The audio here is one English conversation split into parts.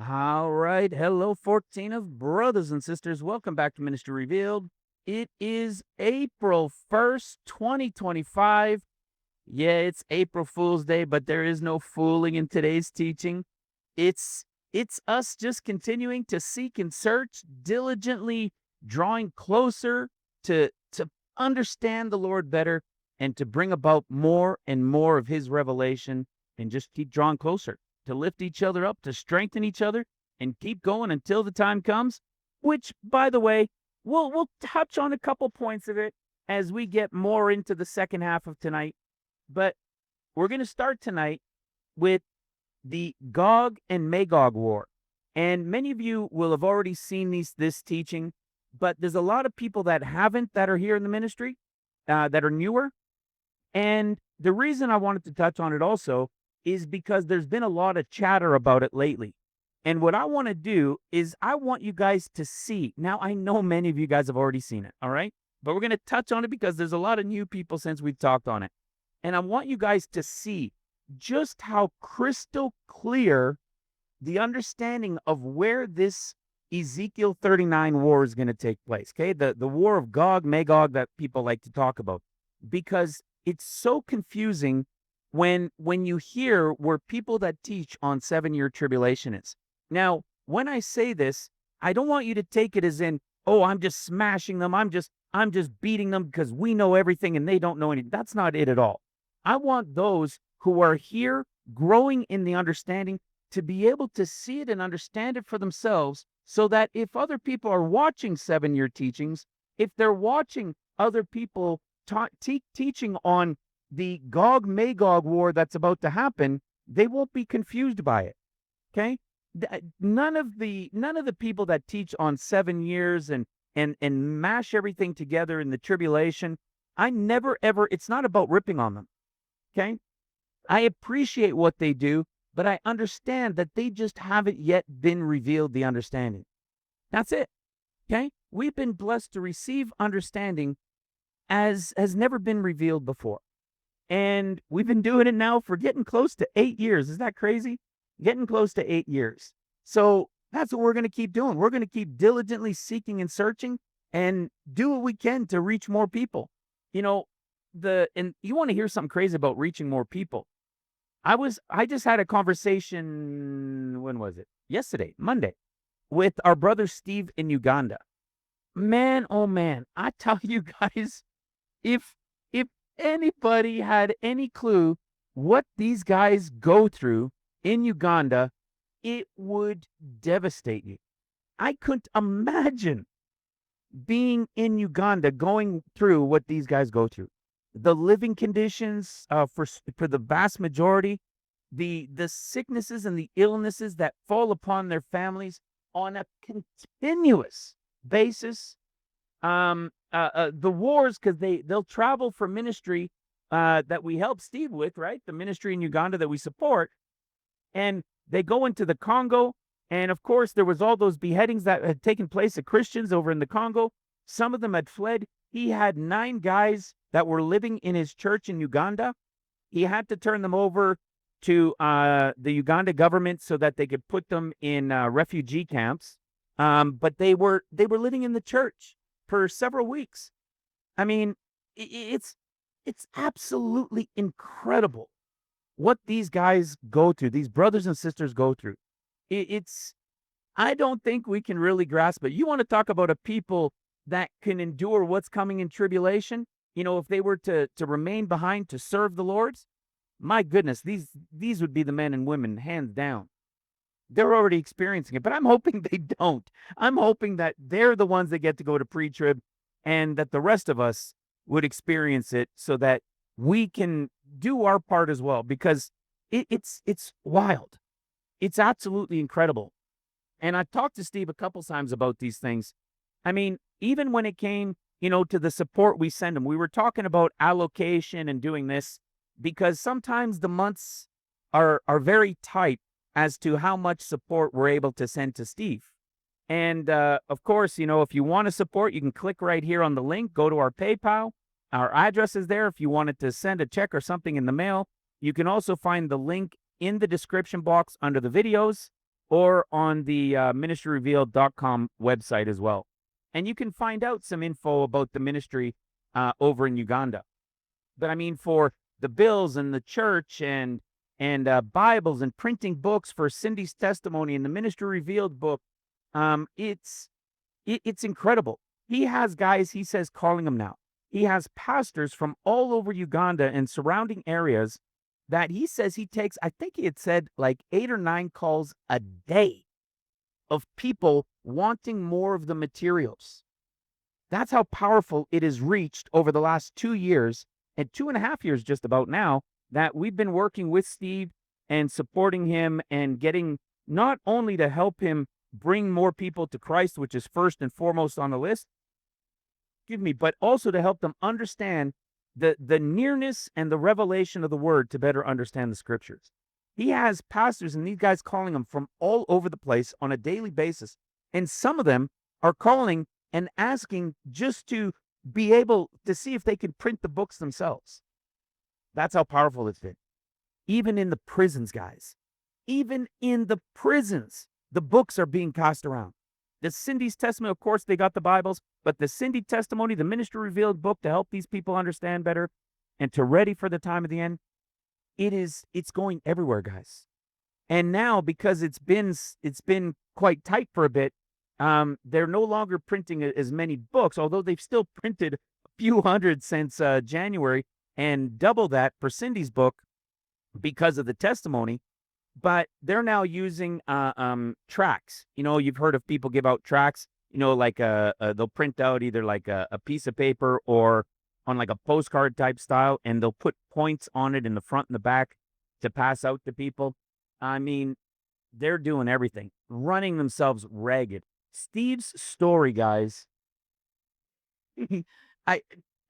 All right. Hello, 14 of brothers and sisters. Welcome back to Ministry Revealed. It is April 1st, 2025. Yeah, it's April Fool's Day, but there is no fooling in today's teaching. It's it's us just continuing to seek and search, diligently drawing closer to understand the Lord better and to bring about more and more of his revelation and just keep drawing closer, to lift each other up, to strengthen each other and keep going until the time comes, which by the way, we'll touch on a couple points of it as we get more into the second half of tonight. But we're going to start tonight with the Gog and Magog war. And many of you will have already seen this teaching, but there's a lot of people that haven't that are here in the ministry that are newer. And the reason I wanted to touch on it also is because there's been a lot of chatter about it lately. And what I want to do is I want you guys to see. Now, I know many of you guys have already seen it, all right? But we're going to touch on it because there's a lot of new people since we've talked on it. And I want you guys to see just how crystal clear the understanding of where this Ezekiel 39 war is going to take place. Okay, the war of Gog Magog that people like to talk about, because it's so confusing when you hear where people that teach on 7-year tribulation is. Now, when I say this, I don't want you to take it as in, oh, I'm just smashing them, I'm just beating them because we know everything and they don't know anything. That's not it at all. I want those who are here growing in the understanding to be able to see it and understand it for themselves, so that if other people are watching 7-year teachings, if they're watching other people teaching on the Gog Magog war that's about to happen, they won't be confused by it. Okay? None of the people that teach on 7 years and mash everything together in the tribulation, I never ever, it's not about ripping on them. Okay? I appreciate what they do, but I understand that they just haven't yet been revealed the understanding. That's it. Okay? We've been blessed to receive understanding as has never been revealed before. And we've been doing it now for getting close to 8 years. Is that crazy? Getting close to 8 years. So that's what we're going to keep doing. We're going to keep diligently seeking and searching and do what we can to reach more people. You know, and you want to hear something crazy about reaching more people. I just had a conversation, when was it? Yesterday, Monday, with our brother Steve in Uganda. Man, oh man, I tell you guys, if if anybody had any clue what these guys go through in Uganda, it would devastate you. I couldn't imagine being in Uganda going through what these guys go through. The living conditions for the vast majority, the sicknesses and the illnesses that fall upon their families on a continuous basis. The wars, because they'll travel for ministry that we help Steve with, right? The ministry in Uganda that we support, and they go into the Congo. And of course, there was all those beheadings that had taken place of Christians over in the Congo. Some of them had fled. He had 9 guys that were living in his church in Uganda. He had to turn them over to the Uganda government so that they could put them in refugee camps. But they were living in the church for several weeks. I mean, it's absolutely incredible what these guys go through, these brothers and sisters go through. It's I don't think we can really grasp it. You want to talk about a people that can endure what's coming in tribulation? You know, if they were to remain behind to serve the Lord's, my goodness, these would be the men and women, hands down. They're already experiencing it, but I'm hoping they don't. I'm hoping that they're the ones that get to go to pre-trib, and that the rest of us would experience it so that we can do our part as well, because it's wild. It's absolutely incredible. And I've talked to Steve a couple times about these things. I mean, even when it came, to the support we send them, we were talking about allocation and doing this, because sometimes the months are very tight as to how much support we're able to send to Steve. And of course, if you want to support, you can click right here on the link, go to our PayPal. Our address is there if you wanted to send a check or something in the mail. You can also find the link in the description box under the videos, or on the ministryrevealed.com website as well. And you can find out some info about the ministry over in Uganda. But I mean, for the bills and the church and Bibles and printing books for Cindy's testimony and the Ministry Revealed book, it's incredible. He has guys, he says, calling them now. He has pastors from all over Uganda and surrounding areas that he says he takes, I think he had said like 8 or 9 calls a day of people wanting more of the materials. That's how powerful it has reached over the last 2 years and 2.5 years just about now that we've been working with Steve and supporting him and getting not only to help him bring more people to Christ, which is first and foremost on the list, but also to help them understand the nearness and the revelation of the word to better understand the scriptures. He has pastors and these guys calling them from all over the place on a daily basis. And some of them are calling and asking just to be able to see if they can print the books themselves. That's how powerful it's been. Even in the prisons, guys. Even in the prisons, the books are being passed around. The Cindy's testimony, of course, they got the Bibles, but the Cindy testimony, the Ministry Revealed book to help these people understand better and to ready for the time of the end, it's going everywhere, guys. And now, because it's been quite tight for a bit, they're no longer printing as many books, although they've still printed a few hundred since January and double that for Cindy's book because of the testimony. But they're now using tracts. You know, you've heard of people give out tracts, you know, like they'll print out either like a piece of paper or on like a postcard type style, and they'll put points on it in the front and the back to pass out to people. I mean, they're doing everything, running themselves ragged. Steve's story, guys, I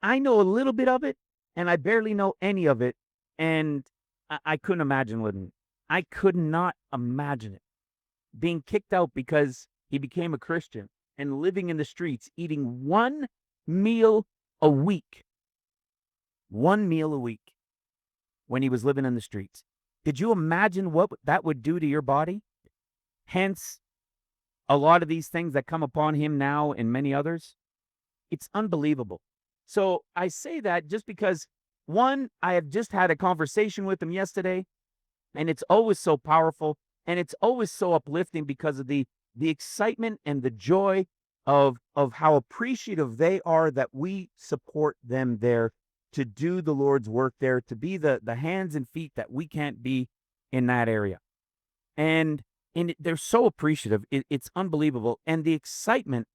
I know a little bit of it, and I barely know any of it, and I couldn't imagine living it. I could not imagine it. Being kicked out because he became a Christian and living in the streets, eating 1 meal a week. 1 meal a week when he was living in the streets. Could you imagine what that would do to your body? Hence, a lot of these things that come upon him now and many others. It's unbelievable. So I say that just because, one, I have just had a conversation with him yesterday, and it's always so powerful, and it's always so uplifting because of the excitement and the joy of how appreciative they are that we support them there to do the Lord's work there, to be the hands and feet that we can't be in that area. And they're so appreciative. It's unbelievable. And the excitement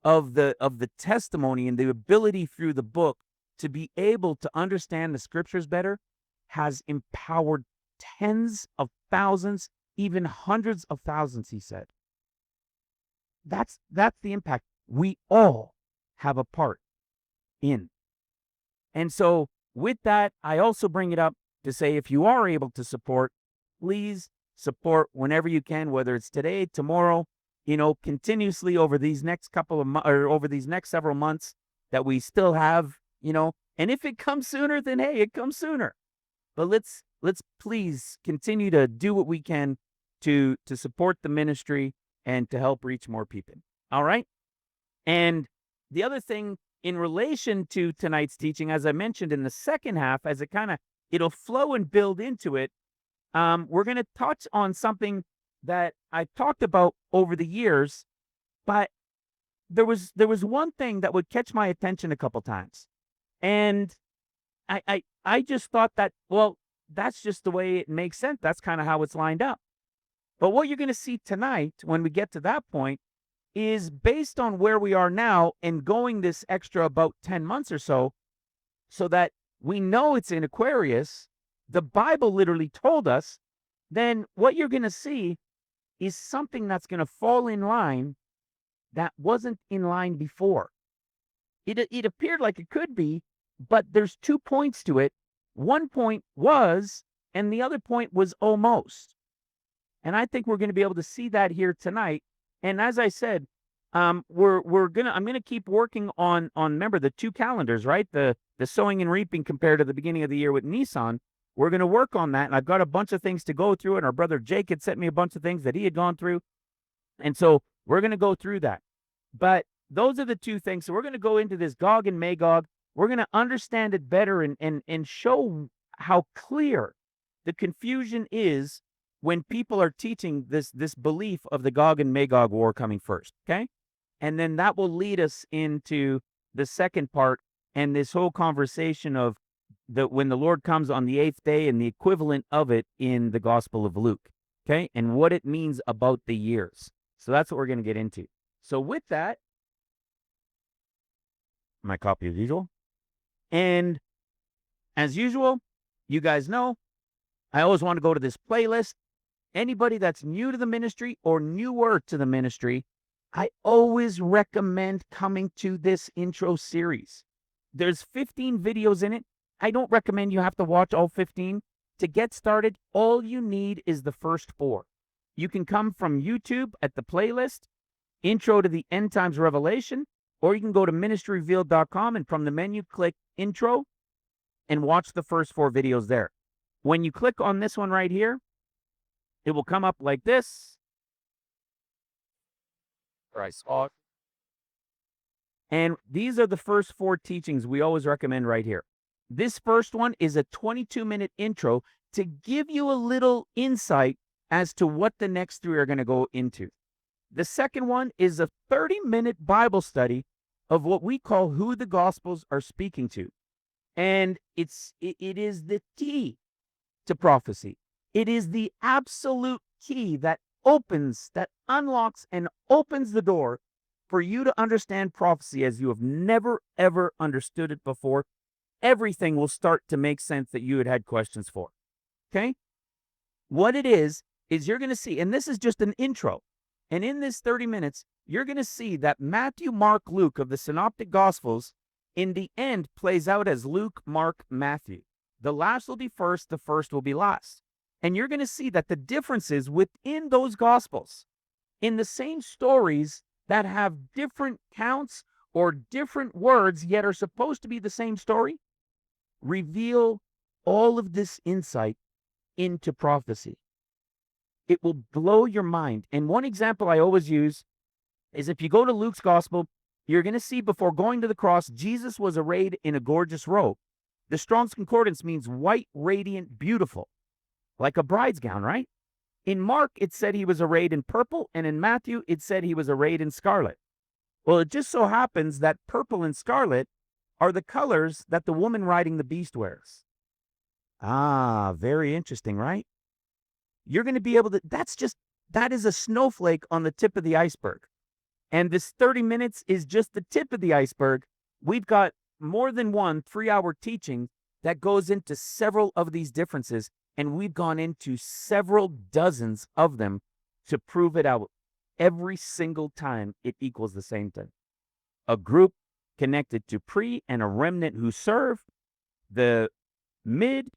of the testimony and the ability through the book to be able to understand the scriptures better has empowered tens of thousands, even hundreds of thousands, he said. That's the impact we all have a part in. And so with that, I also bring it up to say, if you are able to support, please support whenever you can, whether it's today, tomorrow, you know, continuously over these next couple of or over these next several months that we still have, you know, and if it comes sooner, then hey, it comes sooner. But let's please continue to do what we can to support the ministry and to help reach more people. All right. And the other thing in relation to tonight's teaching, as I mentioned in the second half, as it'll flow and build into it, we're going to touch on something that I've talked about over the years, but there was one thing that would catch my attention a couple times. And I just thought that, well, that's just the way it makes sense. That's kind of how it's lined up. But what you're going to see tonight when we get to that point is based on where we are now and going this extra about 10 months or so that we know it's in Aquarius, the Bible literally told us, then what you're going to see is something that's going to fall in line that wasn't in line before. It appeared like it could be, but there's 2 points to it. One point was, and the other point was almost. And I think we're going to be able to see that here tonight. And as I said, I'm gonna keep working on remember the 2 calendars, right? The sowing and reaping compared to the beginning of the year with Nissan. We're going to work on that. And I've got a bunch of things to go through. And our brother Jake had sent me a bunch of things that he had gone through. And so we're going to go through that. But those are the two things. So we're going to go into this Gog and Magog. We're going to understand it better and show how clear the confusion is when people are teaching this belief of the Gog and Magog war coming first. Okay. And then that will lead us into the second part and this whole conversation of when the Lord comes on the 8th day and the equivalent of it in the Gospel of Luke. Okay. And what it means about the years. So that's what we're going to get into. So with that, my copy as usual. And as usual, you guys know, I always want to go to this playlist. Anybody that's new to the ministry or newer to the ministry, I always recommend coming to this intro series. There's 15 videos in it. I don't recommend you have to watch all 15. To get started, all you need is the first 4. You can come from YouTube at the playlist, Intro to the End Times Revelation, or you can go to ministryrevealed.com and from the menu click Intro and watch the first 4 videos there. When you click on this one right here, it will come up like this. And these are the first 4 teachings we always recommend right here. This first one is a 22-minute intro to give you a little insight as to what the next 3 are going to go into. The second one is a 30-minute Bible study of what we call who the Gospels are speaking to. And it is the key to prophecy. It is the absolute key that unlocks and opens the door for you to understand prophecy as you have never, ever understood it before. Everything will start to make sense that you had questions for. Okay? What it is you're going to see, and this is just an intro, and in this 30 minutes, you're going to see that Matthew, Mark, Luke of the Synoptic Gospels, in the end, plays out as Luke, Mark, Matthew. The last will be first, the first will be last. And you're going to see that the differences within those Gospels, in the same stories that have different counts or different words, yet are supposed to be the same story, reveal all of this insight into prophecy. It will blow your mind. And one example I always use is if you go to Luke's Gospel, you're going to see before going to the cross, Jesus was arrayed in a gorgeous robe. The Strong's Concordance means white, radiant, beautiful, like a bride's gown, right? In Mark, it said he was arrayed in purple, and in Matthew, it said he was arrayed in scarlet. Well, it just so happens that purple and scarlet are the colors that the woman riding the beast wears. Ah, very interesting, right? You're going to be able to, that is a snowflake on the tip of the iceberg. And this 30 minutes is just the tip of the iceberg. We've got more than one 3-hour teaching that goes into several of these differences, and we've gone into several dozens of them to prove it out. Every single time it equals the same thing. A group connected to pre and a remnant who serve, the mid,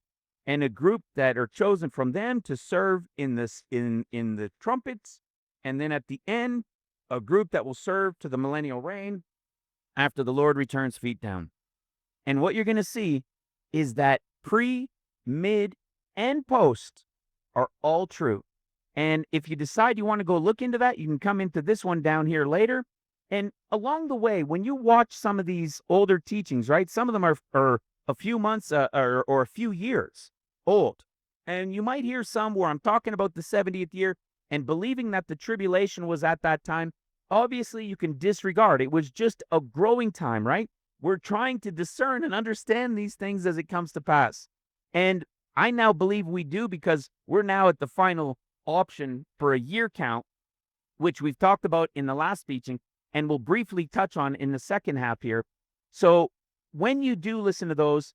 and a group that are chosen from them to serve in the trumpets, and then at the end, a group that will serve to the millennial reign after the Lord returns feet down. And what you're going to see is that pre, mid, and post are all true. And if you decide you want to go look into that, you can come into this one down here later. And along the way, when you watch some of these older teachings, right, some of them are a few months or a few years old. And you might hear some where I'm talking about the 70th year and believing that the tribulation was at that time. Obviously, you can disregard. It was just a growing time, right? We're trying to discern and understand these things as it comes to pass. And I now believe we do because we're now at the final option for a year count, which we've talked about in the last teaching and we'll briefly touch on in the second half here. So when you do listen to those,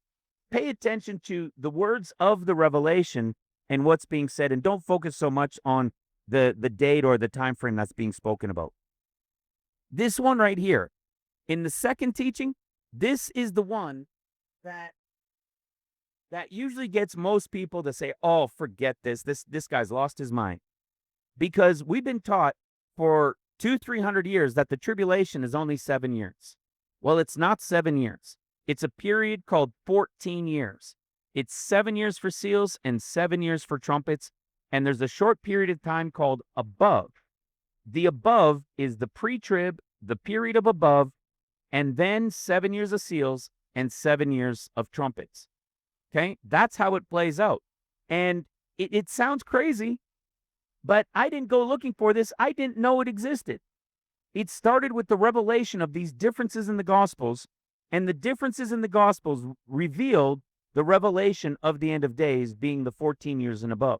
pay attention to the words of the revelation and what's being said, and don't focus so much on the date or the time frame that's being spoken about. This one right here, in the second teaching, this is the one that usually gets most people to say, oh, forget this. This guy's lost his mind. Because we've been taught for 200-300 years that the tribulation is only 7 years. Well, it's not 7 years. It's a period called 14 years. It's 7 years for seals and 7 years for trumpets. And there's a short period of time called above. The above is the pre-trib, the period of above, and then 7 years of seals and 7 years of trumpets. Okay? That's how it plays out. And it sounds crazy, but I didn't go looking for this. I didn't know it existed. It started with the revelation of these differences in the Gospels, and the differences in the Gospels revealed the revelation of the end of days being the 14 years and above.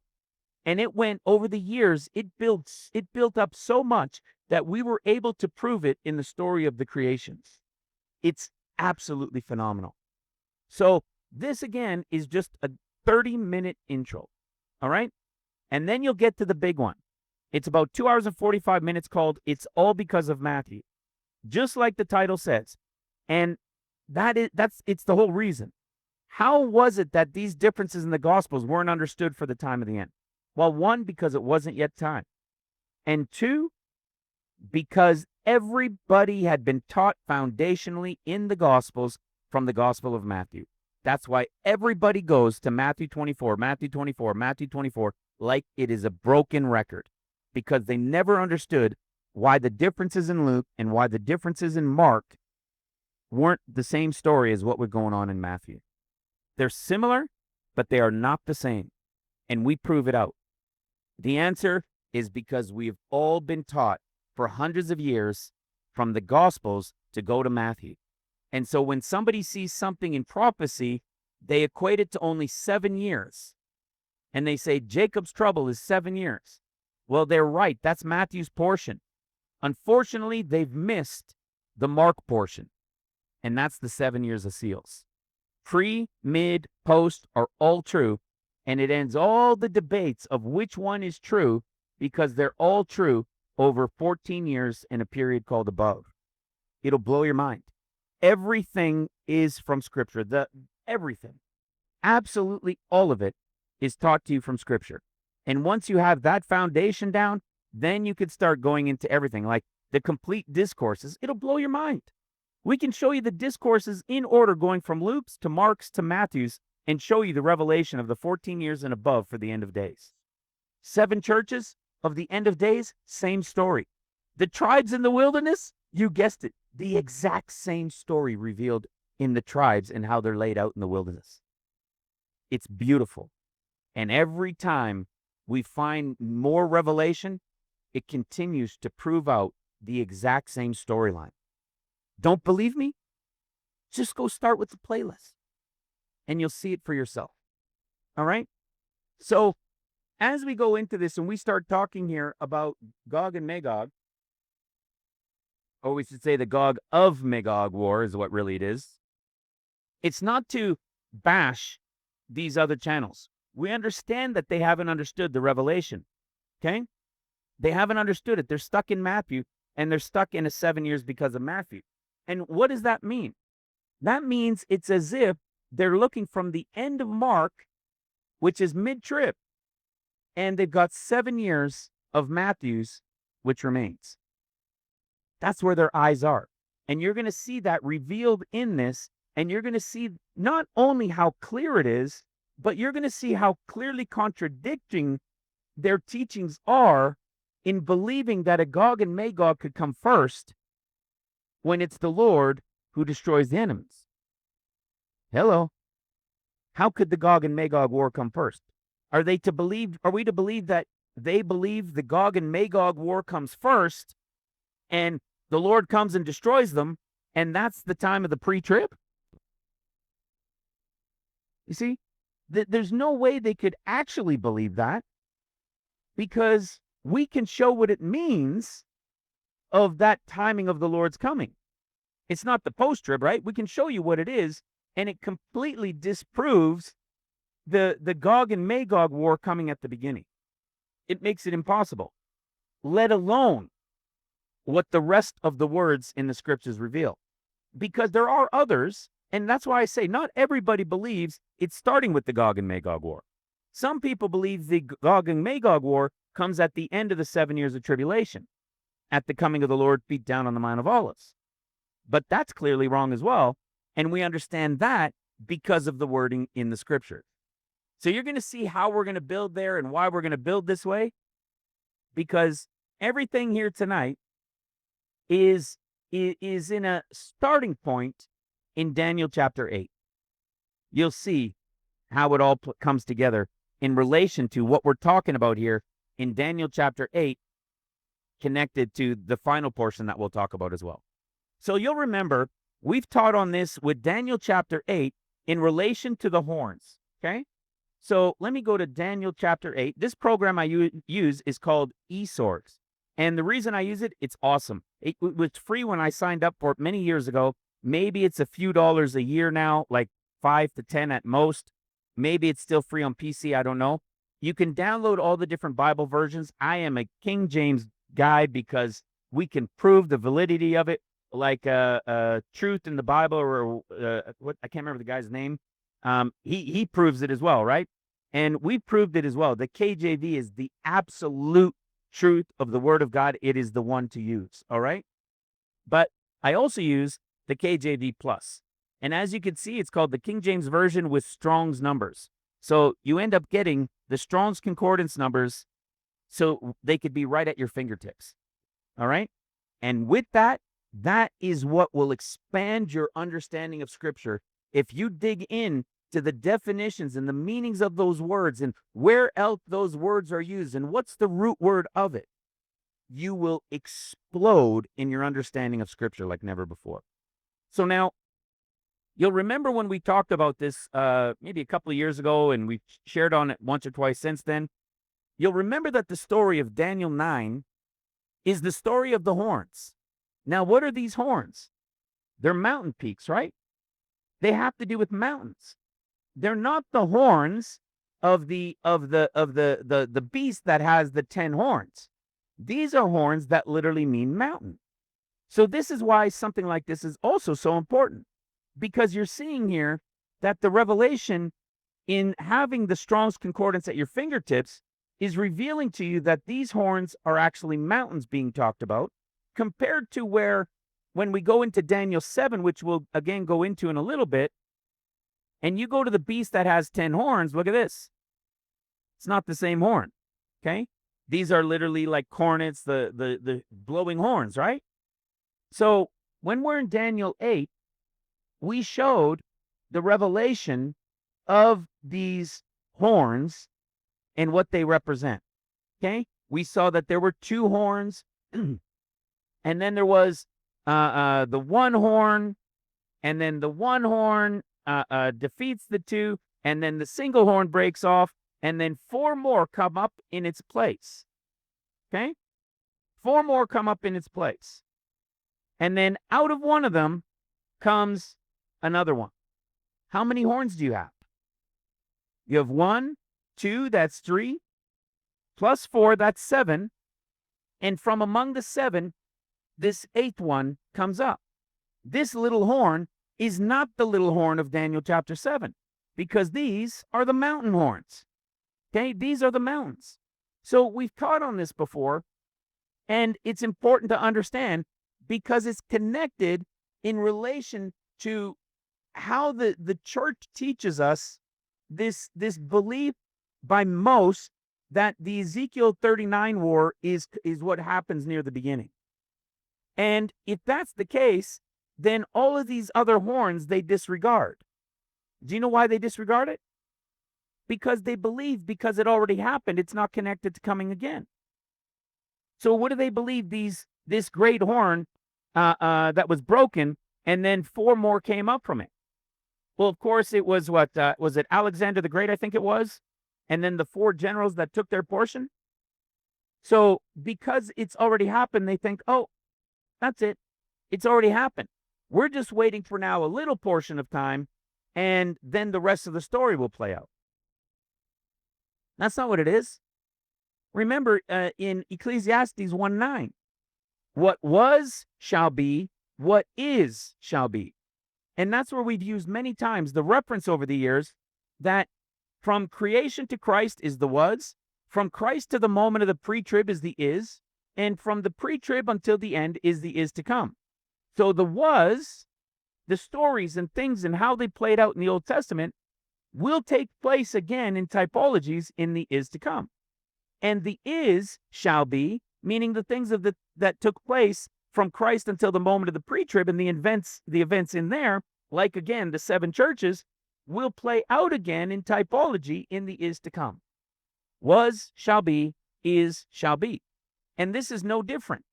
And it went over the years, it built up so much that we were able to prove it in the story of the creations. It's absolutely phenomenal. So this again is just a 30-minute intro. All right? And then you'll get to the big one. It's about 2 hours and 45 minutes called It's All Because of Matthew. Just like the title says. And it's the whole reason. How was it that these differences in the Gospels weren't understood for the time of the end? Well, one, because it wasn't yet time. And two, because everybody had been taught foundationally in the Gospels from the Gospel of Matthew. That's why everybody goes to Matthew 24, Matthew 24, Matthew 24, like it is a broken record, because they never understood why the differences in Luke and why the differences in Mark weren't the same story as what was going on in Matthew. They're similar, but they are not the same. And we prove it out. The answer is because we've all been taught for hundreds of years from the Gospels to go to Matthew. And so when somebody sees something in prophecy, they equate it to only 7 years. And they say Jacob's trouble is 7 years. Well, they're right. That's Matthew's portion. Unfortunately, they've missed the Mark portion. And that's the 7 years of seals. Pre, mid, post are all true. And it ends all the debates of which one is true, because they're all true over 14 years in a period called above. It'll blow your mind. Everything is from Scripture. Everything. Absolutely all of it is taught to you from Scripture. And once you have that foundation down, then you could start going into everything, like the complete discourses. It'll blow your mind. We can show you the discourses in order, going from Luke's to Mark's to Matthew's, and show you the revelation of the 14 years and above for the end of days. 7 churches of the end of days, same story. The tribes in the wilderness, you guessed it, the exact same story revealed in the tribes and how they're laid out in the wilderness. It's beautiful. And every time we find more revelation, it continues to prove out the exact same storyline. Don't believe me? Just go start with the playlist, and you'll see it for yourself. All right? So as we go into this and we start talking here about Gog and Magog, or we should say the Gog of Magog war is what really it is. It's not to bash these other channels. We understand that they haven't understood the revelation. Okay? They haven't understood it. They're stuck in Matthew, and they're stuck in a 7 years because of Matthew. And what does that mean? That means it's as if they're looking from the end of Mark, which is mid-trib, and they've got 7 years of Matthew's, which remains. That's where their eyes are. And you're going to see that revealed in this, and you're going to see not only how clear it is, but you're going to see how clearly contradicting their teachings are in believing that a Gog and Magog could come first when it's the Lord who destroys the enemies. Hello. How could the Gog and Magog war come first? Are we to believe that they believe the Gog and Magog war comes first and the Lord comes and destroys them, and that's the time of the pre-trib? You see, there's no way they could actually believe that, because we can show what it means of that timing of the Lord's coming. It's not the post-trib, right? We can show you what it is, and it completely disproves the Gog and Magog war coming at the beginning. It makes it impossible, let alone what the rest of the words in the scriptures reveal. Because there are others, and that's why I say not everybody believes it's starting with the Gog and Magog war. Some people believe the Gog and Magog war comes at the end of the 7 years of tribulation, at the coming of the Lord beat down on the Mount of Olives. But that's clearly wrong as well, and we understand that because of the wording in the scripture. So you're going to see how we're going to build there and why we're going to build this way, because everything here tonight is in a starting point in Daniel chapter 8. You'll see how it all comes together in relation to what we're talking about here in Daniel chapter 8, connected to the final portion that we'll talk about as well. So you'll remember we've taught on this with Daniel chapter 8 in relation to the horns, okay? So let me go to Daniel chapter 8. This program I use is called eSwords. And the reason I use it, it's awesome. It was free when I signed up for it many years ago. Maybe it's a few dollars a year now, like 5 to 10 at most. Maybe it's still free on PC. I don't know. You can download all the different Bible versions. I am a King James guy because we can prove the validity of it, like Truth in the Bible, or what, I can't remember the guy's name. He proves it as well, right? And we proved it as well. The KJV is the absolute truth of the Word of God. It is the one to use, all right? But I also use the KJV Plus. And as you can see, it's called the King James Version with Strong's numbers. So you end up getting the Strong's Concordance numbers so they could be right at your fingertips, all right? And with that, that is what will expand your understanding of Scripture. If you dig in to the definitions and the meanings of those words and where else those words are used and what's the root word of it, you will explode in your understanding of Scripture like never before. So now, you'll remember when we talked about this maybe a couple of years ago, and we've shared on it once or twice since then. You'll remember that the story of Daniel 9 is the story of the horns. Now, what are these horns? They're mountain peaks, right? They have to do with mountains. They're not the horns of the beast that has the 10 horns. These are horns that literally mean mountain. So this is why something like this is also so important, because you're seeing here that the revelation in having the Strong's Concordance at your fingertips is revealing to you that these horns are actually mountains being talked about, compared to where, when we go into Daniel 7, which we'll again go into in a little bit, and you go to the beast that has 10 horns, look at this. It's not the same horn, okay? These are literally like cornets, the blowing horns, right? So when we're in Daniel 8, we showed the revelation of these horns and what they represent, okay? We saw that there were 2 horns, and then there was the one horn, and then the one horn defeats the 2, and then the single horn breaks off, and then 4 more come up in its place, okay? 4 more come up in its place. And then out of one of them comes another one. How many horns do you have? You have 1, 2, that's 3, plus 4, that's 7. And from among the 7, this 8th one comes up. This little horn is not the little horn of Daniel chapter 7, because these are the mountain horns. Okay, these are the mountains. So we've taught on this before, and it's important to understand because it's connected in relation to how the church teaches us this belief by most that the Ezekiel 39 war is what happens near the beginning. And if that's the case, then all of these other horns they disregard. Do you know why they disregard it? Because they believe because it already happened, it's not connected to coming again. So what do they believe? This great horn that was broken, and then 4 more came up from it. Well, of course, it was what was it Alexander the Great? I think it was, and then the 4 generals that took their portion. So because it's already happened, they think, oh, that's it. It's already happened. We're just waiting for now a little portion of time, and then the rest of the story will play out. That's not what it is. Remember in Ecclesiastes 1:9, what was shall be, what is shall be. And that's where we've used many times the reference over the years that from creation to Christ is the was, from Christ to the moment of the pre-trib is the is, and from the pre-trib until the end is the is to come. So the was the stories and things and how they played out in the Old Testament will take place again in typologies in the is to come. And the is shall be, meaning the things that took place from Christ until the moment of the pre-trib, and the events in there, like again the 7 churches, will play out again in typology in the is to come. Was shall be, is shall be. And this is no different.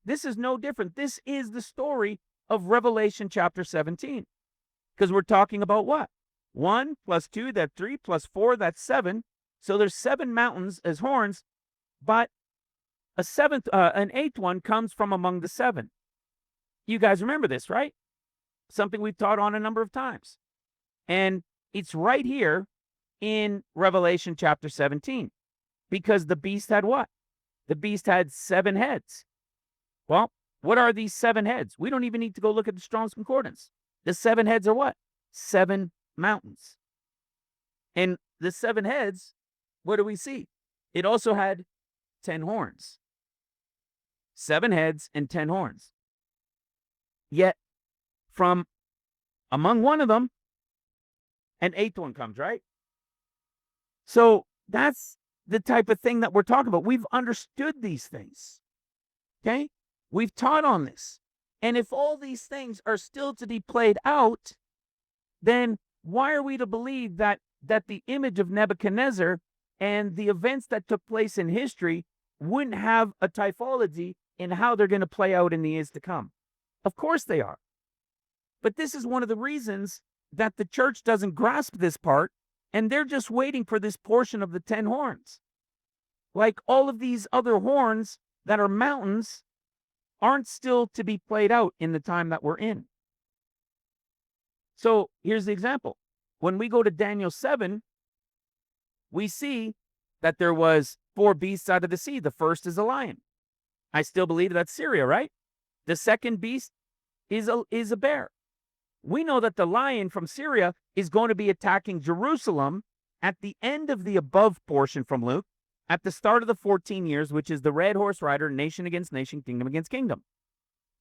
This is no different. This is the story of Revelation chapter 17. Because we're talking about what? 1 plus 2, that's 3, plus 4, that's 7. So there's 7 mountains as horns, but an eighth one comes from among the 7. You guys remember this, right? Something we've taught on a number of times. And it's right here in Revelation chapter 17. Because the beast had what? The beast had 7 heads. Well, what are these 7 heads? We don't even need to go look at the Strong's Concordance. The 7 heads are what? 7 mountains. And the 7 heads, what do we see? It also had 10 horns. 7 heads and 10 horns. Yet, from among one of them, an eighth one comes, right? So that's the type of thing that we're talking about. We've understood these things. Okay? We've taught on this. And if all these things are still to be played out, then why are we to believe that the image of Nebuchadnezzar and the events that took place in history wouldn't have a typology in how they're going to play out in the years to come? Of course they are. But this is one of the reasons that the church doesn't grasp this part, and they're just waiting for this portion of the 10 horns. Like all of these other horns that are mountains aren't still to be played out in the time that we're in. So here's the example. When we go to Daniel 7, we see that there was 4 beasts out of the sea. The first is a lion. I still believe that's Syria, right? The second beast is a bear. We know that the lion from Syria is going to be attacking Jerusalem at the end of the above portion from Luke, at the start of the 14 years, which is the red horse rider, nation against nation, kingdom against kingdom.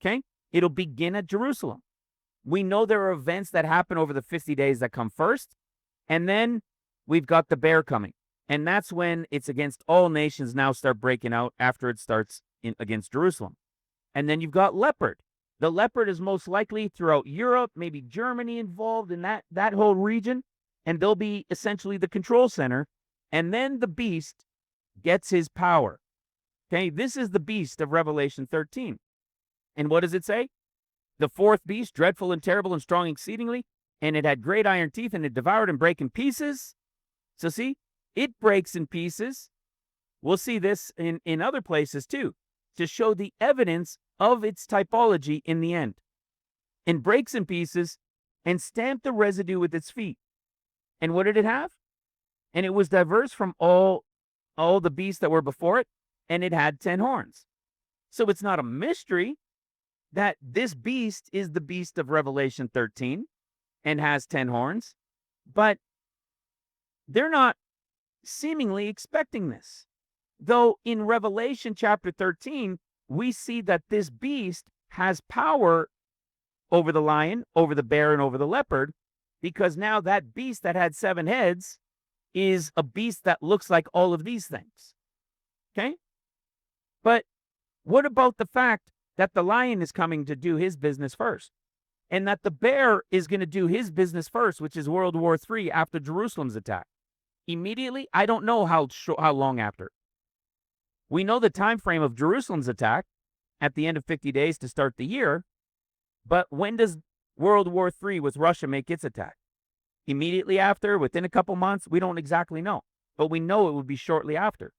Okay? It'll begin at Jerusalem. We know there are events that happen over the 50 days that come first, and then we've got the bear coming. And that's when it's against all nations now start breaking out after it starts against Jerusalem. And then you've got leopard. The leopard is most likely throughout Europe, maybe Germany involved in that whole region, and they'll be essentially the control center. And then the beast gets his power. Okay, this is the beast of Revelation 13. And what does it say? The 4th beast, dreadful and terrible and strong exceedingly, and it had great iron teeth, and it devoured and brake in pieces. So see, it breaks in pieces. We'll see this in other places too, to show the evidence of its typology in the end. And breaks in pieces and stamped the residue with its feet. And what did it have? And it was diverse from all the beasts that were before it, and it had 10 horns. So it's not a mystery that this beast is the beast of Revelation 13 and has 10 horns, but they're not seemingly expecting this. Though in Revelation chapter 13, we see that this beast has power over the lion, over the bear, and over the leopard, because now that beast that had 7 heads is a beast that looks like all of these things. Okay? But what about the fact that the lion is coming to do his business first, and that the bear is going to do his business first, which is World War III after Jerusalem's attack? Immediately? I don't know how long after. We know the time frame of Jerusalem's attack at the end of 50 days to start the year, but when does World War III with Russia make its attack? Immediately after? Within a couple months? We don't exactly know, but we know it would be shortly after,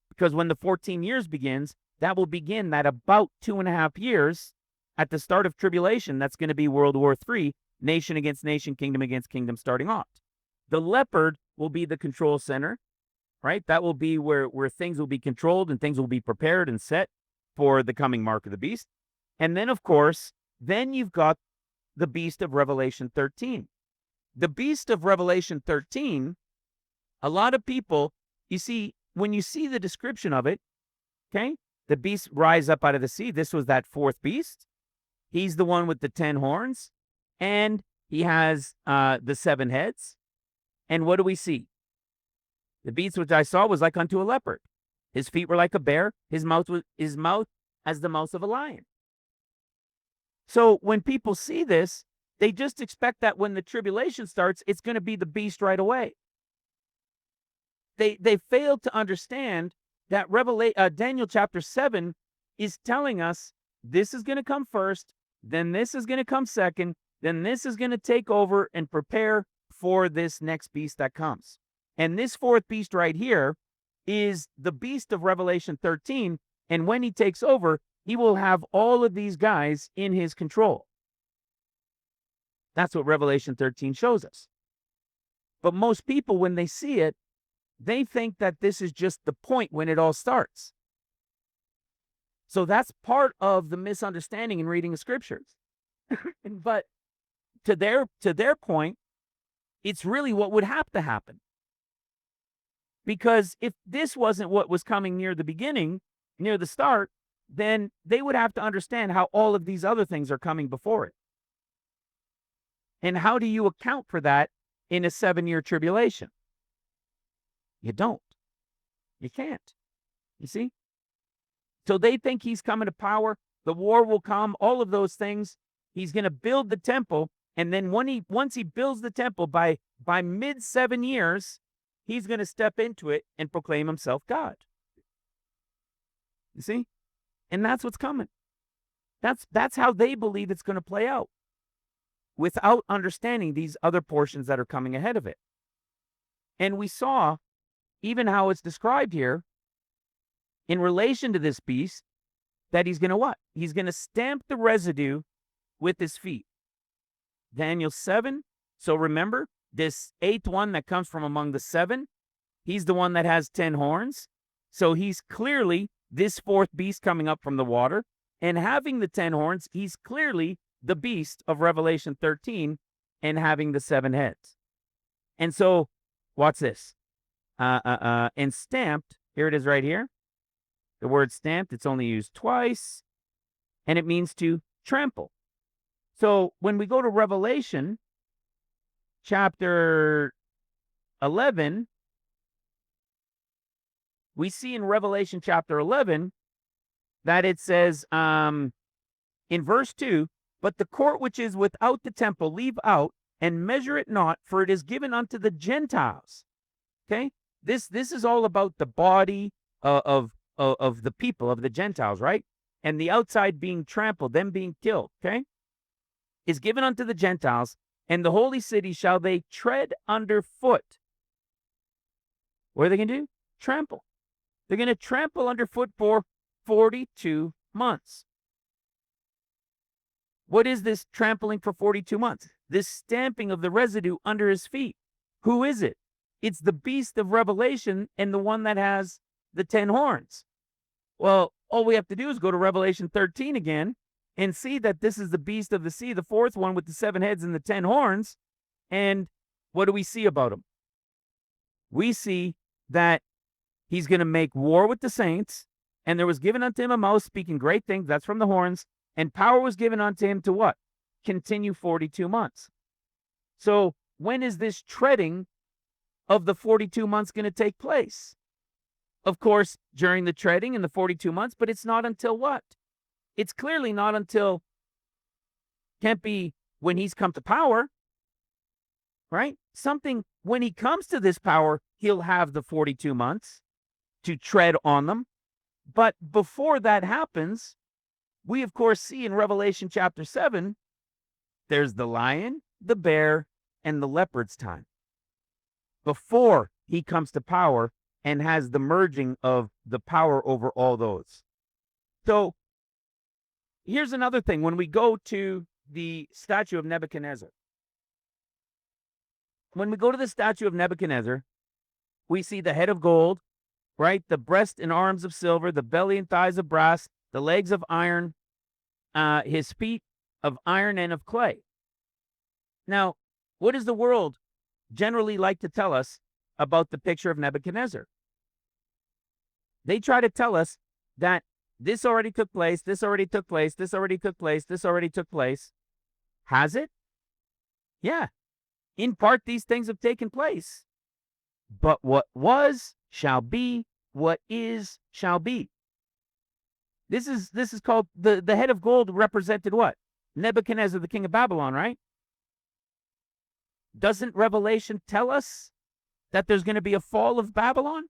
because when the 14 years begins, that will begin that about 2.5 years at the start of tribulation. That's going to be World War III, nation against nation, kingdom against kingdom starting off. The leopard will be the control center, right? That will be where things will be controlled and things will be prepared and set for the coming mark of the beast. And then, of course, then you've got the beast of Revelation 13. The beast of Revelation 13, a lot of people, you see, when you see the description of it, okay, the beast rise up out of the sea. This was that 4th beast. He's the one with the 10 horns. and he has the 7 heads. And what do we see? The beast which I saw was like unto a leopard. His feet were like a bear. His mouth as the mouth of a lion. So when people see this, they just expect that when the tribulation starts, it's going to be the beast right away. They failed to understand that Daniel chapter 7 is telling us this is going to come first, then this is going to come second, then this is going to take over and prepare for this next beast that comes. And this fourth beast right here is the beast of Revelation 13. And when he takes over, he will have all of these guys in his control. That's what Revelation 13 shows us. But most people, when they see it, they think that this is just the point when it all starts. So that's part of the misunderstanding in reading the scriptures. But to their point, it's really what would have to happen. Because if this wasn't what was coming near the beginning, near the start, then they would have to understand how all of these other things are coming before it. And how do you account for that in a 7-year tribulation? You don't. You can't. You see? So they think he's coming to power. The war will come, all of those things. He's going to build the temple. And then once he builds the temple, by mid 7 years, he's going to step into it and proclaim himself God. You see? And that's what's coming. That's how they believe it's going to play out, without understanding these other portions that are coming ahead of it. And we saw even how it's described here in relation to this beast, that he's going to what? He's going to stamp the residue with his feet. Daniel 7. So remember, this 8th one that comes from among the 7, he's the one that has 10 horns. So he's clearly this 4th beast coming up from the water. And having the 10 horns, he's clearly the beast of Revelation 13 and having the 7 heads. And so, watch this. And stamped, here it is right here. The word stamped, it's only used twice. And it means to trample. So when we go to Revelation chapter 11, we see in Revelation chapter 11 that it says in verse 2, but the court which is without the temple leave out, and measure it not, for it is given unto the Gentiles. Okay? This is all about the body of the people, of the Gentiles, right? And the outside being trampled, them being killed, okay? Is given unto the Gentiles, and the holy city shall they tread underfoot. What are they going to do? Trample. They're going to trample underfoot for 42 months. What is this trampling for 42 months? This stamping of the residue under his feet. Who is it? It's the beast of Revelation and the one that has the 10 horns. Well, all we have to do is go to Revelation 13 again and see that this is the beast of the sea, the 4th one with the 7 heads and the 10 horns. And what do we see about him? We see that he's going to make war with the saints, and there was given unto him a mouth speaking great things, that's from the horns, and power was given unto him to what? Continue 42 months. So when is this treading of the 42 months going to take place? Of course, during the treading in the 42 months, but it's not until what? It's clearly not until, can't be when he's come to power, right? Something, when he comes to this power, he'll have the 42 months to tread on them. But before that happens, we of course see in Revelation chapter 7, there's the lion, the bear, and the leopard's time. Before he comes to power and has the merging of the power over all those. So here's another thing. When we go to the statue of Nebuchadnezzar, when we go to the statue of Nebuchadnezzar, we see the head of gold, right? The breast and arms of silver, the belly and thighs of brass, the legs of iron, his feet of iron and of clay. Now, what does the world generally like to tell us about the picture of Nebuchadnezzar? They try to tell us that this already took place, this already took place, this already took place, this already took place. Has it? Yeah, in part, these things have taken place. But what was shall be, what is shall be. This is called the head of gold represented what? Nebuchadnezzar, the king of Babylon, right? Doesn't Revelation tell us that there's going to be a fall of Babylon?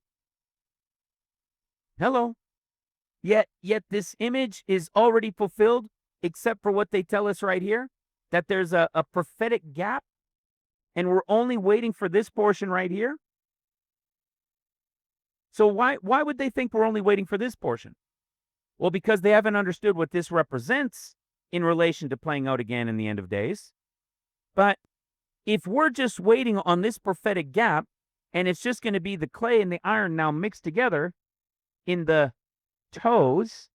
Hello. Yet this image is already fulfilled, except for what they tell us right here, that there's a prophetic gap, and we're only waiting for this portion right here. So why would they think we're only waiting for this portion? Well, because they haven't understood what this represents in relation to playing out again in the end of days. But if we're just waiting on this prophetic gap, and it's just going to be the clay and the iron now mixed together in the toes,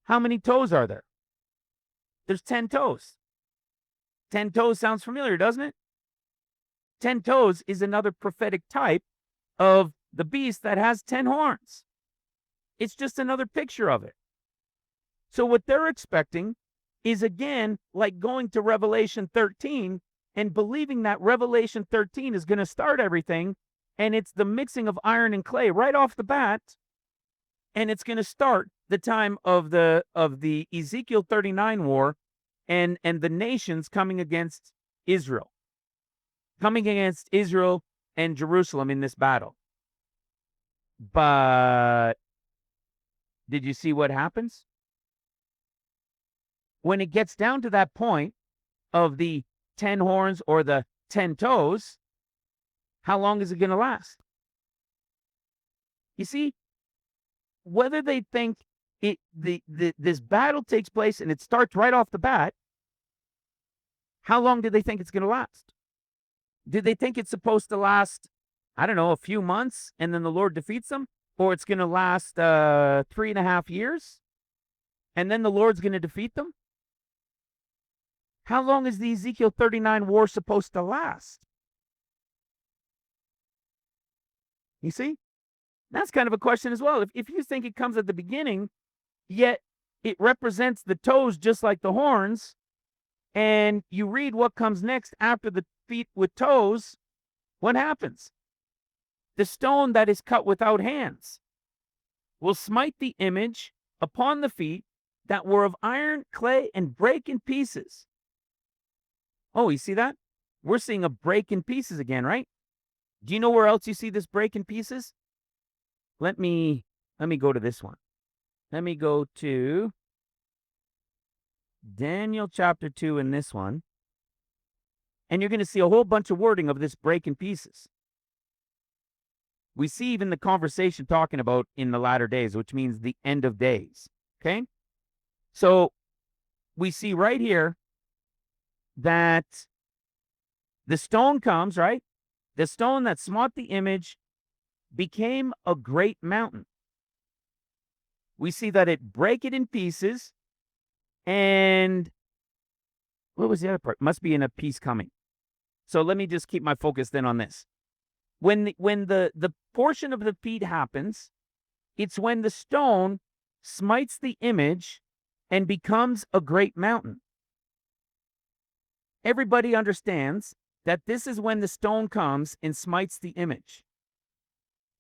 how many toes are there? There's 10 toes. 10 toes sounds familiar, doesn't it? 10 toes is another prophetic type of the beast that has 10 horns. It's just another picture of it. So what they're expecting is, again, like going to Revelation 13 and believing that Revelation 13 is going to start everything, and it's the mixing of iron and clay right off the bat, and it's going to start the time of the Ezekiel 39 war and the nations coming against Israel. Coming against Israel and Jerusalem in this battle. But did you see what happens? When it gets down to that point of the 10 horns or the 10 toes, how long is it going to last? You see, whether they think this battle takes place and it starts right off the bat, how long do they think it's going to last? Do they think it's supposed to last, I don't know, a few months and then the Lord defeats them? Or it's going to last 3.5 years and then the Lord's going to defeat them? How long is the Ezekiel 39 war supposed to last? You see? That's kind of a question as well. If you think it comes at the beginning, yet it represents the toes just like the horns, and you read what comes next after the feet with toes, what happens? The stone that is cut without hands will smite the image upon the feet that were of iron, clay, and break in pieces. Oh, you see that? We're seeing a break in pieces again, right? Do you know where else you see this break in pieces? Let me go to this one. Let me go to Daniel chapter 2 in this one. And you're going to see a whole bunch of wording of this break in pieces. We see even the conversation talking about in the latter days, which means the end of days. Okay? So we see right here that the stone comes, right? The stone that smote the image became a great mountain. We see that it break it in pieces, and what was the other part? Must be in a piece coming. So let me just keep my focus then on this. When the portion of the feet happens, it's when the stone smites the image and becomes a great mountain. Everybody understands that this is when the stone comes and smites the image.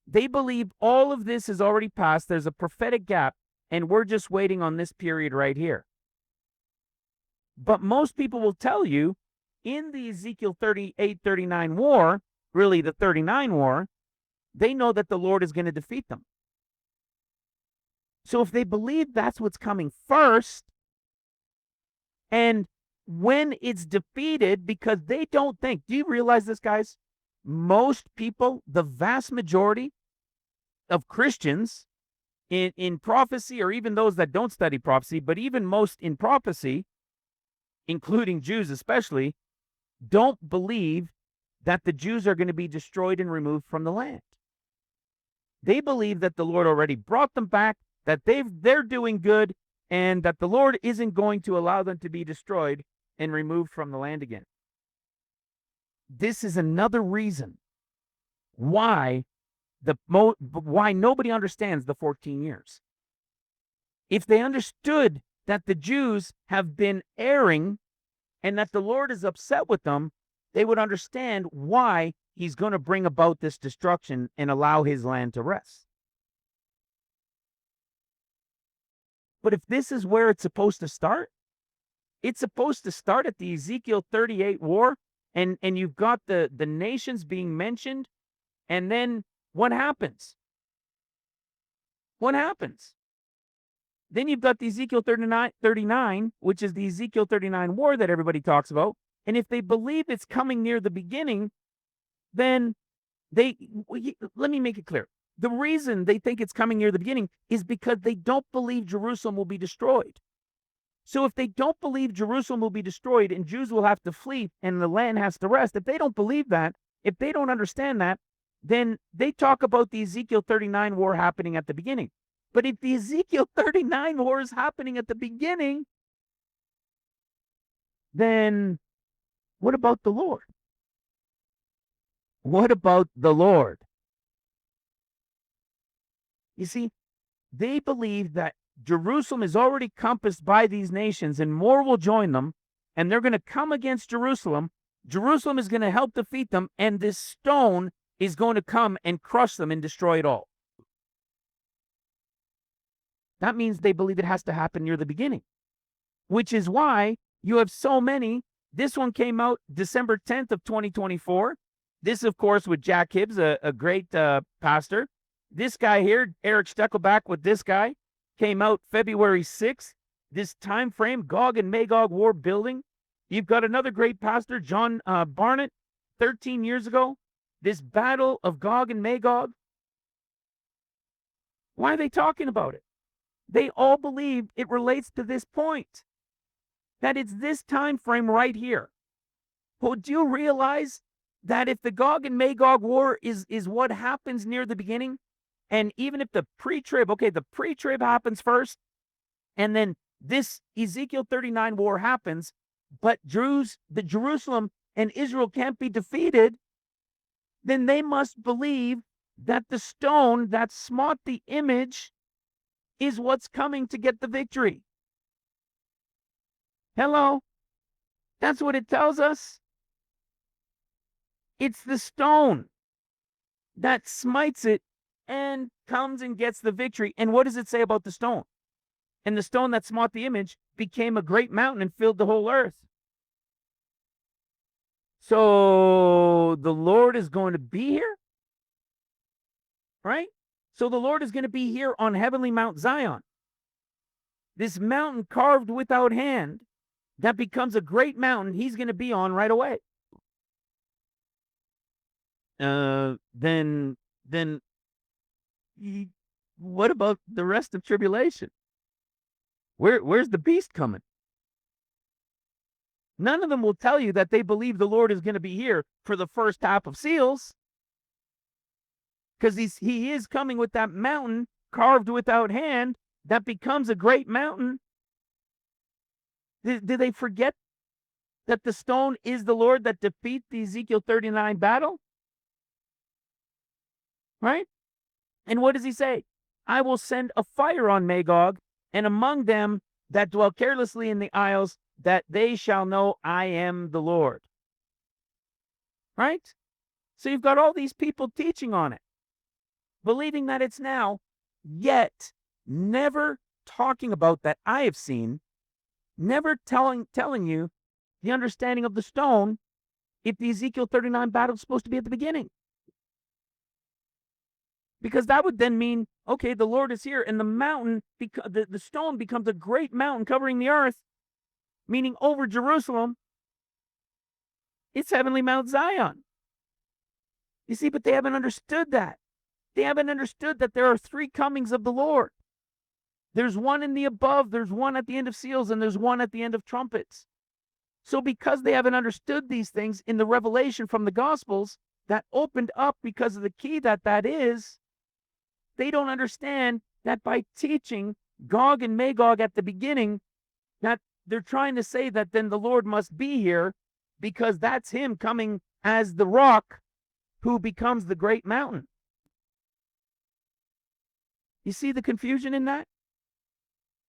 They believe all of this is already passed. There's a prophetic gap, and we're just waiting on this period right here. But most people will tell you in the Ezekiel 38-39 war, really the 39 war, they know that the Lord is going to defeat them. So if they believe that's what's coming first, and when it's defeated, because they don't think, do you realize this, guys? Most people, the vast majority of Christians in prophecy, or even those that don't study prophecy, but even most in prophecy, including Jews especially, don't believe that the Jews are going to be destroyed and removed from the land. They believe that the Lord already brought them back, that they're doing good, and that the Lord isn't going to allow them to be destroyed and removed from the land again. This is another reason why why nobody understands the 14 years. If they understood that the Jews have been erring and that the Lord is upset with them, they would understand why he's going to bring about this destruction and allow his land to rest. But if this is where it's supposed to start, it's supposed to start at the Ezekiel 38 war, and you've got the nations being mentioned, and then what happens? What happens? Then you've got the Ezekiel 39, which is the Ezekiel 39 war that everybody talks about. And if they believe it's coming near the beginning, then let me make it clear. The reason they think it's coming near the beginning is because they don't believe Jerusalem will be destroyed. So if they don't believe Jerusalem will be destroyed and Jews will have to flee and the land has to rest, if they don't believe that, if they don't understand that, then they talk about the Ezekiel 39 war happening at the beginning. But if the Ezekiel 39 war is happening at the beginning, then what about the Lord? What about the Lord? You see, they believe that Jerusalem is already compassed by these nations and more will join them, and they're going to come against Jerusalem. Jerusalem is going to help defeat them, and this stone is going to come and crush them and destroy it all. That means they believe it has to happen near the beginning, which is why you have so many. This one came out December 10th of 2024. This, of course, with Jack Hibbs, a great pastor. This guy here, Eric Steckelback with this guy, came out February 6th. This time frame, Gog and Magog war building. You've got another great pastor, John Barnett, 13 years ago. This battle of Gog and Magog. Why are they talking about it? They all believe it relates to this point, that it's this time frame right here. Well, do you realize that if the Gog and Magog war is what happens near the beginning, and even if the pre-trib, okay, the pre-trib happens first, and then this Ezekiel 39 war happens, but the Jerusalem and Israel can't be defeated, then they must believe that the stone that smote the image is what's coming to get the victory. Hello? That's what it tells us. It's the stone that smites it and comes and gets the victory. And what does it say about the stone? And the stone that smote the image became a great mountain and filled the whole earth. So the Lord is going to be here, right? So the Lord is going to be here on heavenly Mount Zion. This mountain carved without hand that becomes a great mountain he's going to be on right away. Then what about the rest of tribulation? Where's the beast coming? None of them will tell you that they believe the Lord is going to be here for the first half of seals, because he is coming with that mountain carved without hand that becomes a great mountain. Did they forget that the stone is the Lord that defeats the Ezekiel 39 battle? Right? And what does he say? I will send a fire on Magog, and among them that dwell carelessly in the isles, that they shall know I am the Lord. Right? So you've got all these people teaching on it, believing that it's now, yet never talking about that I have seen, never telling you the understanding of the stone if the Ezekiel 39 battle is supposed to be at the beginning. Because that would then mean, okay, the Lord is here, and the mountain, the stone becomes a great mountain covering the earth, meaning over Jerusalem, it's heavenly Mount Zion. You see, but they haven't understood that. They haven't understood that there are three comings of the Lord. There's one in the above, there's one at the end of seals, and there's one at the end of trumpets. So because they haven't understood these things in the revelation from the Gospels that opened up because of the key that is, they don't understand that by teaching Gog and Magog at the beginning, that they're trying to say that then the Lord must be here because that's him coming as the rock who becomes the great mountain. You see the confusion in that?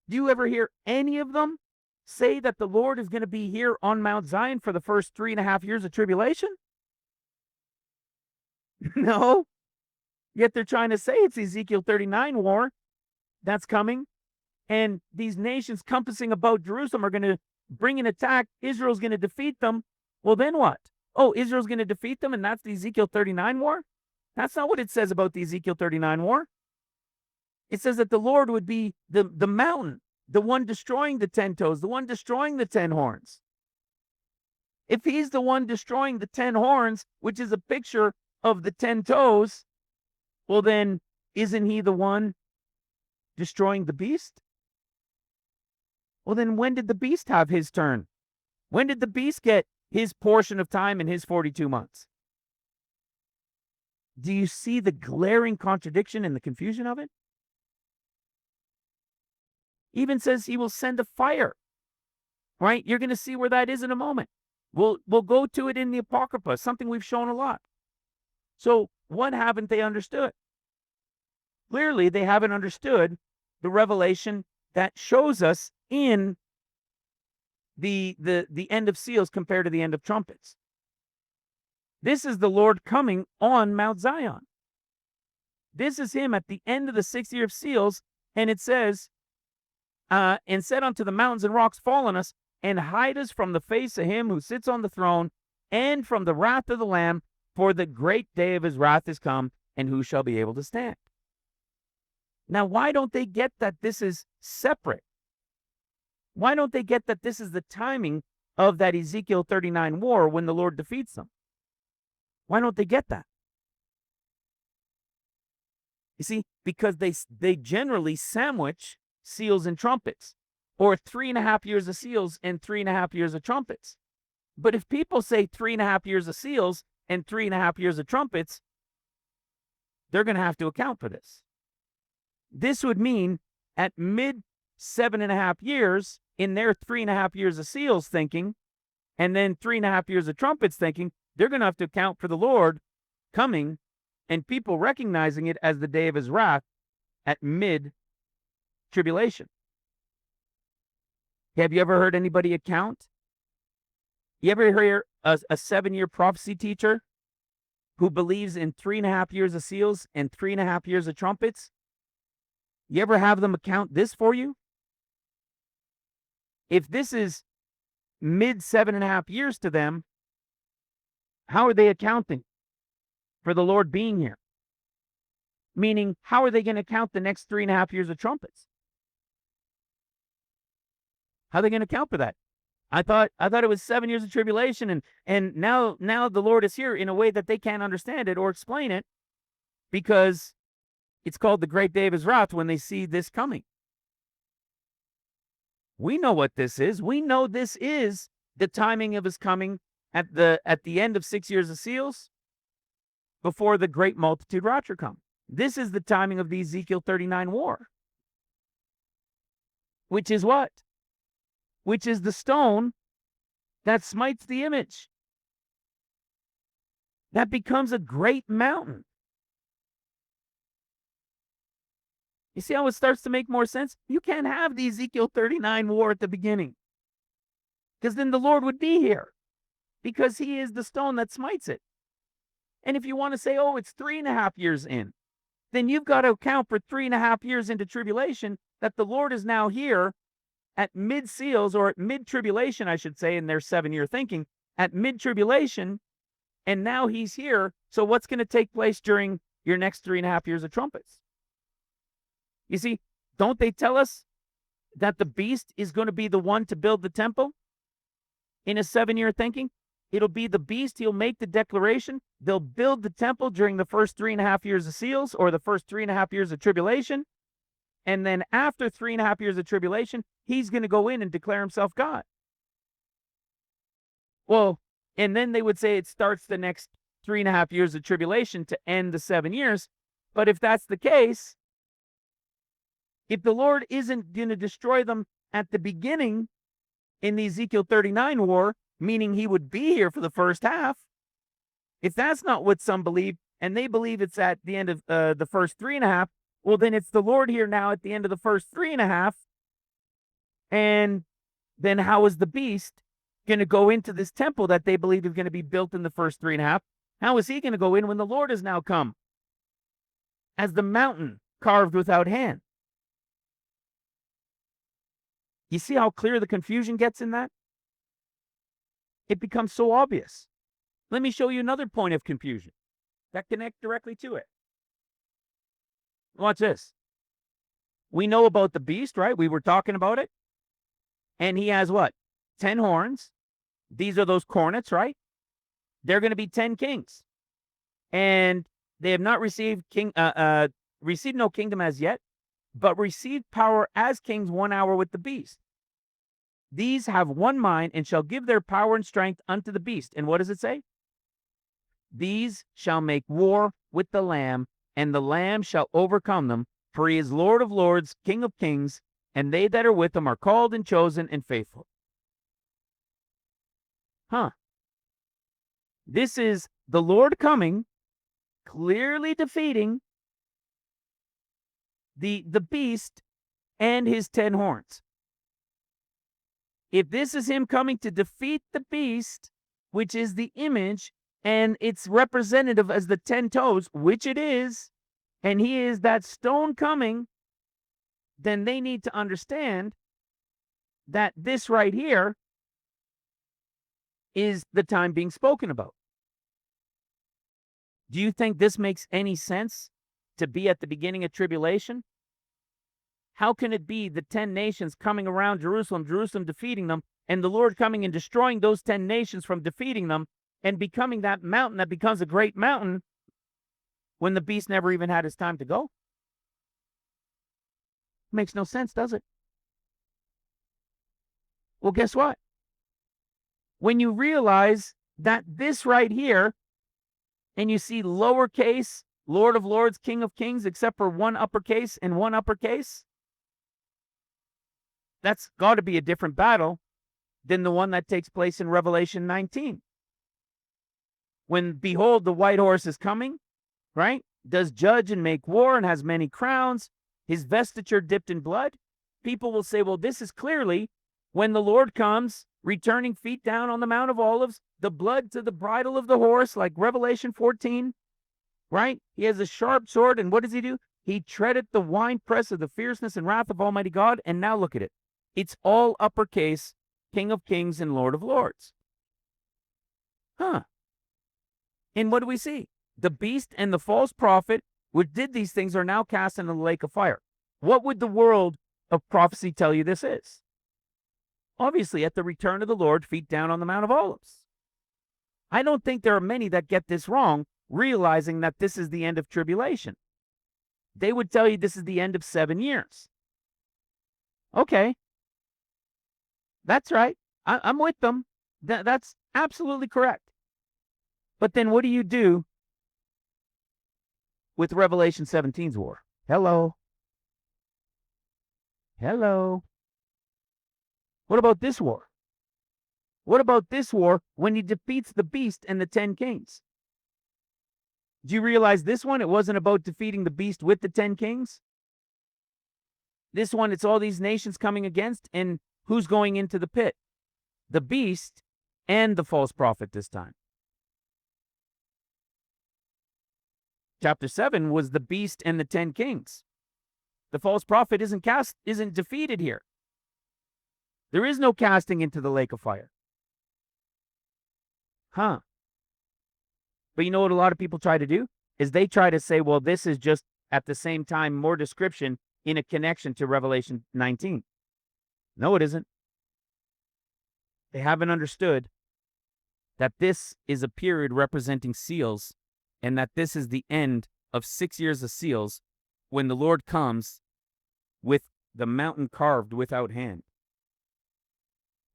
Do you ever hear any of them say that the Lord is going to be here on Mount Zion for the first 3.5 years of tribulation? No. Yet they're trying to say it's Ezekiel 39 war that's coming, and these nations compassing about Jerusalem are going to bring an attack. Israel's going to defeat them. Well, then what? Oh, Israel's going to defeat them, and that's the Ezekiel 39 war? That's not what it says about the Ezekiel 39 war. It says that the Lord would be the mountain, the one destroying the 10 toes, the one destroying the 10 horns. If he's the one destroying the 10 horns, which is a picture of the 10 toes, well, then isn't he the one destroying the beast? Well, then when did the beast have his turn? When did the beast get his portion of time in his 42 months? Do you see the glaring contradiction and the confusion of it? Even says he will send a fire, right? You're going to see where that is in a moment. We'll go to it in the Apocrypha, something we've shown a lot. So what haven't they understood? Clearly, they haven't understood the revelation that shows us in the end of seals compared to the end of trumpets. This is the Lord coming on Mount Zion. This is him at the end of the 6th year of seals, and it says, and said unto the mountains and rocks, fall on us, and hide us from the face of him who sits on the throne, and from the wrath of the Lamb, for the great day of his wrath is come, and who shall be able to stand? Now, why don't they get that this is separate? Why don't they get that this is the timing of that Ezekiel 39 war when the Lord defeats them? Why don't they get that? You see, because they generally sandwich seals and trumpets, or 3.5 years of seals and 3.5 years of trumpets. But if people say 3.5 years of seals and 3.5 years of trumpets, they're going to have to account for this. This would mean at mid 7.5 years, in their 3.5 years of seals thinking, and then 3.5 years of trumpets thinking, they're going to have to account for the Lord coming and people recognizing it as the day of his wrath at mid-tribulation. Have you ever heard anybody account? You ever hear a 7-year prophecy teacher who believes in 3.5 years of seals and 3.5 years of trumpets? You ever have them account this for you? If this is mid 7.5 years to them, how are they accounting for the Lord being here? Meaning, how are they going to count the next 3.5 years of trumpets? How are they going to account for that? I thought it was 7 years of tribulation, and now the Lord is here in a way that they can't understand it or explain it, because it's called the great day of his wrath when they see this coming. We know what this is. We know this is the timing of his coming at the end of 6 years of seals, before the great multitude rapture come. This is the timing of the Ezekiel 39 war. Which is what? Which is the stone that smites the image. That becomes a great mountain. You see how it starts to make more sense? You can't have the Ezekiel 39 war at the beginning, because then the Lord would be here, because he is the stone that smites it. And if you want to say, oh, it's 3.5 years in, then you've got to account for 3.5 years into tribulation, that the Lord is now here at mid-seals, or at mid-tribulation, I should say, in their 7-year thinking, at mid-tribulation, and now he's here. So what's going to take place during your next 3.5 years of trumpets? You see, don't they tell us that the beast is going to be the one to build the temple in a 7-year thinking? It'll be the beast. He'll make the declaration. They'll build the temple during the first 3.5 years of seals, or the first 3.5 years of tribulation. And then after 3.5 years of tribulation, he's going to go in and declare himself God. Well, and then they would say it starts the next 3.5 years of tribulation to end the 7 years. But if that's the case, if the Lord isn't going to destroy them at the beginning in the Ezekiel 39 war, meaning he would be here for the first half, if that's not what some believe, and they believe it's at the end of the first 3.5, well, then it's the Lord here now at the end of the first 3.5, and then how is the beast going to go into this temple that they believe is going to be built in the first 3.5? How is he going to go in when the Lord has now come as the mountain carved without hand? You see how clear the confusion gets in that? It becomes so obvious. Let me show you another point of confusion that connects directly to it. Watch this. We know about the beast, right? We were talking about it. And he has what? 10 horns. These are those cornets, right? They're going to be 10 kings. And they have not received received no kingdom as yet, but received power as kings 1 hour with the beast. These have one mind and shall give their power and strength unto the beast. And what does it say? These shall make war with the Lamb, and the Lamb shall overcome them, for he is Lord of lords, King of kings, and they that are with him are called and chosen and faithful. This is the Lord coming, clearly defeating the beast and his 10 horns. If this is him coming to defeat the beast, which is the image, and it's representative as the 10 toes, which it is, and he is that stone coming, then they need to understand that this right here is the time being spoken about. Do you think this makes any sense to be at the beginning of tribulation? How can it be the 10 nations coming around Jerusalem, Jerusalem defeating them, and the Lord coming and destroying those 10 nations from defeating them and becoming that mountain that becomes a great mountain when the beast never even had his time to go? Makes no sense, does it? Well, guess what? When you realize that this right here, and you see lowercase, Lord of Lords, King of Kings, except for one uppercase and one uppercase, that's got to be a different battle than the one that takes place in Revelation 19. When, behold, the white horse is coming, right? Does judge and make war and has many crowns, his vestiture dipped in blood. People will say, well, this is clearly when the Lord comes, returning feet down on the Mount of Olives, the blood to the bridle of the horse, like Revelation 14, right? He has a sharp sword, and what does he do? He treadeth the winepress of the fierceness and wrath of Almighty God, and now look at it. It's all uppercase, King of Kings and Lord of Lords. And what do we see? The beast and the false prophet, which did these things, are now cast into the lake of fire. What would the world of prophecy tell you this is? Obviously, at the return of the Lord, feet down on the Mount of Olives. I don't think there are many that get this wrong, realizing that this is the end of tribulation. They would tell you this is the end of 7 years. Okay. That's right. I'm with them. That's absolutely correct. But then what do you do with Revelation 17's war? Hello. What about this war? What about this war when he defeats the beast and the 10 kings? Do you realize this one, it wasn't about defeating the beast with the 10 kings? This one, it's all these nations coming against, and who's going into the pit? The beast and the false prophet this time. Chapter 7 was the beast and the 10 kings. The false prophet isn't defeated here. There is no casting into the lake of fire. But you know what a lot of people try to do? Is they try to say, well, this is just at the same time more description in a connection to Revelation 19. No, it isn't. They haven't understood that this is a period representing seals, and that this is the end of 6 years of seals when the Lord comes with the mountain carved without hand.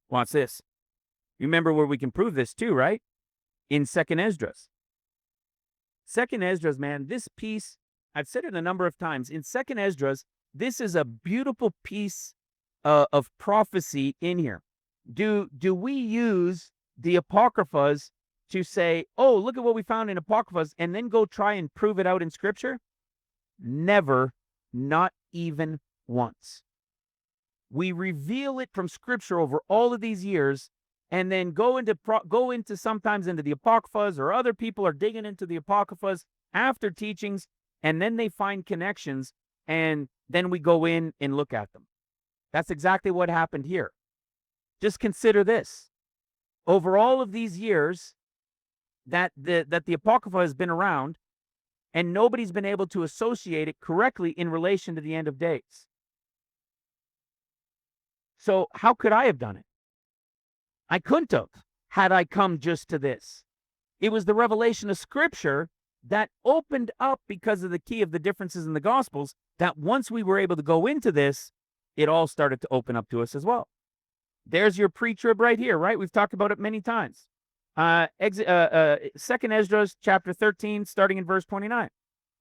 Watch this. Remember where we can prove this too, right? In 2nd Esdras. 2nd Esdras, man, this piece, I've said it a number of times. In 2nd Esdras, this is a beautiful piece of prophecy in here. Do we use the Apocryphas to say, oh, look at what we found in Apocryphas, and then go try and prove it out in Scripture? Never, not even once. We reveal it from Scripture over all of these years, and then go into sometimes into the Apocryphas, or other people are digging into the Apocryphas after teachings, and then they find connections, and then we go in and look at them. That's exactly what happened here. Just consider this. Over all of these years that the Apocrypha has been around, and nobody's been able to associate it correctly in relation to the end of days. So how could I have done it? I couldn't have, had I come just to this. It was the revelation of Scripture that opened up, because of the key of the differences in the Gospels, that once we were able to go into this, it all started to open up to us as well. There's your pre-trib right here, right? We've talked about it many times. 2nd Esdras chapter 13, starting in verse 29.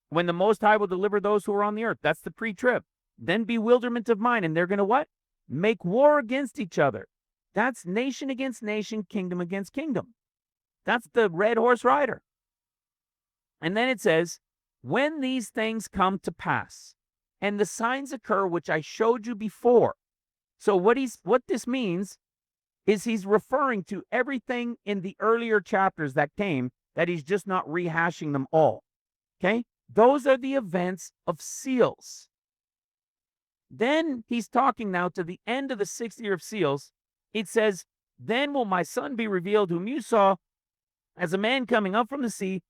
When the Most High will deliver those who are on the earth. That's the pre-trib. Then bewilderment of mind, and they're going to what? Make war against each other. That's nation against nation, kingdom against kingdom. That's the red horse rider. And then it says, when these things come to pass, and the signs occur which I showed you before. So what this means is he's referring to everything in the earlier chapters that came, that he's just not rehashing them all. Okay? Those are the events of seals. Then he's talking now to the end of the 6th year of seals. It says, then will my son be revealed, whom you saw as a man coming up from the sea.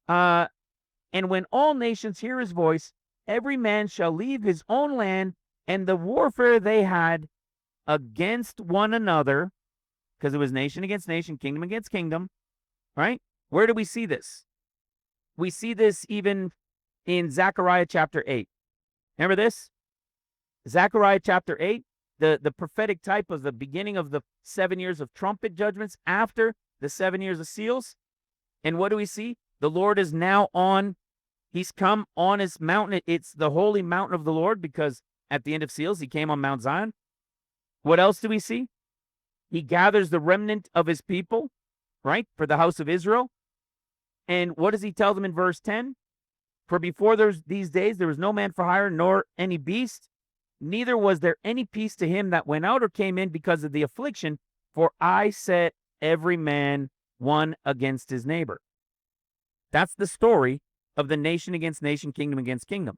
And when all nations hear his voice, every man shall leave his own land, and the warfare they had against one another, because it was nation against nation, kingdom against kingdom, right? Where do we see this? We see this even in Zechariah chapter 8. Remember this? Zechariah chapter 8, the prophetic type of the beginning of the 7 years of trumpet judgments after the 7 years of seals. And what do we see? The Lord is now he's come on his mountain. It's the holy mountain of the Lord, because at the end of seals, he came on Mount Zion. What else do we see? He gathers the remnant of his people, right, for the house of Israel. And what does he tell them in verse 10? For before these days, there was no man for hire, nor any beast, neither was there any peace to him that went out or came in, because of the affliction, for I set every man one against his neighbor. That's the story of the nation against nation, kingdom against kingdom.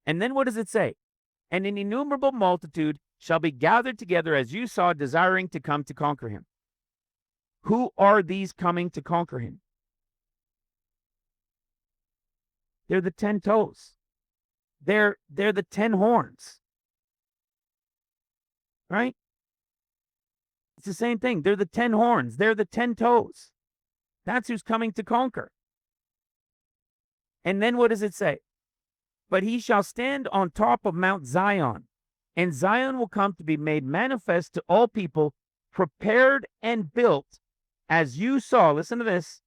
And then what does it say? And an innumerable multitude shall be gathered together, as you saw, desiring to come to conquer him. Who are these coming to conquer him? They're the 10 toes. They're the 10 horns. Right? It's the same thing. They're the 10 horns. They're the 10 toes. That's who's coming to conquer. And then what does it say? But he shall stand on top of Mount Zion, and Zion will come to be made manifest to all people, prepared and built, as you saw, listen to this,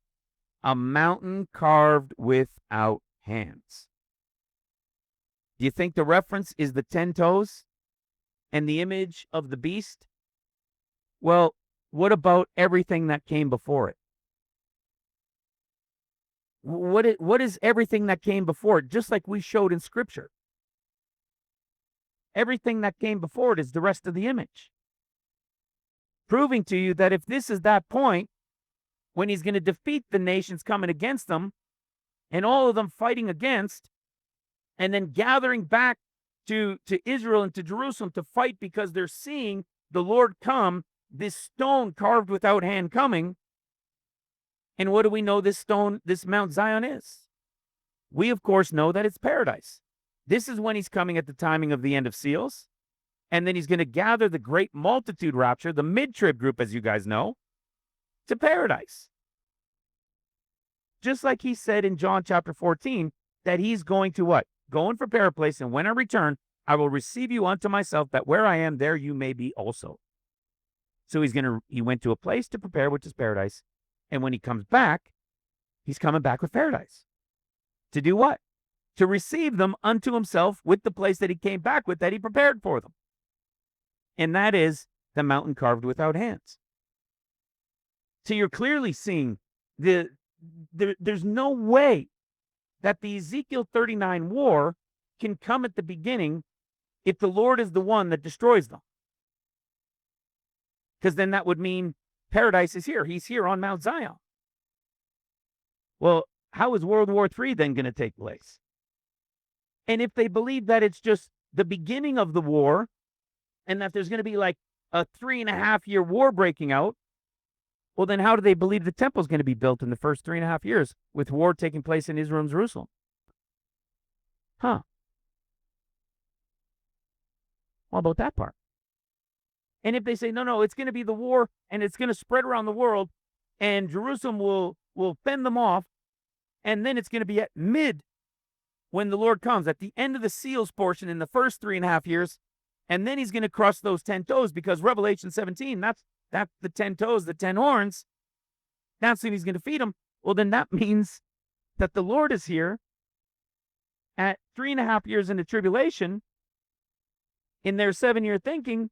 a mountain carved without hands. Do you think the reference is the 10 toes and the image of the beast? Well, what about everything that came before it? What is everything that came before it? Just like we showed in Scripture. Everything that came before it is the rest of the image. Proving to you that if this is that point, when he's going to defeat the nations coming against them, and all of them fighting against, and then gathering back to Israel and to Jerusalem to fight, because they're seeing the Lord come, this stone carved without hand coming. And what do we know this stone, this Mount Zion is? We, of course, know that it's paradise. This is when he's coming at the timing of the end of seals. And then he's going to gather the great multitude rapture, the mid-trib group, as you guys know, to paradise. Just like he said in John chapter 14, that he's going to what? Go and prepare a place, and when I return, I will receive you unto myself, that where I am, there you may be also. So he went to a place to prepare, which is paradise. And when he comes back, he's coming back with paradise. To do what? To receive them unto himself with the place that he came back with, that he prepared for them. And that is the mountain carved without hands. So you're clearly seeing there's no way that the Ezekiel 39 war can come at the beginning if the Lord is the one that destroys them. Because then that would mean paradise is here. He's here on Mount Zion. Well, how is World War III then going to take place? And if they believe that it's just the beginning of the war and that there's going to be like a 3.5-year war breaking out, well, then how do they believe the temple is going to be built in the first 3.5 years with war taking place in Israel and Jerusalem? Huh. What about that part? And if they say, no, it's going to be the war and it's going to spread around the world and Jerusalem will fend them off, and then it's going to be at mid when the Lord comes, at the end of the seals portion in the first 3.5 years, and then he's going to crush those 10 toes, because Revelation 17, that's the 10 toes, the 10 horns. That's when he's going to feed them. Well, then that means that the Lord is here at 3.5 years into tribulation in their 7-year thinking,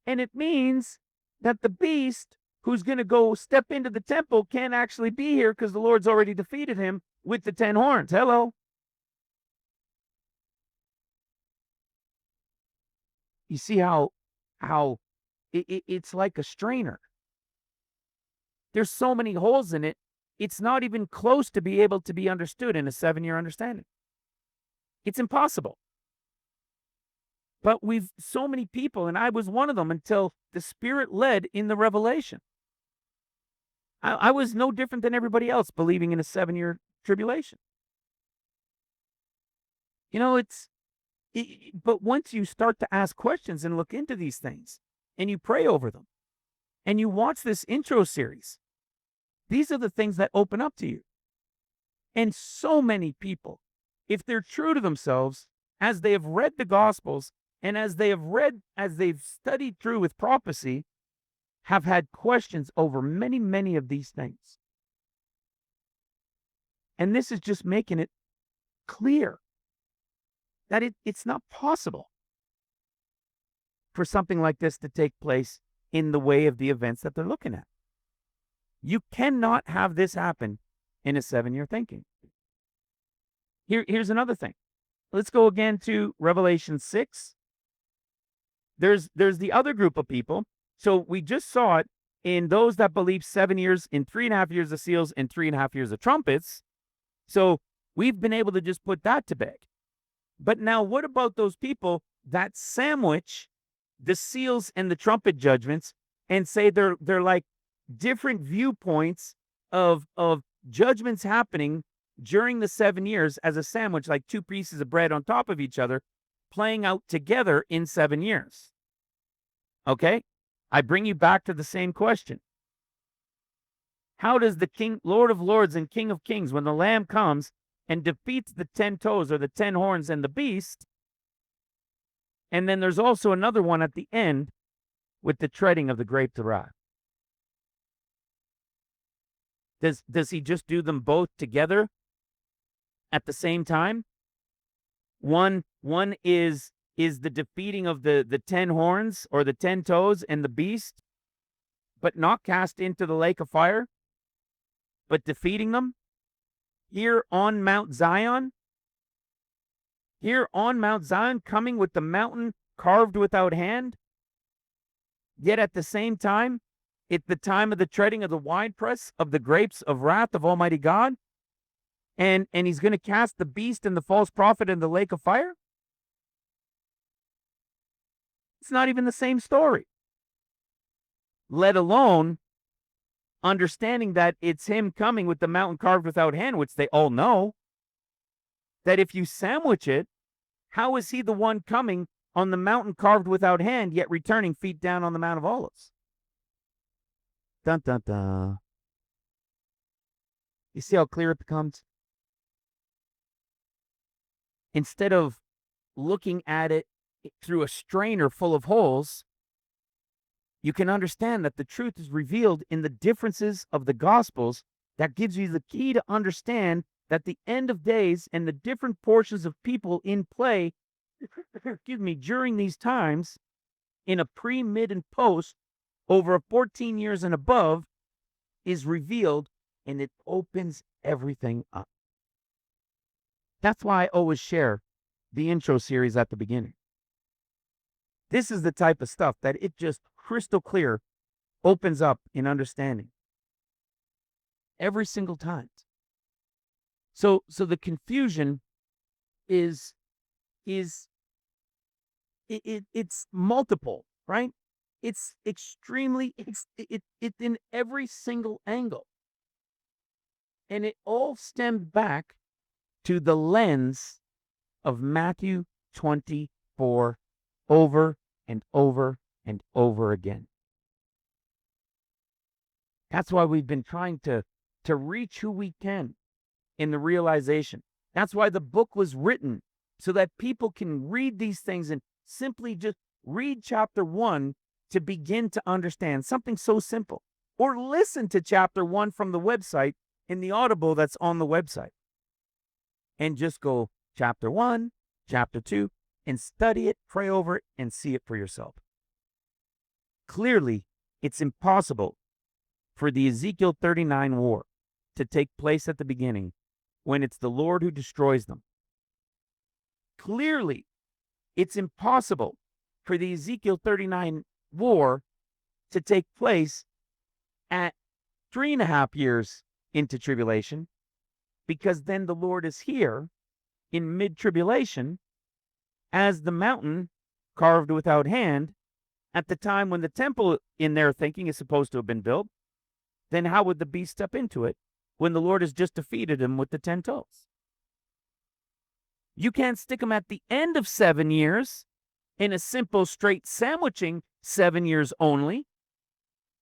and it means that the beast who's going to go step into the temple can't actually be here because the Lord's already defeated him with the 10 horns. Hello. You see how it's like a strainer. There's so many holes in it, it's not even close to be able to be understood in a 7-year understanding. It's impossible. But we've so many people, and I was one of them until the Spirit led in the revelation. I was no different than everybody else believing in a 7-year tribulation. You know, but once you start to ask questions and look into these things, and you pray over them, and you watch this intro series, these are the things that open up to you. And so many people, if they're true to themselves, as they have read the Gospels, and as they've studied through with prophecy, have had questions over many, many of these things. And this is just making it clear that it's not possible for something like this to take place in the way of the events that they're looking at. You cannot have this happen in a 7-year thinking. Here's another thing. Let's go again to Revelation 6. There's the other group of people. So we just saw it in those that believe 7 years, in 3.5 years of seals, and 3.5 years of trumpets. So we've been able to just put that to bed. But now what about those people that sandwich the seals and the trumpet judgments and say they're like different viewpoints of judgments happening during the 7 years as a sandwich, like two pieces of bread on top of each other, playing out together in 7 years? Okay? I bring you back to the same question. How does the King, Lord of Lords and King of Kings, when the Lamb comes and defeats the 10 toes or the 10 horns and the beast, and then there's also another one at the end with the treading of the grapes of wrath? Does he just do them both together at the same time? One is the defeating of the 10 horns or the 10 toes and the beast, but not cast into the lake of fire, but defeating them here on Mount Zion. Here on Mount Zion, coming with the mountain carved without hand. Yet at the same time, it's the time of the treading of the winepress of the grapes of wrath of Almighty God. And he's going to cast the beast and the false prophet in the lake of fire. It's not even the same story. Let alone understanding that it's him coming with the mountain carved without hand, which they all know. That if you sandwich it, how is he the one coming on the mountain carved without hand, yet returning feet down on the Mount of Olives? Dun, dun, dun. You see how clear it becomes? Instead of looking at it through a strainer full of holes, you can understand that the truth is revealed in the differences of the Gospels. That gives you the key to understand that the end of days and the different portions of people in play, during these times, in a pre, mid, and post, over 14 years and above, is revealed, and it opens everything up. That's why I always share the intro series at the beginning. This is the type of stuff that it just crystal clear opens up in understanding every single time. So the confusion is it's multiple, right? It's extremely it's in every single angle. And it all stemmed back to the lens of Matthew 24 over and over and over again. That's why we've been trying to reach who we can in the realization. That's why the book was written, so that people can read these things and simply just read chapter 1 to begin to understand something so simple. Or listen to chapter 1 from the website in the Audible that's on the website. And just go chapter 1, chapter 2, and study it, pray over it, and see it for yourself. Clearly, it's impossible for the Ezekiel 39 war to take place at the beginning when it's the Lord who destroys them. Clearly, it's impossible for the Ezekiel 39 war to take place at 3.5 years into tribulation, because then the Lord is here in mid-tribulation as the mountain carved without hand at the time when the temple, in their thinking, is supposed to have been built. Then how would the beast step into it when the Lord has just defeated him with the 10 toes? You can't stick him at the end of 7 years in a simple straight sandwiching 7 years only,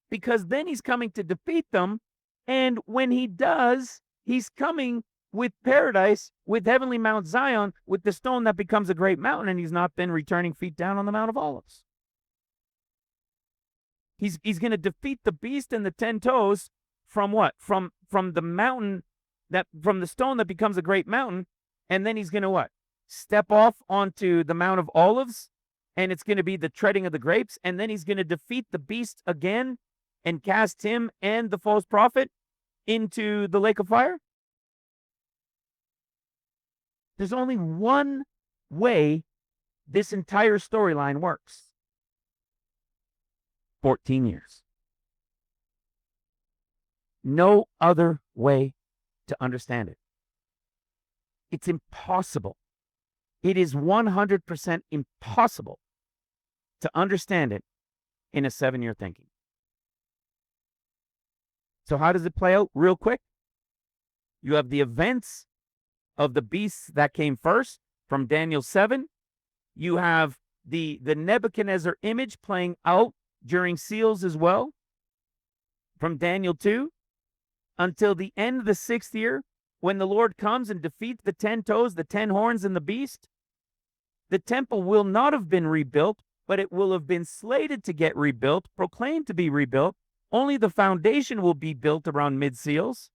because then he's coming to defeat them. And when he does, he's coming with paradise, with heavenly Mount Zion, with the stone that becomes a great mountain, and he's not been returning feet down on the Mount of Olives. He's going to defeat the beast and the 10 toes from what? From the mountain, from the stone that becomes a great mountain, and then he's going to what? Step off onto the Mount of Olives, and it's going to be the treading of the grapes, and then he's going to defeat the beast again and cast him and the false prophet into the lake of fire? There's only one way this entire storyline works. 14 years. No other way to understand it. It's impossible. It is 100% impossible to understand it in a 7-year thinking. So how does it play out? Real quick. You have the events of the beasts that came first from Daniel 7. You have the Nebuchadnezzar image playing out during seals as well from Daniel 2, until the end of the 6th year, when the Lord comes and defeats the 10 toes, the 10 horns, and the beast. The temple will not have been rebuilt, but it will have been slated to get rebuilt, proclaimed to be rebuilt. Only the foundation will be built around mid-seals,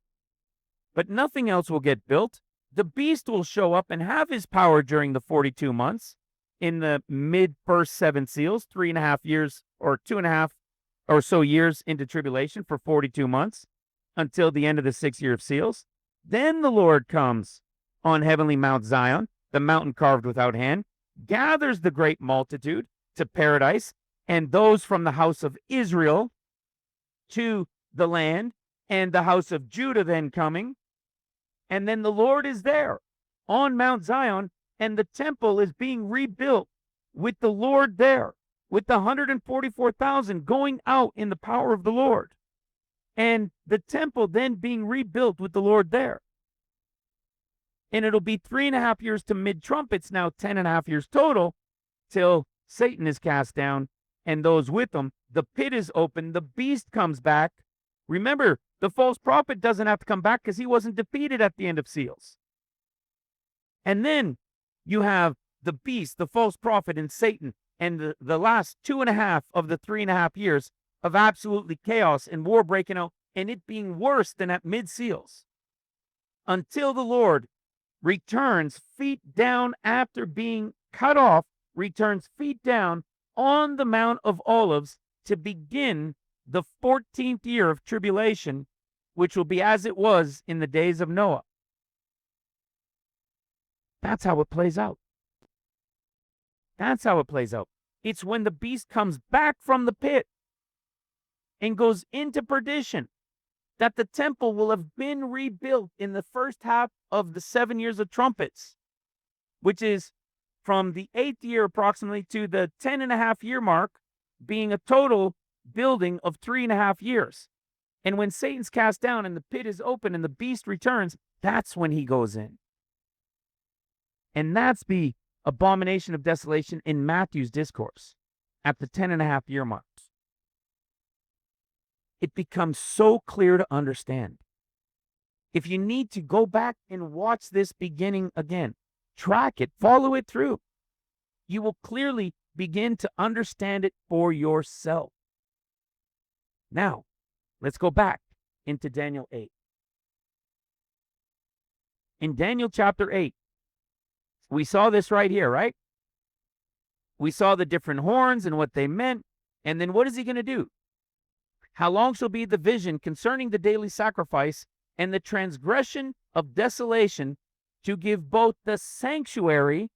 but nothing else will get built. The beast will show up and have his power during the 42 months in the mid-first 7 seals, 3.5 years or 2.5 or so years into tribulation for 42 months until the end of the 6th year of seals. Then the Lord comes on heavenly Mount Zion, the mountain carved without hand, gathers the great multitude to paradise, and those from the house of Israel to the land, and the house of Judah then coming. And then the Lord is there on Mount Zion, and the temple is being rebuilt with the Lord there, with the 144,000 going out in the power of the Lord. And the temple then being rebuilt with the Lord there. And it'll be 3.5 years to mid-trumpets, now 10.5 years total, till Satan is cast down and those with him. The pit is open. The beast comes back. Remember, the false prophet doesn't have to come back because he wasn't defeated at the end of seals. And then you have the beast, the false prophet, and Satan, and the last 2.5 of the 3.5 years of absolutely chaos and war breaking out, and it being worse than at mid-seals, until the Lord returns feet down after being cut off, returns feet down on the Mount of Olives to begin the 14th year of tribulation, which will be as it was in the days of Noah. That's how it plays out. That's how it plays out. It's when the beast comes back from the pit and goes into perdition that the temple will have been rebuilt in the first half of the 7 years of trumpets, which is from the 8th year approximately to the 10.5 year mark, being a total building of 3.5 years. And when Satan's cast down and the pit is open and the beast returns, that's when he goes in. And that's the abomination of desolation in Matthew's discourse at the 10.5 year mark. It becomes so clear to understand. If you need to go back and watch this beginning again, track it, follow it through, you will clearly begin to understand it for yourself. Now, let's go back into Daniel 8. In Daniel chapter 8, we saw this right here, right? We saw the different horns and what they meant. And then what is he going to do? How long shall be the vision concerning the daily sacrifice and the transgression of desolation, to give both the sanctuary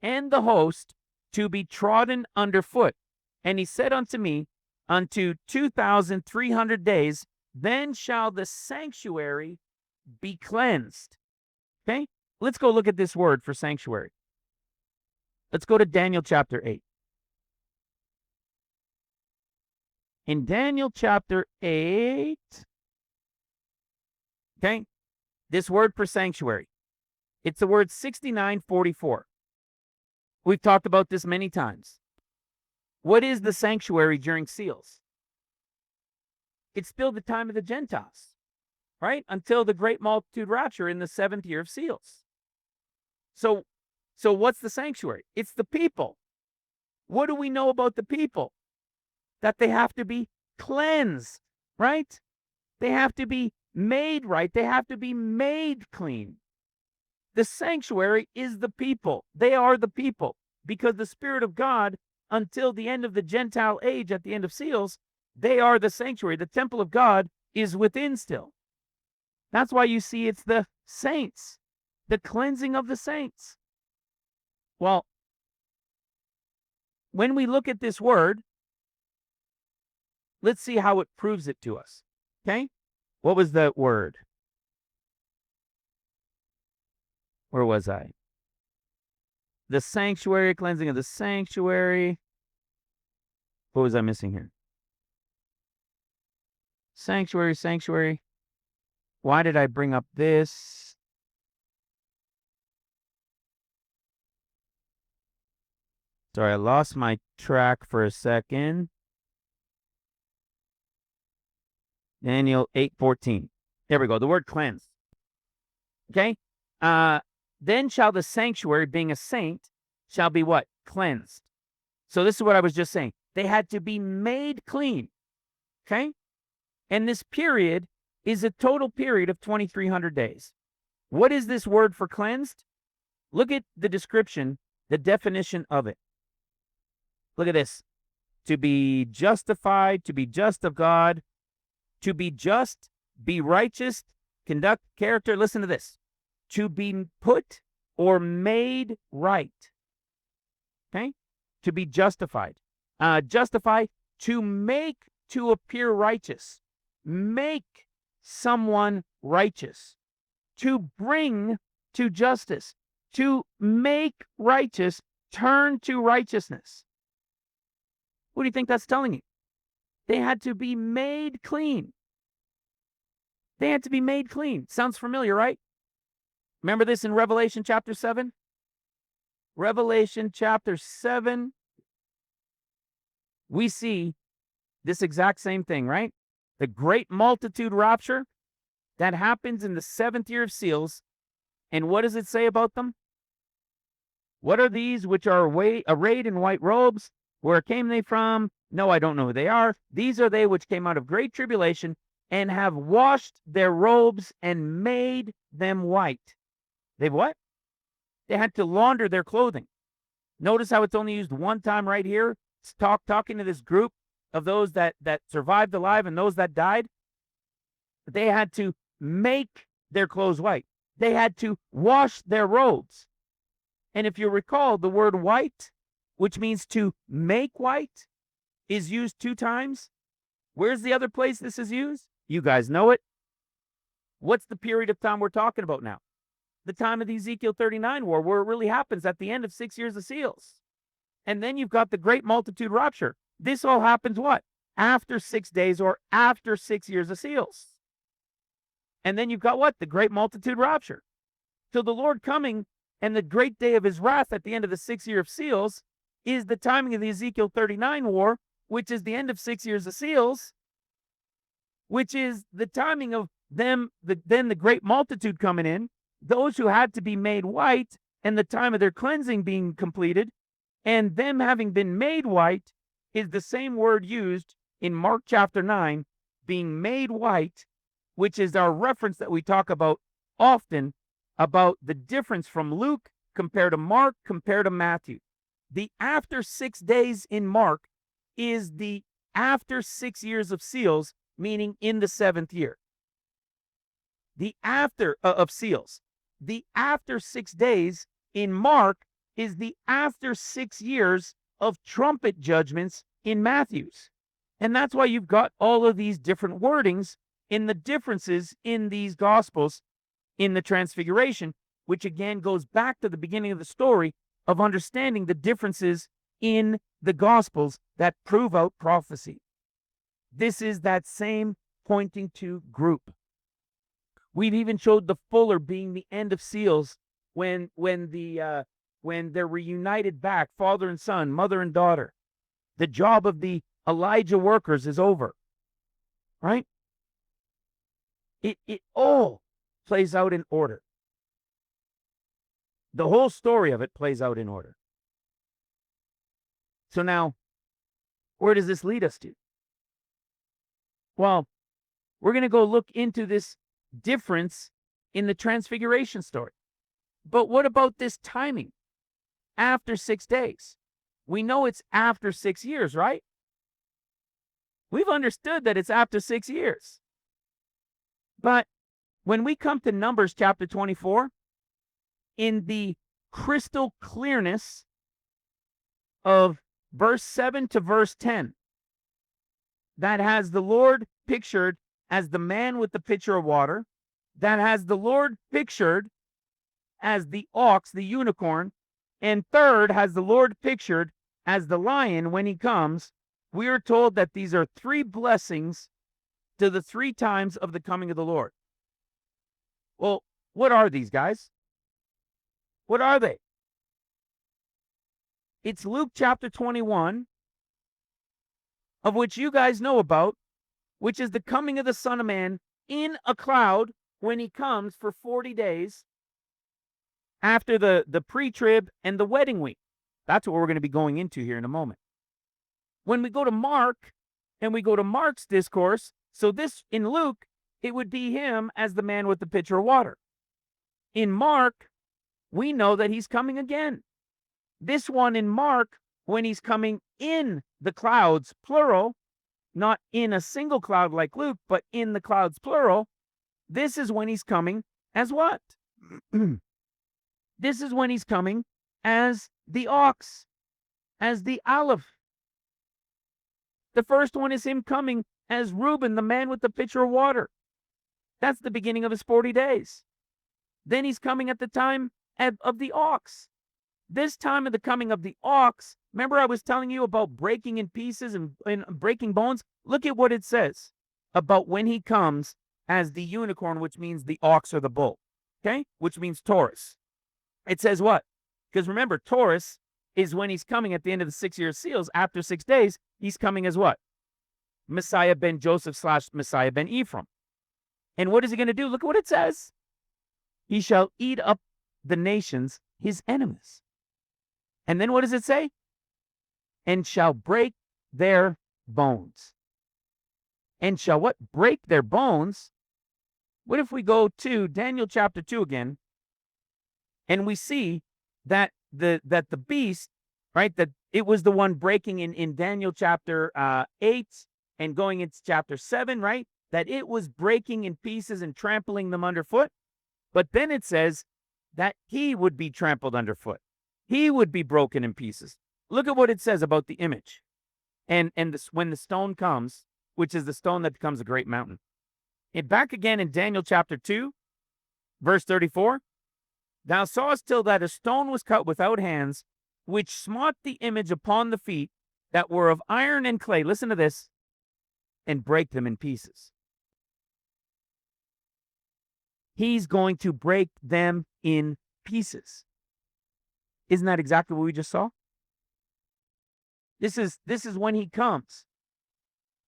and the host to be trodden underfoot? And he said unto me, unto 2,300 days, then shall the sanctuary be cleansed. Okay, let's go look at this word for sanctuary. Let's go to Daniel chapter 8. In Daniel chapter 8, okay, this word for sanctuary, it's the word 6944. We've talked about this many times. What is the sanctuary during seals? It's still the time of the Gentiles, right? Until the great multitude rapture in the 7th year of seals. So what's the sanctuary? It's the people. What do we know about the people? That they have to be cleansed, right? They have to be made right. They have to be made clean. The sanctuary is the people. They are the people, because the Spirit of God, until the end of the Gentile age at the end of seals, they are the sanctuary. The temple of God is within still. That's why you see it's the saints, the cleansing of the saints. Well, when we look at this word, let's see how it proves it to us. Okay? What was that word? Where was I? The sanctuary, cleansing of the sanctuary. What was I missing here? Sanctuary, sanctuary. Why did I bring up this? Sorry, I lost my track for a second. Daniel 8:14. There we go. The word cleanse. Okay? Then shall the sanctuary, being a saint, shall be what? Cleansed. So this is what I was just saying. They had to be made clean. Okay? And this period is a total period of 2,300 days. What is this word for cleansed? Look at the description, the definition of it. Look at this. To be justified, to be just of God, to be just, be righteous, conduct character. Listen to this. To be put or made right. Okay? To be justified. Justify, to make, to appear righteous. Make someone righteous. To bring to justice. To make righteous, turn to righteousness. What do you think that's telling you? They had to be made clean. They had to be made clean. Sounds familiar, right? Remember this in Revelation chapter 7? Revelation chapter 7. We see this exact same thing, right? The great multitude rapture that happens in the 7th year of seals. And what does it say about them? What are these which are arrayed in white robes? Where came they from? No, I don't know who they are. These are they which came out of great tribulation and have washed their robes and made them white. They've what? They had to launder their clothing. Notice how it's only used one time right here. It's talking to this group of those that survived alive and those that died. They had to make their clothes white. They had to wash their robes. And if you recall, the word white which means to make white, is used 2 times. Where's the other place this is used? You guys know it. What's the period of time we're talking about now? The time of the Ezekiel 39 war, where it really happens at the end of 6 years of seals. And then you've got the great multitude rapture. This all happens what? After 6 days or after 6 years of seals. And then you've got what? The great multitude rapture. So the Lord coming and the great day of his wrath at the end of the 6th year of seals is the timing of the Ezekiel 39 war, which is the end of 6 years of seals, which is the timing of them, then the great multitude coming in, those who had to be made white, and the time of their cleansing being completed, and them having been made white is the same word used in Mark chapter 9, being made white, which is our reference that we talk about often about the difference from Luke compared to Mark compared to Matthew. The after 6 days in Mark is the after 6 years of seals, meaning in the 7th year. The after of seals. The after 6 days in Mark is the after 6 years of trumpet judgments in Matthew's. And that's why you've got all of these different wordings in the differences in these Gospels in the Transfiguration, which again goes back to the beginning of the story of understanding the differences in the Gospels that prove out prophecy. This is that same pointing to group. We've even showed the fuller being the end of seals when they're reunited back, father and son, mother and daughter. The job of the Elijah workers is over, right? It all plays out in order. The whole story of it plays out in order. So now, where does this lead us to? Well, we're going to go look into this difference in the Transfiguration story. But what about this timing? After 6 days. We know it's after 6 years, right? We've understood that it's after 6 years. But when we come to Numbers chapter 24, in the crystal clearness of verse 7 to verse 10, that has the Lord pictured as the man with the pitcher of water, that has the Lord pictured as the ox, the unicorn, and third has the Lord pictured as the lion when he comes. We are told that these are 3 blessings to the 3 times of the coming of the Lord. Well, what are these, guys? What are they? It's Luke chapter 21, of which you guys know about, which is the coming of the Son of Man in a cloud when he comes for 40 days after the pre-trib and the wedding week. That's what we're going to be going into here in a moment. When we go to Mark, and we go to Mark's discourse, so this, in Luke, it would be him as the man with the pitcher of water. In Mark, we know that he's coming again. This one in Mark, when he's coming in the clouds, plural, not in a single cloud like Luke, but in the clouds, plural, this is when he's coming as what? This is when he's coming as the ox, as the Aleph. The first one is him coming as Reuben, the man with the pitcher of water. That's the beginning of his 40 days. Then he's coming at the time of the ox. This time of the coming of the ox, remember I was telling you about breaking in pieces and breaking bones? Look at what it says about when he comes as the unicorn, which means the ox or the bull, okay? Which means Taurus. It says what? Because remember, Taurus is when he's coming at the end of the 6 year seals. After 6 days, he's coming as what? Messiah ben Joseph / Messiah ben Ephraim. And what is he going to do? Look at what it says. He shall eat up the nations, his enemies. And then what does it say? And shall break their bones. And shall what? Break their bones. What if we go to Daniel chapter 2 again, and we see that the beast, right, that it was the one breaking in Daniel chapter 8 and going into chapter 7, right, that it was breaking in pieces and trampling them underfoot. But then it says that he would be trampled underfoot. He would be broken in pieces. look at what it says about the image. And when the stone comes, which is the stone that becomes a great mountain. And back again in Daniel chapter 2, verse 34, thou sawest till that a stone was cut without hands, which smote the image upon the feet that were of iron and clay. Listen to this. And break them in pieces. He's going to break them in pieces. Isn't that exactly what we just saw? This is when he comes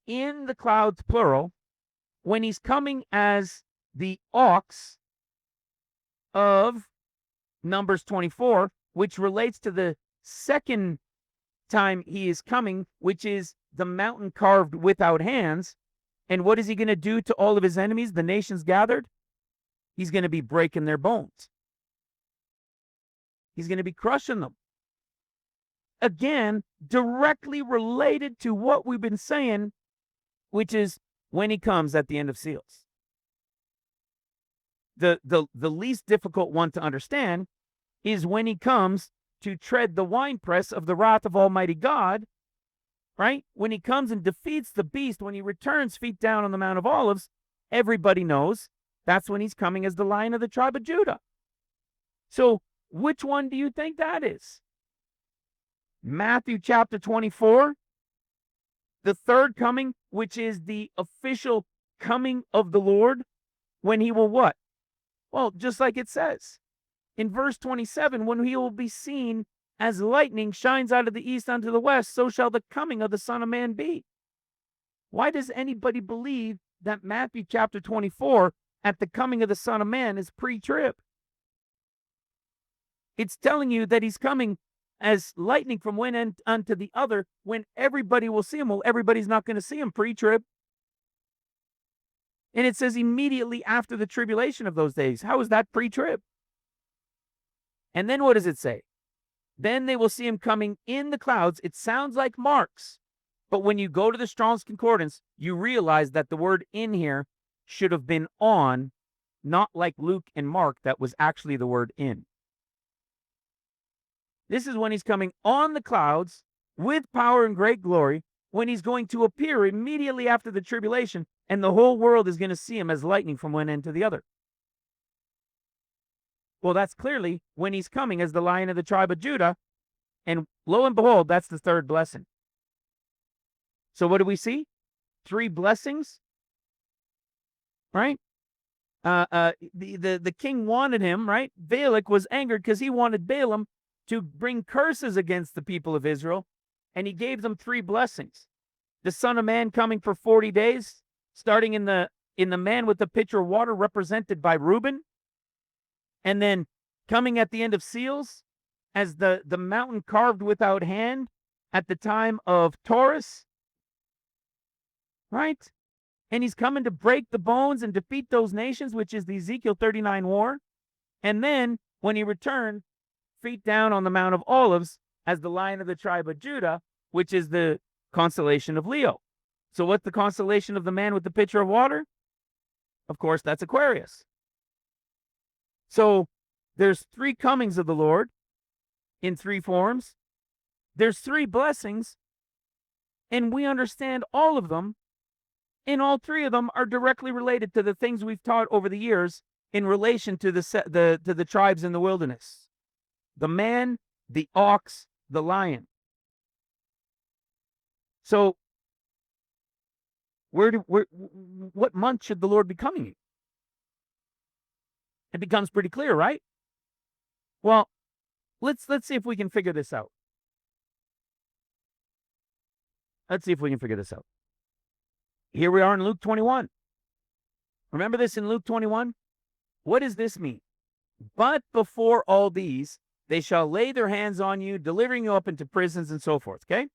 in the clouds, plural, when he's coming as the ox of Numbers 24, which relates to the second time he is coming, which is the mountain carved without hands. And what is he going to do to all of his enemies, the nations gathered? He's going to be breaking their bones. He's going to be crushing them. Again, directly related to what we've been saying, which is when he comes at the end of seals. The least difficult one to understand is when he comes to tread the winepress of the wrath of Almighty God, right? When he comes and defeats the beast, when he returns feet down on the Mount of Olives, everybody knows that's when he's coming as the Lion of the tribe of Judah. So which one do you think that is? Matthew chapter 24, the third coming, which is the official coming of the Lord, when he will what? Well, just like it says in verse 27, when he will be seen as lightning shines out of the east unto the west, so shall the coming of the Son of Man be. Why does anybody believe that Matthew chapter 24 at the coming of the Son of Man is pre-trib? It's telling you that he's coming as lightning from one end unto the other, when everybody will see him. Well, everybody's not going to see him pre-trib. And it says immediately after the tribulation of those days. How is that pre-trib? And then what does it say? Then they will see him coming in the clouds. It sounds like marks. But when you go to the Strong's Concordance, you realize that the word in here should have been on, not like Luke and Mark, that was actually the word in. This is when he's coming on the clouds with power and great glory, when he's going to appear immediately after the tribulation, and the whole world is going to see him as lightning from one end to the other. Well, that's clearly when he's coming as the Lion of the tribe of Judah, and lo and behold, that's the third blessing. So what do we see? 3 blessings, right? The king wanted him, right? Balak was angered because he wanted Balaam to bring curses against the people of Israel, and he gave them 3 blessings. The Son of Man coming for 40 days, starting in the man with the pitcher of water, represented by Reuben, and then coming at the end of seals as the mountain carved without hand at the time of Taurus, right? And he's coming to break the bones and defeat those nations, which is the Ezekiel 39 war. And then when he returned, feet down on the Mount of Olives as the Lion of the tribe of Judah, which is the constellation of Leo. So what's the constellation of the man with the pitcher of water? Of course, that's Aquarius. So there's 3 comings of the Lord in 3 forms. There's 3 blessings, and we understand all of them, and all 3 of them are directly related to the things we've taught over the years in relation to the tribes in the wilderness. The man, the ox, the lion. So, what month should the Lord be coming in? It becomes pretty clear, right? Well, let's see if we can figure this out. Let's see if we can figure this out. Here we are in Luke 21. Remember this in Luke 21? What does this mean? But before all these, they shall lay their hands on you, delivering you up into prisons and so forth, okay?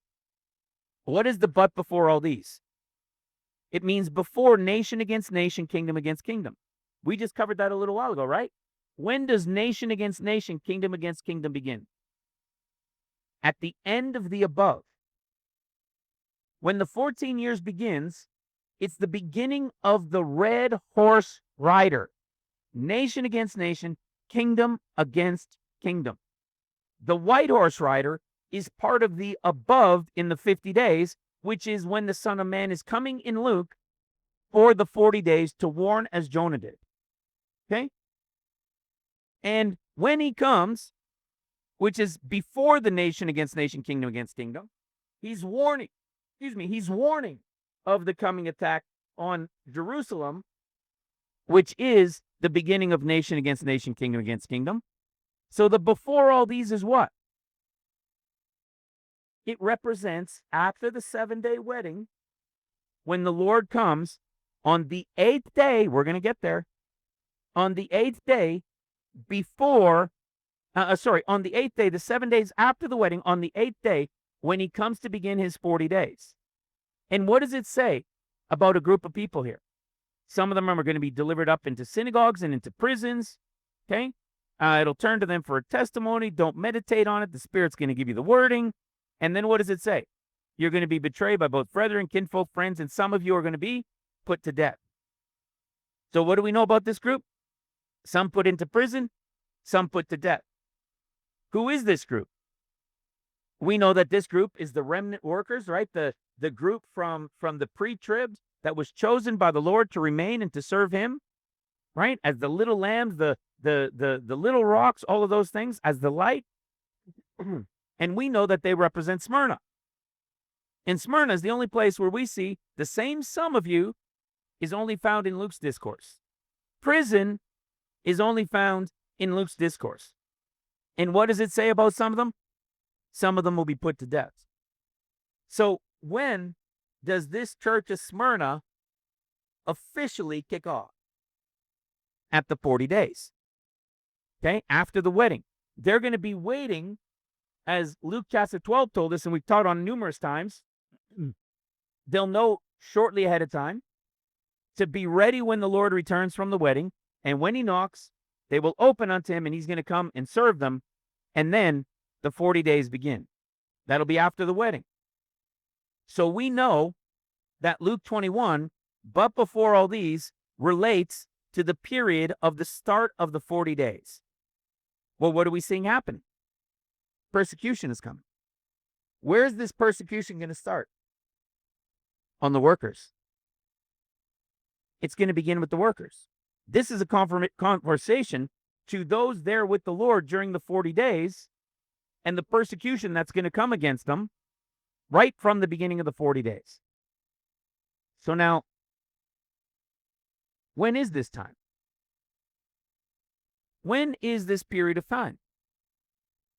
What is the but before all these? It means before nation against nation, kingdom against kingdom. We just covered that a little while ago, right? When does nation against nation, kingdom against kingdom begin? At the end of the above. When the 14 years begins, it's the beginning of the red horse rider. Nation against nation, kingdom against kingdom. The white horse rider is part of the above in the 50 days, which is when the Son of Man is coming in Luke for the 40 days to warn as Jonah did. Okay? And when he comes, which is before the nation against nation, kingdom against kingdom, he's warning, he's warning of the coming attack on Jerusalem, which is the beginning of nation against nation, kingdom against kingdom. So the before all these is what? It represents after the 7-day wedding, when the Lord comes on the 8th day, we're going to get there, on the 8th day before, on the 8th day, the 7 days after the wedding, on the 8th day, when he comes to begin his 40 days. And what does it say about a group of people here? Some of them are going to be delivered up into synagogues and into prisons. Okay? It'll turn to them for a testimony. Don't meditate on it. The Spirit's going to give you the wording. And then what does it say? You're going to be betrayed by both brethren, kinfolk, friends, and some of you are going to be put to death. So what do we know about this group? Some put into prison, some put to death. Who is this group? We know that this group is the remnant workers, right? The group from the pre-trib that was chosen by the Lord to remain and to serve him, right? As the little lambs, the little rocks, all of those things, as the light. And we know that they represent Smyrna. And Smyrna is the only place where we see the same some of you is only found in Luke's discourse. Prison is only found in Luke's discourse. And what does it say about some of them? Some of them will be put to death. So when does this church of Smyrna officially kick off? At the 40 days. Okay, after the wedding. They're going to be waiting, as Luke chapter 12 told us, and we've taught on numerous times. They'll know shortly ahead of time to be ready when the Lord returns from the wedding. And when he knocks, they will open unto him, and he's going to come and serve them. And then the 40 days begin. That'll be after the wedding. So we know that Luke 21, but before all these, relates to the period of the start of the 40 days. Well, what are we seeing happen? Persecution is coming. Where is this persecution going to start? On the workers. It's going to begin with the workers. This is a conversation to those there with the Lord during the 40 days and the persecution that's going to come against them right from the beginning of the 40 days. So now, when is this time? When is this period of time?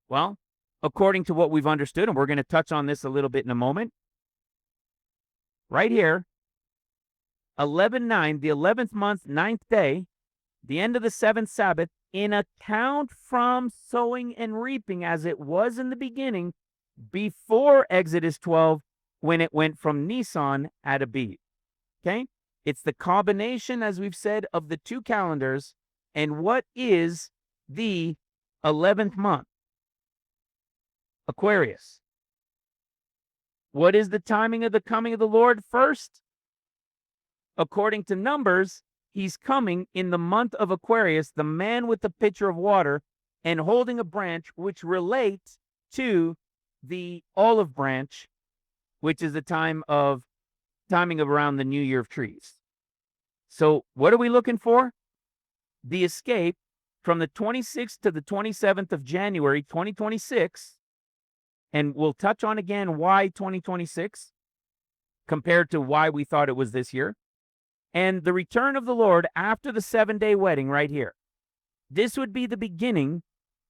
Well, according to what we've understood, and we're going to touch on this a little bit in a moment, right here, 11:9, the 11th month, 9th day, the end of the 7th Sabbath, in account from sowing and reaping as it was in the beginning, before Exodus 12, when it went from Nisan at Abib. Okay? It's the combination, as we've said, of the two calendars. And what is the 11th month? Aquarius. What is the timing of the coming of the Lord? First, according to Numbers, he's coming in the month of Aquarius, the man with the pitcher of water and holding a branch, which relates to the olive branch, which is the timing of around the New Year of Trees. So what are we looking for? The escape from the 26th to the 27th of January, 2026. And we'll touch on again why 2026 compared to why we thought it was this year. And the return of the Lord after the 7-day wedding right here. This would be the beginning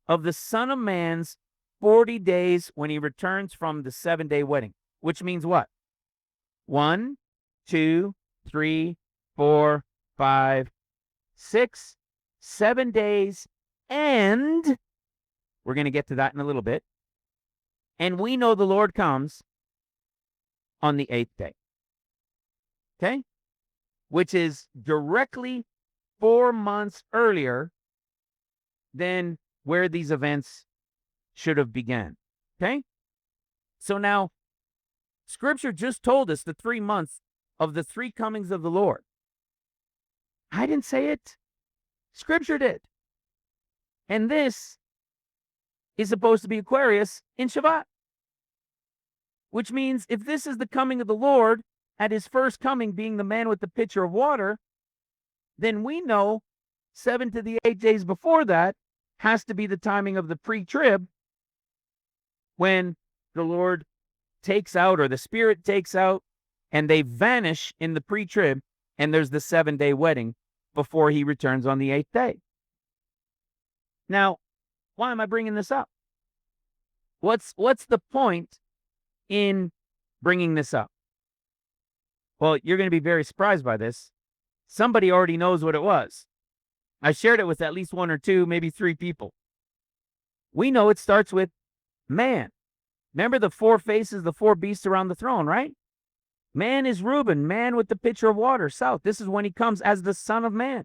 of the Son of Man's 40 days when he returns from the 7-day wedding, which means what? 1, 2, 3, 4, 5, 6, 7 days, and we're going to get to that in a little bit. And we know the Lord comes on the 8th day. Okay? Which is directly 4 months earlier than where these events should have began. Okay? So now, Scripture just told us the 3 months of the 3 comings of the Lord. I didn't say it. Scripture did. And this is supposed to be Aquarius in Shabbat. which means if this is the coming of the Lord, at his first coming being the man with the pitcher of water, then we know 7 to the 8 days before that has to be the timing of the pre-trib, when the Lord takes out, or the Spirit takes out, and they vanish in the pre-trib, and there's the 7-day wedding before he returns on the 8th day. Now, why am I bringing this up? What's the point in bringing this up? Well, you're going to be very surprised by this. Somebody already knows what it was. I shared it with at least 1 or 2, maybe 3 people. We know it starts with man. Remember the 4 faces, the 4 beasts around the throne, right? Man is Reuben, man with the pitcher of water, south. This is when he comes as the Son of Man.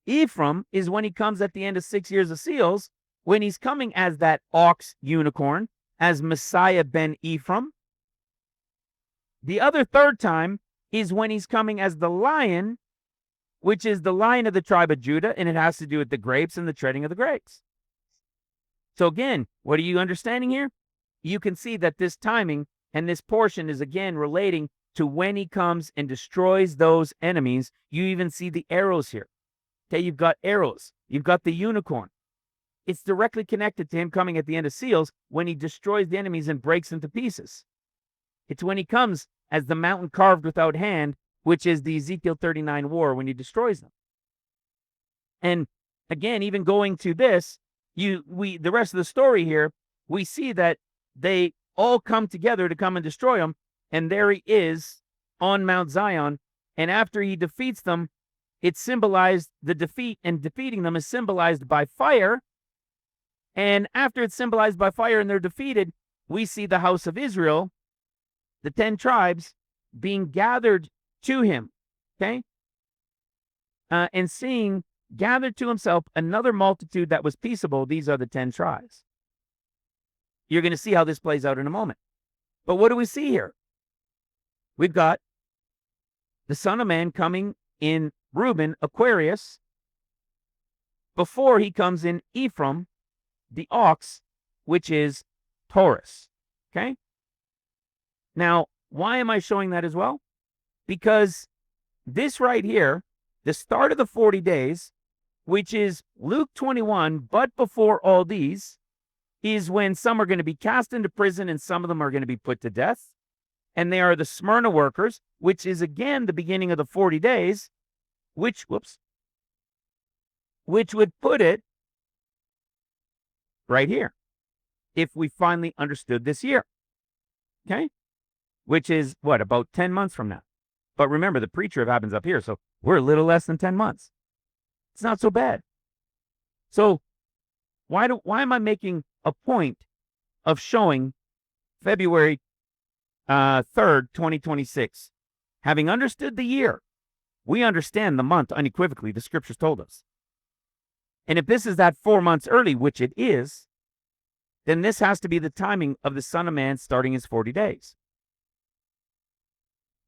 Ephraim is when he comes at the end of 6 years of seals, when he's coming as that ox unicorn, as Messiah ben Ephraim. The other third time is when he's coming as the lion, which is the Lion of the tribe of Judah, and it has to do with the grapes and the treading of the grapes. So again, what are you understanding here? You can see that this timing and this portion is again relating to when he comes and destroys those enemies. You even see the arrows here. Okay, you've got arrows. You've got the unicorn. It's directly connected to him coming at the end of seals when he destroys the enemies and breaks into pieces. It's when he comes as the mountain carved without hand, which is the Ezekiel 39 war, when he destroys them. And again, even going to this, the rest of the story here, we see that they all come together to come and destroy him, and there he is on Mount Zion. And after he defeats them, it's symbolized, the defeat and defeating them is symbolized by fire. And after it's symbolized by fire and they're defeated, we see the house of Israel, the 10 tribes, being gathered to him, okay? And seeing gathered to himself another multitude that was peaceable. These are the 10 tribes. You're going to see how this plays out in a moment. But what do we see here? We've got the Son of Man coming in Reuben, Aquarius, before he comes in Ephraim, the ox, which is Taurus. Okay? Now, why am I showing that as well? Because this right here, the start of the 40 days, which is Luke 21, but before all these, is when some are going to be cast into prison and some of them are going to be put to death. And they are the Smyrna workers, which is again the beginning of the 40 days, which would put it right here, if we finally understood this year. Okay? Which is, what, about 10 months from now. But remember, the pre-trib happens up here, so we're a little less than 10 months. It's not so bad. So why am I making a point of showing February 3rd, 2026? Having understood the year, we understand the month unequivocally. The scriptures told us. And if this is that 4 months early, which it is, then this has to be the timing of the Son of Man starting his 40 days.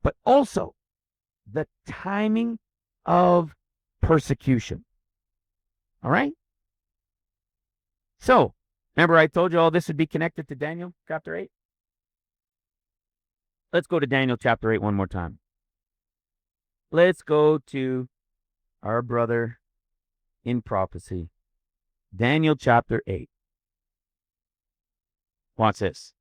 But also the timing of persecution. All right? So, remember I told you all this would be connected to Daniel chapter 8? Let's go to Daniel chapter 8 one more time. Let's go to our brother in prophecy, Daniel chapter 8. Watch this.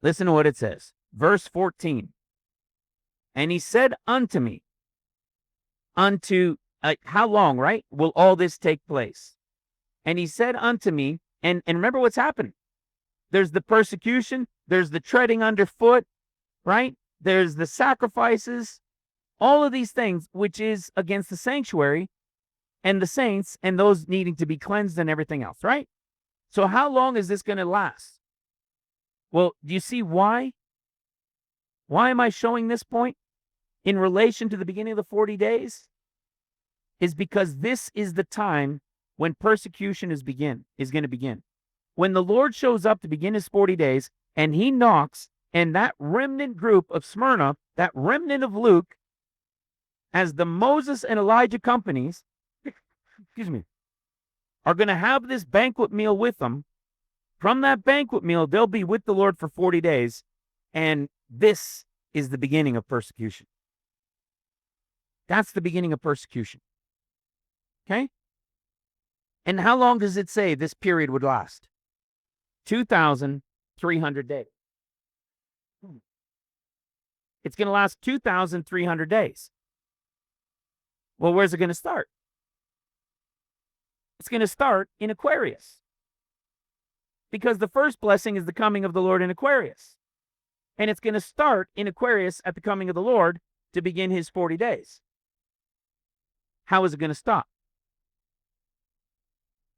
Listen to what it says. Verse 14. And he said unto me, how long, right, will all this take place? And he said unto me, and remember what's happened. There's the persecution, there's the treading underfoot, right? There's the sacrifices, all of these things, which is against the sanctuary and the saints and those needing to be cleansed and everything else, right? So how long is this going to last? Well, do you see why? Why am I showing this point in relation to the beginning of the 40 days? Is because this is the time when persecution is going to begin. When the Lord shows up to begin his 40 days and he knocks, and that remnant group of Smyrna, that remnant of Luke, as the Moses and Elijah companies, are going to have this banquet meal with them, From that banquet meal, they'll be with the Lord for 40 days, and this is the beginning of persecution. That's the beginning of persecution. Okay? And how long does it say this period would last? 2,300 days. It's going to last 2,300 days. Well, where's it going to start? It's going to start in Aquarius. Because the first blessing is the coming of the Lord in Aquarius. And it's going to start in Aquarius at the coming of the Lord to begin his 40 days. How is it going to stop?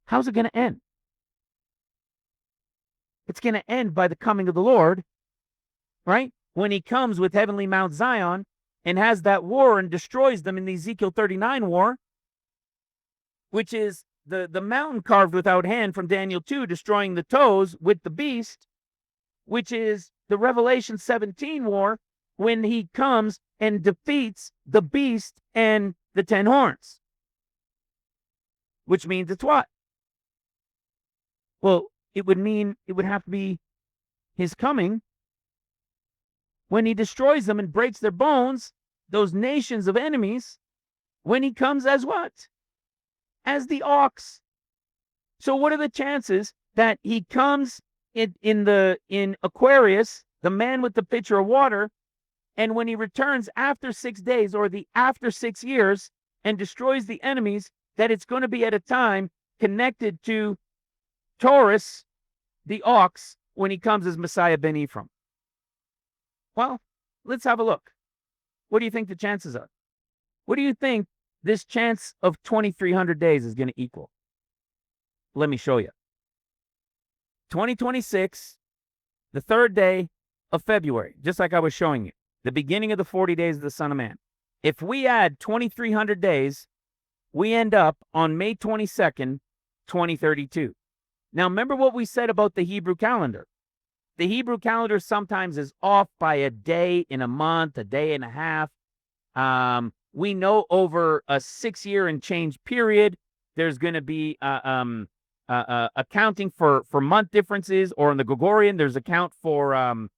How's it going to end? It's going to end by the coming of the Lord, right? When he comes with heavenly Mount Zion and has that war and destroys them in the Ezekiel 39 war, which is the mountain carved without hand from Daniel 2, destroying the toes with the beast, which is the Revelation 17 war, when he comes and defeats the beast and the 10 horns. Which means it's what? Well, it would mean it would have to be his coming when he destroys them and breaks their bones, those nations of enemies, when he comes as what? As the ox. So what are the chances that he comes in Aquarius, the man with the pitcher of water, and when he returns after 6 days or after 6 years and destroys the enemies, that it's going to be at a time connected to Taurus, the ox, when he comes as Messiah ben Ephraim? Well, let's have a look. What do you think the chances are? What do you think this chance of 2,300 days is going to equal? Let me show you. 2026, the 3rd day of February, just like I was showing you, the beginning of the 40 days of the Son of Man. If we add 2,300 days, we end up on May 22nd, 2032. Now, remember what we said about the Hebrew calendar. The Hebrew calendar sometimes is off by a day in a month, a day and a half. We know over a 6-year and change period, there's going to be accounting for month differences, or in the Gregorian, there's account for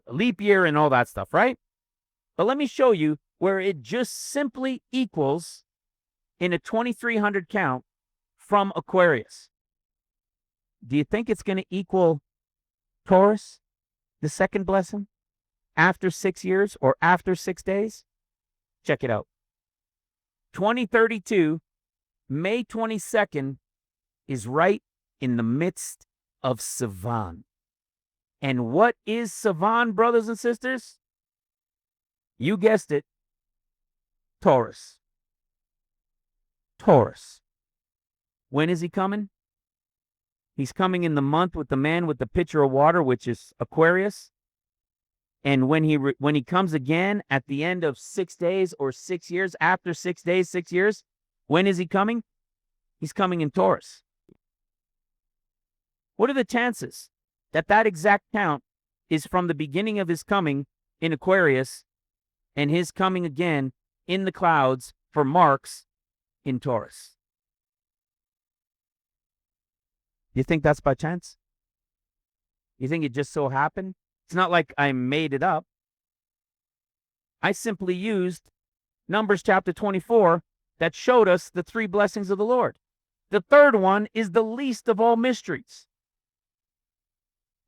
leap year and all that stuff, right? But let me show you where it just simply equals in a 2,300 count from Aquarius. Do you think it's going to equal Taurus, the second blessing, after 6 years or after 6 days? Check it out. 2032, May 22nd, is right in the midst of Sivan. And what is Sivan, brothers and sisters? You guessed it. Taurus. Taurus. When is he coming? He's coming in the month with the man with the pitcher of water, which is Aquarius. And when he comes again at the end of 6 days or 6 years, after 6 days, 6 years, when is he coming? He's coming in Taurus. What are the chances that that exact count is from the beginning of his coming in Aquarius and his coming again in the clouds for marks in Taurus? You think that's by chance? You think it just so happened? It's not like I made it up. I simply used Numbers chapter 24 that showed us the 3 blessings of the Lord. The third one is the least of all mysteries.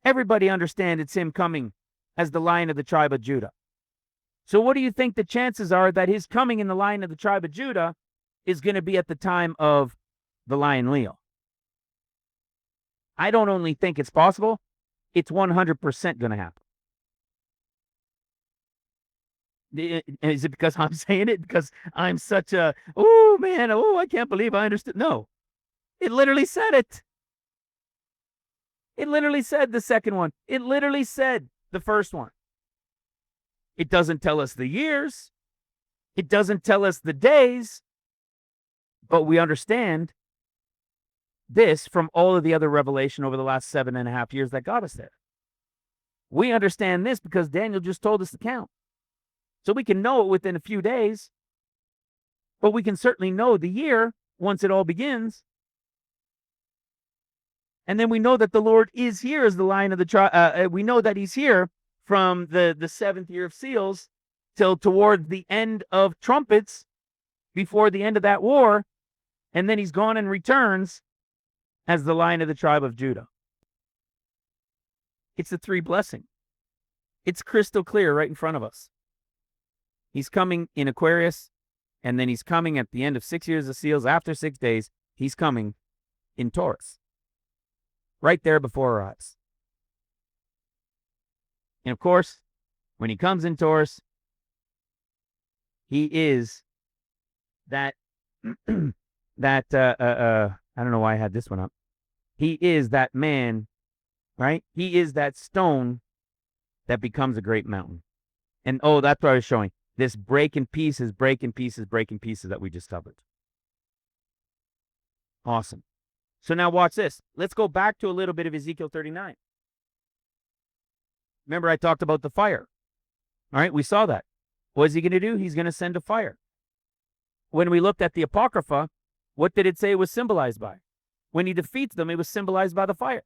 Everybody understands it's him coming as the Lion of the tribe of Judah. So what do you think the chances are that his coming in the Lion of the tribe of Judah is going to be at the time of the Lion Leo? I don't only think it's possible, it's 100% going to happen. Is it because I'm saying it? Because I'm such a, oh man, oh, I can't believe I understood. No, it literally said it. It literally said the second one. It literally said the first one. It doesn't tell us the years. It doesn't tell us the days. But we understand this from all of the other revelation over the last 7.5 years that got us there. We understand this because Daniel just told us the count. So we can know it within a few days, but we can certainly know the year once it all begins. And then we know that the Lord is here as the Lion of the tribe. We know that he's here from the seventh year of seals till toward the end of trumpets, before the end of that war. And then he's gone and returns as the Lion of the tribe of Judah. It's the three blessing. It's crystal clear right in front of us. He's coming in Aquarius, and then he's coming at the end of 6 years of seals. After 6 days, he's coming in Taurus. Right there before our eyes. And of course, when he comes in Taurus, he is that, I don't know why I had this one up. He is that man, right? He is that stone that becomes a great mountain. And that's what I was showing. This breaking pieces that we just covered. Awesome. So now watch this. Let's go back to a little bit of Ezekiel 39. Remember I talked about the fire. All right, we saw that. What is he going to do? He's going to send a fire. When we looked at the Apocrypha, what did it say it was symbolized by? When he defeats them, it was symbolized by the fire.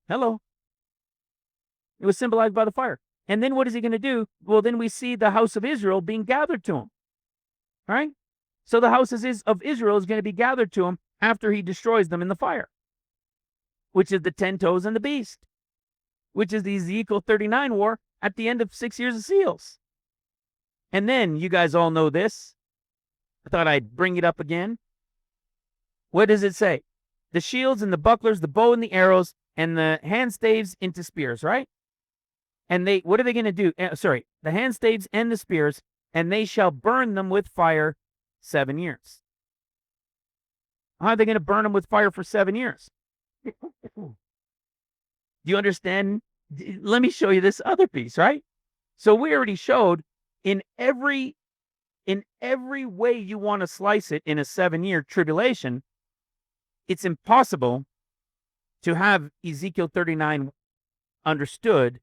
Hello. It was symbolized by the fire. And then what is he going to do? Well, then we see the house of Israel being gathered to him. All right? So the house of Israel is going to be gathered to him after he destroys them in the fire, which is the 10 toes and the beast, which is the Ezekiel 39 war at the end of 6 years of seals. And then, you guys all know this. I thought I'd bring it up again. What does it say? The shields and the bucklers, the bow and the arrows, and the hand staves into spears, right? And what are they going to do? The hand staves and the spears, and they shall burn them with fire 7 years. How are they going to burn them with fire for 7 years? Do you understand? Let me show you this other piece, right? So we already showed in every way you want to slice it in a 7-year tribulation, it's impossible to have Ezekiel 39 understood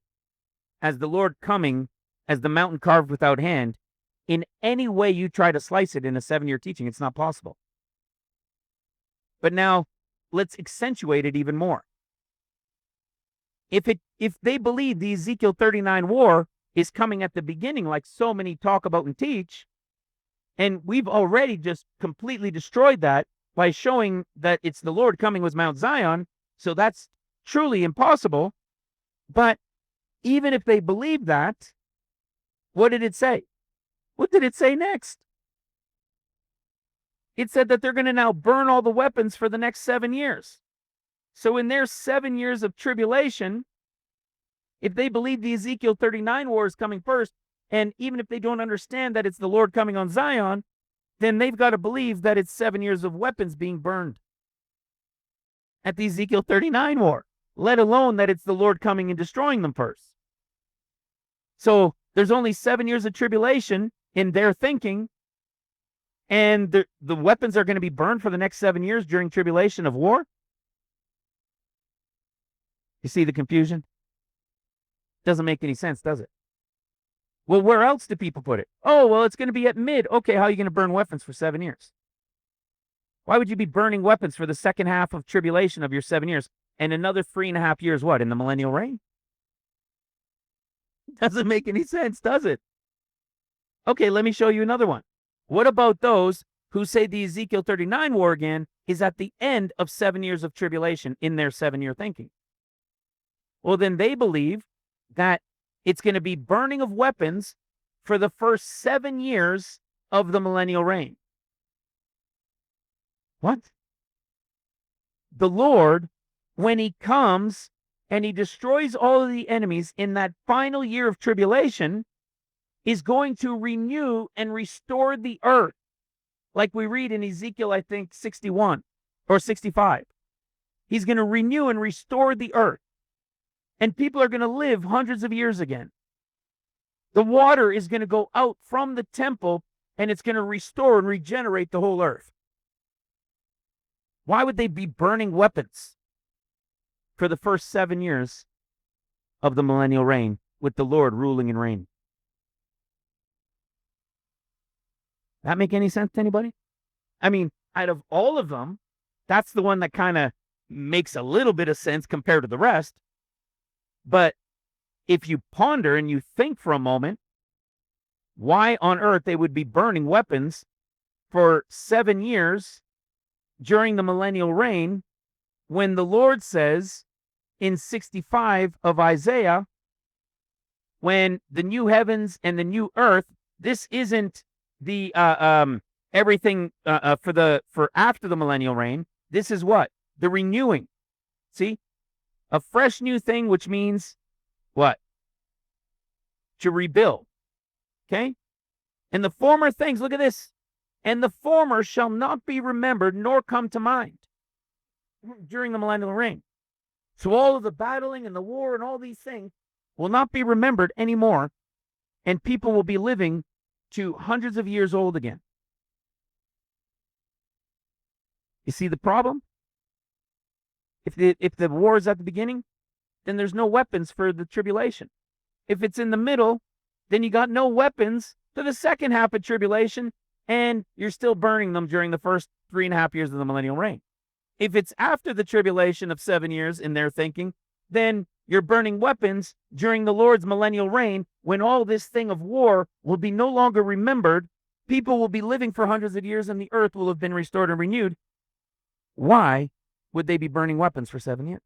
as the Lord coming as the mountain carved without hand. In any way you try to slice it in a 7-year teaching, it's not possible. But now let's accentuate it even more. If they believe the Ezekiel 39 war is coming at the beginning, like so many talk about and teach, and we've already just completely destroyed that by showing that it's the Lord coming with Mount Zion, so that's truly impossible. But even if they believe that, what did it say? What did it say next? It said that they're going to now burn all the weapons for the next 7 years. So in their 7 years of tribulation, if they believe the Ezekiel 39 war is coming first, and even if they don't understand that it's the Lord coming on Zion, then they've got to believe that it's 7 years of weapons being burned at the Ezekiel 39 war, let alone that it's the Lord coming and destroying them first. So there's only 7 years of tribulation in their thinking, and the weapons are going to be burned for the next 7 years during tribulation of war. You see the confusion? Doesn't make any sense, does it? Well, where else do people put it? Oh, well, it's going to be at mid. Okay, how are you going to burn weapons for 7 years? Why would you be burning weapons for the second half of tribulation of your 7 years and another 3.5 years, what, in the millennial reign? Doesn't make any sense, does it? Okay, let me show you another one. What about those who say the Ezekiel 39 war again is at the end of 7 years of tribulation in their 7-year thinking? Well, then they believe that it's going to be burning of weapons for the first 7 years of the millennial reign. What? The Lord, when he comes and he destroys all of the enemies in that final year of tribulation, is going to renew and restore the earth. Like we read in Ezekiel, I think, 61 or 65. He's going to renew and restore the earth. And people are going to live hundreds of years again. The water is going to go out from the temple, and it's going to restore and regenerate the whole earth. Why would they be burning weapons for the first 7 years of the millennial reign with the Lord ruling and reigning? That make any sense to anybody? I mean, out of all of them, that's the one that kind of makes a little bit of sense compared to the rest. But if you ponder and you think for a moment, why on earth they would be burning weapons for 7 years during the millennial reign, when the Lord says in 65 of Isaiah, when the new heavens and the new earth, this isn't the everything for after the millennial reign. This is what? The renewing. See? A fresh new thing, which means what? To rebuild. Okay? And the former things, look at this. And the former shall not be remembered nor come to mind during the millennial reign. So all of the battling and the war and all these things will not be remembered anymore, and people will be living to hundreds of years old again. You see the problem? If the war is at the beginning, then there's no weapons for the tribulation. If it's in the middle, then you got no weapons for the second half of tribulation, and you're still burning them during the first 3.5 years of the millennial reign. If it's after the tribulation of 7 years in their thinking, then you're burning weapons during the Lord's millennial reign, when all this thing of war will be no longer remembered. People will be living for hundreds of years, and the earth will have been restored and renewed. Why would they be burning weapons for 7 years?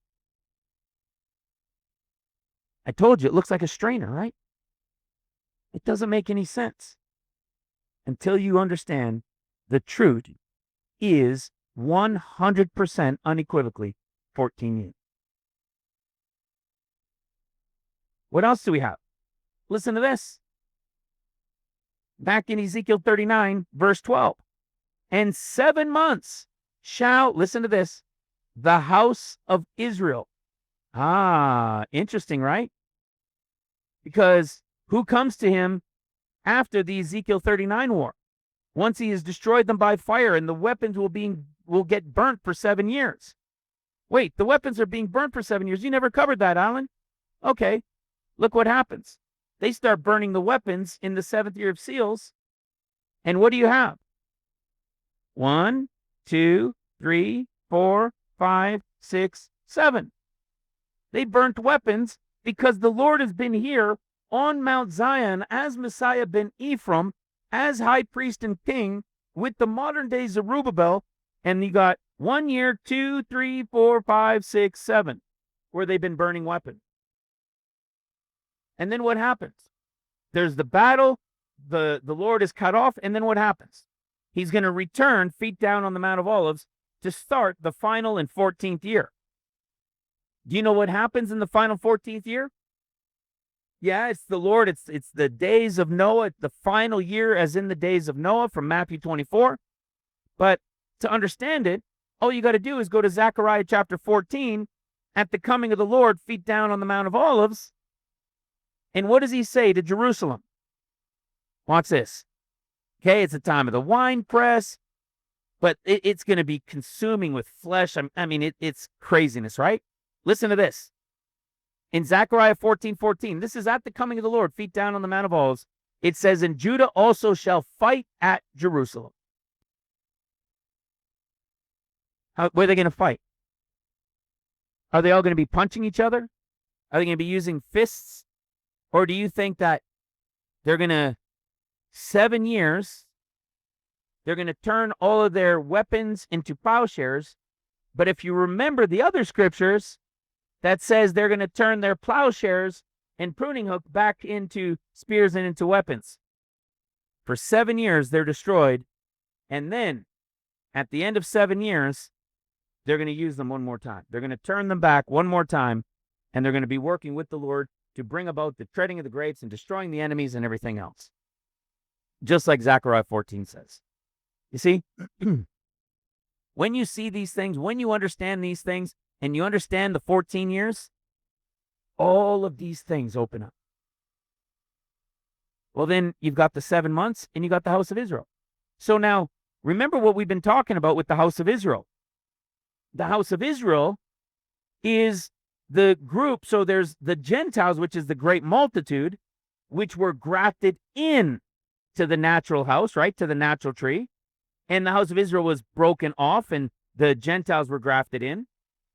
I told you, it looks like a strainer, right? It doesn't make any sense until you understand the truth is 100% unequivocally 14 years. What else do we have? Listen to this. Back in Ezekiel 39, verse 12. And 7 months shall, listen to this, the house of Israel. Interesting, right? Because who comes to him after the Ezekiel 39 war? Once he has destroyed them by fire, and the weapons will get burnt for 7 years. Wait, the weapons are being burnt for 7 years. You never covered that, Alan. Okay, look what happens. They start burning the weapons in the 7th year of seals. And what do you have? 1, 2, 3, 4, 5, 6, 7. They burnt weapons because the Lord has been here on Mount Zion as Messiah ben Ephraim, as high priest and king, with the modern day Zerubbabel. And you got 1 year, 2, 3, 4, 5, 6, 7, where they've been burning weapons. And then what happens? There's the battle, the Lord is cut off, and then what happens? He's going to return, feet down on the Mount of Olives, to start the final and 14th year. Do you know what happens in the final 14th year? Yeah, it's the Lord. It's the days of Noah, the final year as in the days of Noah from Matthew 24. But to understand it, all you got to do is go to Zechariah chapter 14, at the coming of the Lord, feet down on the Mount of Olives. And what does he say to Jerusalem? Watch this. Okay, it's the time of the wine press, but it's going to be consuming with flesh. I mean, it's craziness, right? Listen to this. In Zechariah 14:14, this is at the coming of the Lord, feet down on the Mount of Olives. It says, and Judah also shall fight at Jerusalem. Where are they going to fight? Are they all going to be punching each other? Are they going to be using fists? Or do you think that they're going to, 7 years, they're going to turn all of their weapons into plowshares? But if you remember the other scriptures, that says they're going to turn their plowshares and pruning hook back into spears and into weapons. For 7 years, they're destroyed. And then, at the end of 7 years, they're going to use them one more time. They're going to turn them back one more time, and they're going to be working with the Lord to bring about the treading of the grapes and destroying the enemies and everything else. Just like Zechariah 14 says. You see, when you see these things, when you understand these things, and you understand the 14 years, all of these things open up. Well, then you've got the 7 months, and you got the house of Israel. So now, remember what we've been talking about with the house of Israel. The house of Israel is the group. So there's the Gentiles, which is the great multitude, which were grafted in to the natural house, right? To the natural tree. And the house of Israel was broken off, and the Gentiles were grafted in.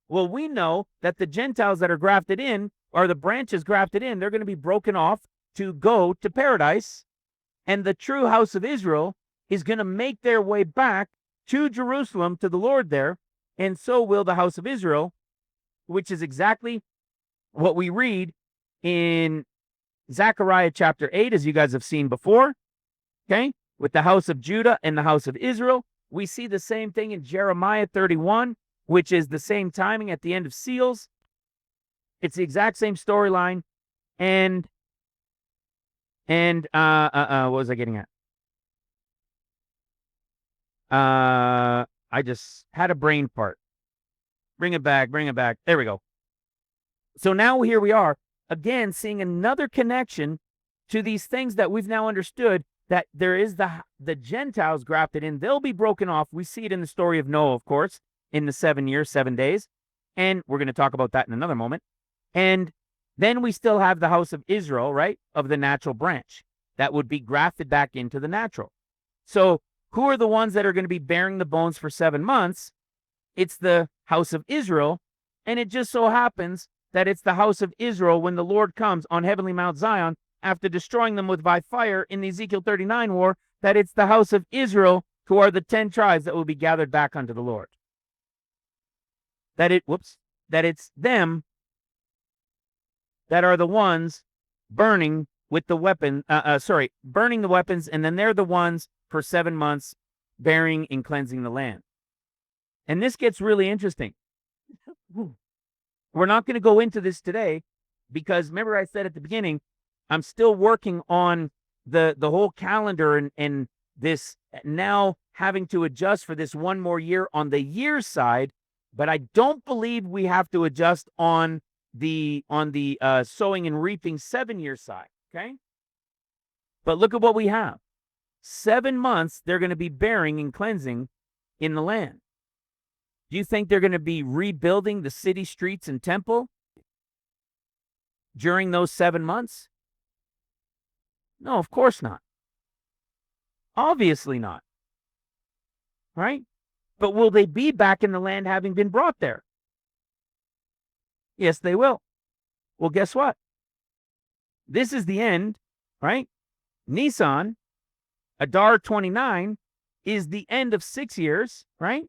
Well, we know that the Gentiles that are grafted in, or the branches grafted in, they're going to be broken off to go to paradise. And the true house of Israel is going to make their way back to Jerusalem, to the Lord there. And so will the house of Israel, which is exactly what we read in Zechariah chapter 8, as you guys have seen before. Okay? With the house of Judah and the house of Israel. We see the same thing in Jeremiah 31, which is the same timing at the end of seals. It's the exact same storyline. And what was I getting at? I just had a brain fart. Bring it back. There we go. So now here we are, again, seeing another connection to these things that we've now understood, that there is the Gentiles grafted in. They'll be broken off. We see it in the story of Noah, of course, in the 7 years, 7 days. And we're going to talk about that in another moment. And then we still have the house of Israel, right, of the natural branch that would be grafted back into the natural. So who are the ones that are going to be bearing the bones for 7 months? It's the house of Israel. And it just so happens that it's the house of Israel when the Lord comes on heavenly Mount Zion after destroying them by fire in the Ezekiel 39 war, that it's the house of Israel who are the 10 tribes that will be gathered back unto the Lord. That it's them that are the ones burning with the weapon, burning the weapons, and then they're the ones for 7 months bearing and cleansing the land. And this gets really interesting. We're not going to go into this today because remember I said at the beginning, I'm still working on the whole calendar and this now having to adjust for this one more year on the year side, but I don't believe we have to adjust on the sowing and reaping 7-year side, okay? But look at what we have. 7 months they're going to be bearing and cleansing in the land. Do you think they're going to be rebuilding the city streets and temple during those 7 months? No, of course not. Obviously not. Right? But will they be back in the land having been brought there? Yes, they will. Well, guess what? This is the end, right? Nisan, Adar 29, is the end of 6 years, right?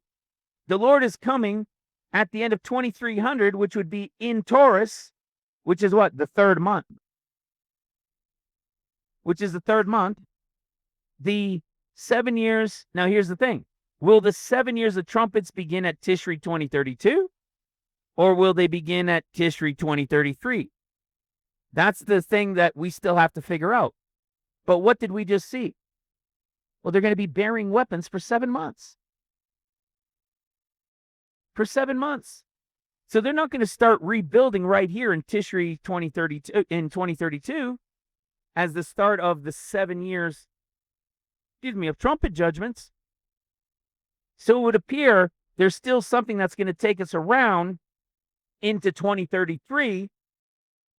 The Lord is coming at the end of 2300, which would be in Taurus, which is what? The 3rd month. Which is the 3rd month. The 7 years. Now, here's the thing. Will the 7 years of trumpets begin at Tishri 2032? Or will they begin at Tishri 2033? That's the thing that we still have to figure out. But what did we just see? Well, they're going to be bearing weapons for 7 months. For 7 months. So they're not going to start rebuilding right here in Tishri 2032 as the start of the 7 years, of trumpet judgments. So it would appear there's still something that's going to take us around into 2033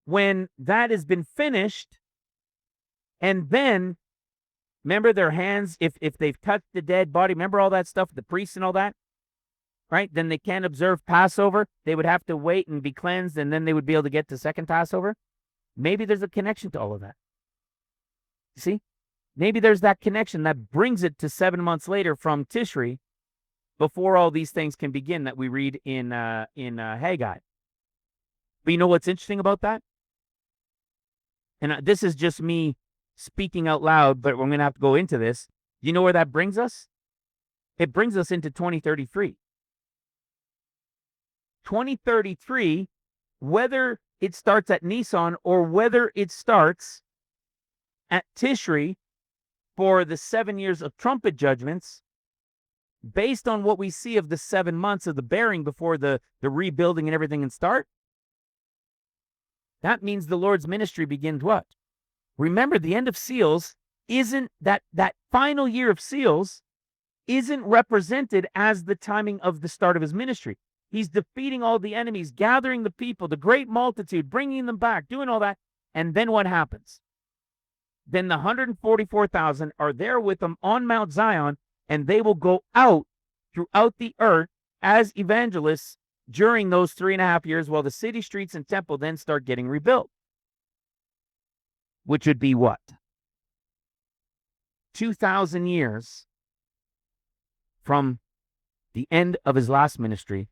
when that has been finished. And then, remember their hands, if they've touched the dead body, remember all that stuff, the priests and all that? Right? Then they can't observe Passover. They would have to wait and be cleansed, and then they would be able to get to second Passover. Maybe there's a connection to all of that. You see? Maybe there's that connection that brings it to 7 months later from Tishri before all these things can begin that we read in Haggai. But you know what's interesting about that? And this is just me speaking out loud, but we're going to have to go into this. You know where that brings us? It brings us into 2033. 2033, whether it starts at Nisan or whether it starts at Tishri for the 7 years of trumpet judgments, based on what we see of the 7 months of the bearing before the rebuilding and everything can start, that means the Lord's ministry begins what? Remember, the end of seals isn't that final year of seals isn't represented as the timing of the start of his ministry. He's defeating all the enemies, gathering the people, the great multitude, bringing them back, doing all that. And then what happens? Then the 144,000 are there with him on Mount Zion, and they will go out throughout the earth as evangelists, during those 3.5 years, while the city streets and temple then start getting rebuilt. Which would be what? 2,000 years from the end of his last ministry,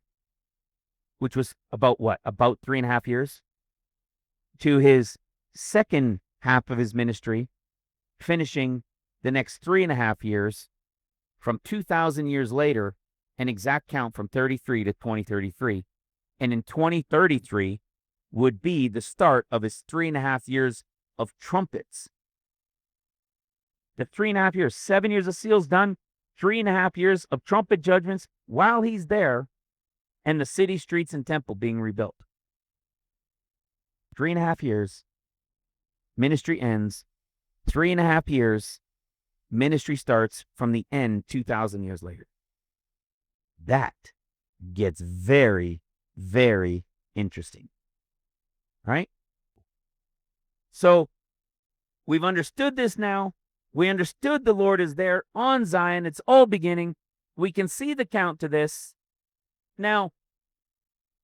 which was about what? About 3.5 years, to his second half of his ministry, finishing the next 3.5 years, from 2,000 years later, an exact count from 33 to 2033. And in 2033 would be the start of his 3.5 years of trumpets. The 3.5 years, 7 years of seals done, 3.5 years of trumpet judgments while he's there, and the city streets and temple being rebuilt. 3.5 years, ministry ends. 3.5 years, ministry starts from the end 2,000 years later. That gets very, very interesting. Right? So we've understood this now. We understood the Lord is there on Zion. It's all beginning. We can see the count to this. Now,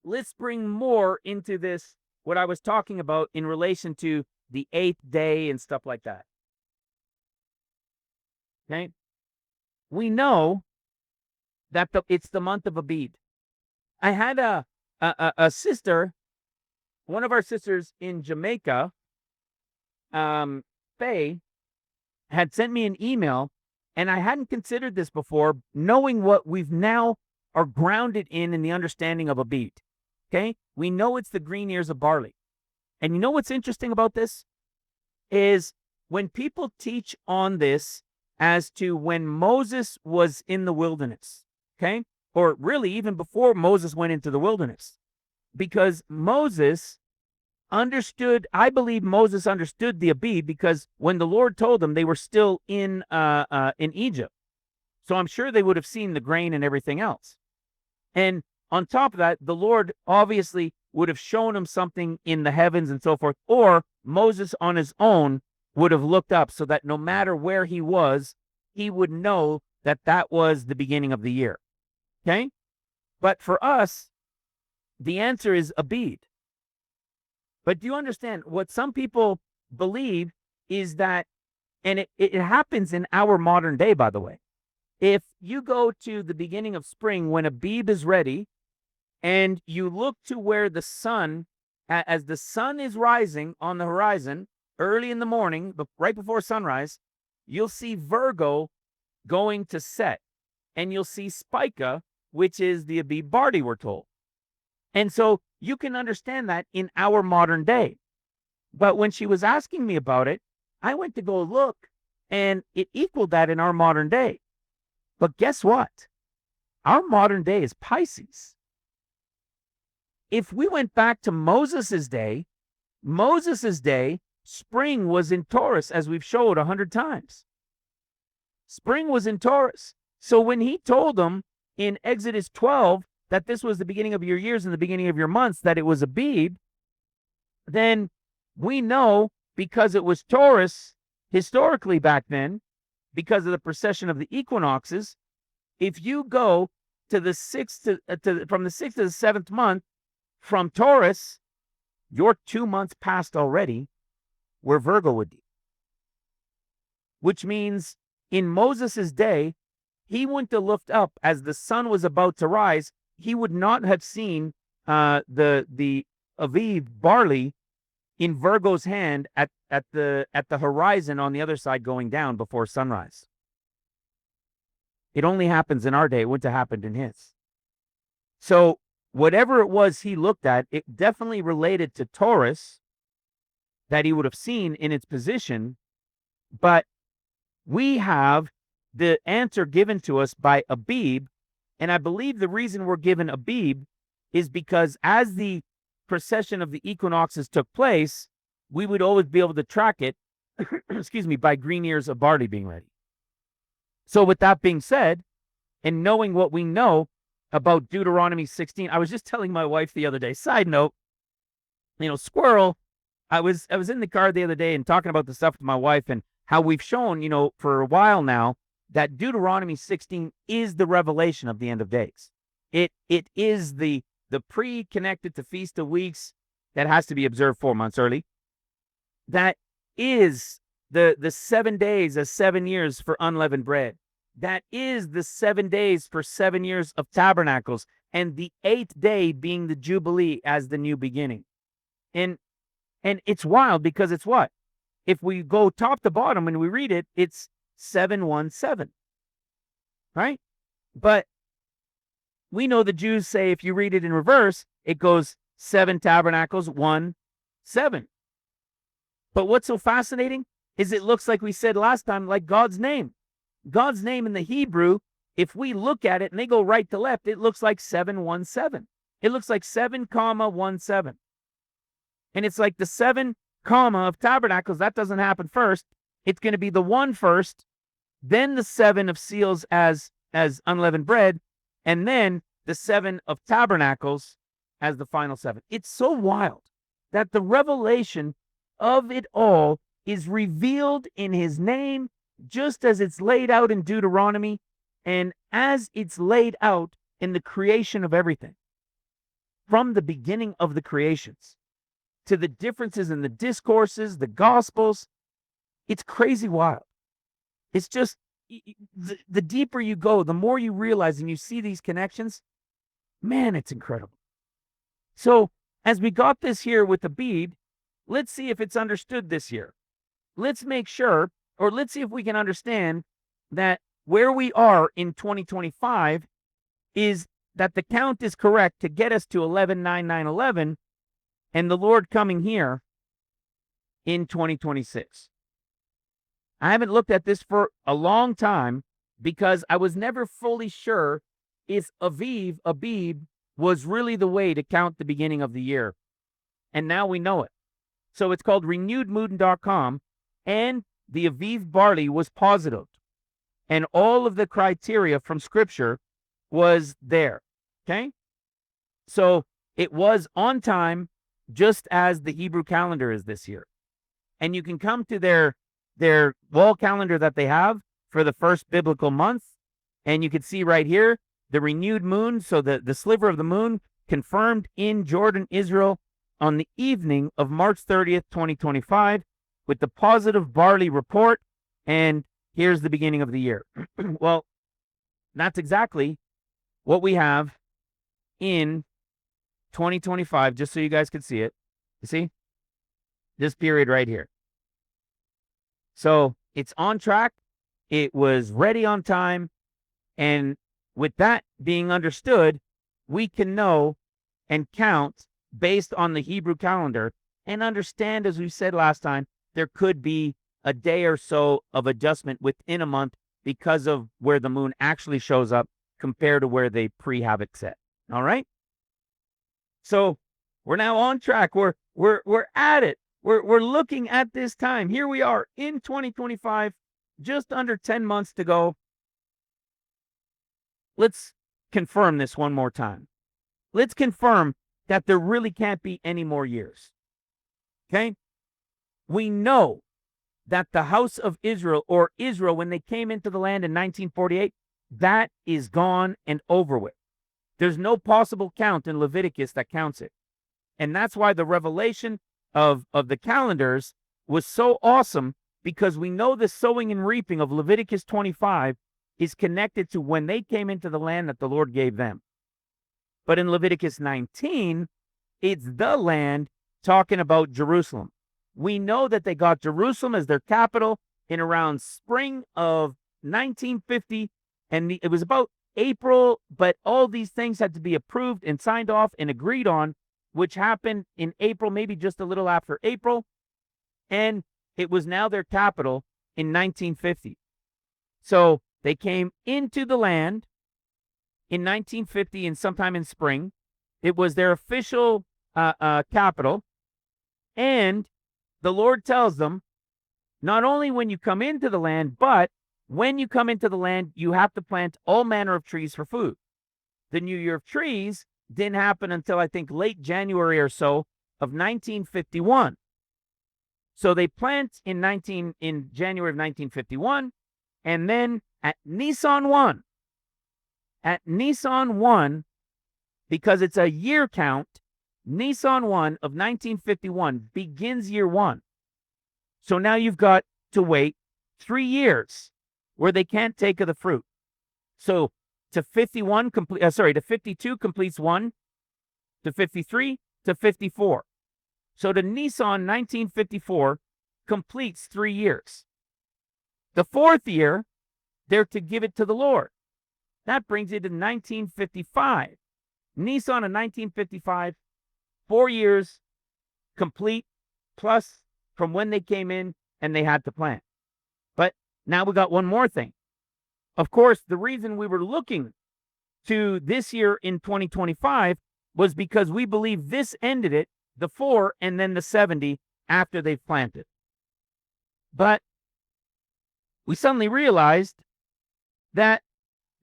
let's bring more into this, what I was talking about in relation to the 8th day and stuff like that. Okay? We know that it's the month of Abib. I had a sister, one of our sisters in Jamaica, Faye, had sent me an email, and I hadn't considered this before, knowing what we've now are grounded in the understanding of Abib. Okay? We know it's the green ears of barley. And you know what's interesting about this? Is when people teach on this as to when Moses was in the wilderness, okay? Or really even before Moses went into the wilderness. Because Moses understood, I believe Moses understood the Abib, because when the Lord told them, they were still in Egypt. So I'm sure they would have seen the grain and everything else. And on top of that, the Lord obviously would have shown him something in the heavens and so forth, or Moses on his own would have looked up, so that no matter where he was, he would know that that was the beginning of the year. Okay? But for us, the answer is Abib. But do you understand what some people believe is that, and it happens in our modern day, by the way. If you go to the beginning of spring when Abib is ready, and you look to where the sun, as the sun is rising on the horizon early in the morning, but right before sunrise, you'll see Virgo going to set, and you'll see Spica, which is the Abib Bardi, we're told. And so you can understand that in our modern day. But when she was asking me about it, I went to go look, and it equaled that in our modern day. But guess what? Our modern day is Pisces. If we went back to Moses's day, spring was in Taurus, as we've showed 100 times. Spring was in Taurus. So when he told them in Exodus 12 that this was the beginning of your years and the beginning of your months, that it was Abib, then we know, because it was Taurus historically back then, because of the precession of the equinoxes, if you go to the from the 6th to the 7th month from Taurus, you're 2 months past already where Virgo would be. Which means in Moses's day, he wouldn't have looked up as the sun was about to rise. He would not have seen the Aviv barley in Virgo's hand at the horizon on the other side going down before sunrise. It only happens in our day. It wouldn't have happened in his. So whatever it was he looked at, it definitely related to Taurus that he would have seen in its position. But we have the answer given to us by Abib. And I believe the reason we're given Abib is because as the precession of the equinoxes took place, we would always be able to track it, excuse me, by green ears of barley being ready. So with that being said, and knowing what we know about Deuteronomy 16, I was just telling my wife the other day, side note, squirrel, I was in the car the other day and talking about the stuff with my wife and how we've shown, for a while now, that Deuteronomy 16 is the revelation of the end of days. It is the the pre-connected to Feast of Weeks that has to be observed 4 months early. That is the 7 days of 7 years for unleavened bread. That is the 7 days for 7 years of tabernacles, and the 8th day being the Jubilee as the new beginning. And it's wild because it's what? If we go top to bottom and we read it, it's 717, right? But we know the Jews say if you read it in reverse, it goes 7 tabernacles, 1, 7. But what's so fascinating is it looks like we said last time, like God's name. God's name in the Hebrew, if we look at it and they go right to left, it looks like 717. It looks like 7,17. And it's like the 7, of tabernacles, that doesn't happen first. It's going to be the 1 first, then the 7 of seals as unleavened bread, and then the 7 of tabernacles as the final 7. It's so wild that the revelation of it all is revealed in his name, just as it's laid out in Deuteronomy and as it's laid out in the creation of everything. From the beginning of the creations to the differences in the discourses, the gospels, it's crazy wild. It's just, the deeper you go, the more you realize and you see these connections, man, it's incredible. So as we got this here with the bead, let's see if it's understood this year. Let's make sure, or let's see if we can understand that where we are in 2025 is that the count is correct to get us to 11,9,9,11, and the Lord coming here in 2026. I haven't looked at this for a long time because I was never fully sure if Abib, was really the way to count the beginning of the year. And now we know it. So it's called renewedmoon.com, and the Aviv barley was positive. And all of the criteria from Scripture was there. Okay? So it was on time, just as the Hebrew calendar is this year. And you can come to their wall calendar that they have for the first biblical month, and you can see right here the renewed moon, so the sliver of the moon confirmed in Jordan, Israel, on the evening of March 30th, 2025, with the positive barley report, and here's the beginning of the year. Well, that's exactly what we have in 2025, just so you guys can see it. You see? This period right here. So it's on track. It was ready on time. And with that being understood, we can know and count based on the Hebrew calendar and understand, as we said last time, there could be a day or so of adjustment within a month because of where the moon actually shows up compared to where they have it set. All right? So we're now on track. We're at it. We're looking at this time. Here we are in 2025, just under 10 months to go. Let's confirm this one more time. Let's confirm that there really can't be any more years. Okay? We know that the house of Israel, or Israel, when they came into the land in 1948, that is gone and over with. There's no possible count in Leviticus that counts it. And that's why the revelation of the calendars was so awesome, because we know the sowing and reaping of Leviticus 25 is connected to when they came into the land that the Lord gave them. But in Leviticus 19, it's the land talking about Jerusalem. We know that they got Jerusalem as their capital in around spring of 1950, and it was about April, but all these things had to be approved and signed off and agreed on, which happened in April, maybe just a little after April, and it was now their capital in 1950. So they came into the land in 1950 and sometime in spring. It was their official capital, and the Lord tells them, not only when you come into the land, but when you come into the land, you have to plant all manner of trees for food. The New Year of Trees didn't happen until, I think, late January or so of 1951. So they plant in January of 1951, and then at Nisan 1, because it's a year count. Nisan 1 of 1951 begins year 1. So now you've got to wait 3 years where they can't take of the fruit. So to 52 completes 1, to 53, to 54. So to Nisan 1954 completes 3 years. The 4th year, they're to give it to the Lord. That brings you to 1955. Nisan of 1955, 4 years complete, plus from when they came in and they had to plant. But now we got one more thing. Of course, the reason we were looking to this year in 2025 was because we believe this ended it, the 4 and then the 70 after they've planted. But we suddenly realized that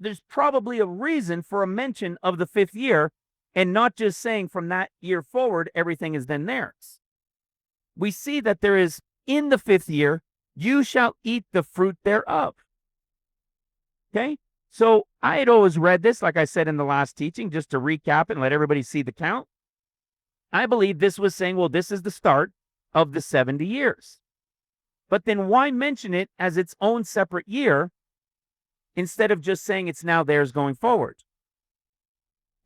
there's probably a reason for a mention of the 5th year and not just saying from that year forward, everything is then theirs. We see that there is in the 5th year, you shall eat the fruit thereof. Okay? So I had always read this, like I said in the last teaching, just to recap it and let everybody see the count. I believe this was saying, well, this is the start of the 70 years. But then why mention it as its own separate year instead of just saying it's now theirs going forward?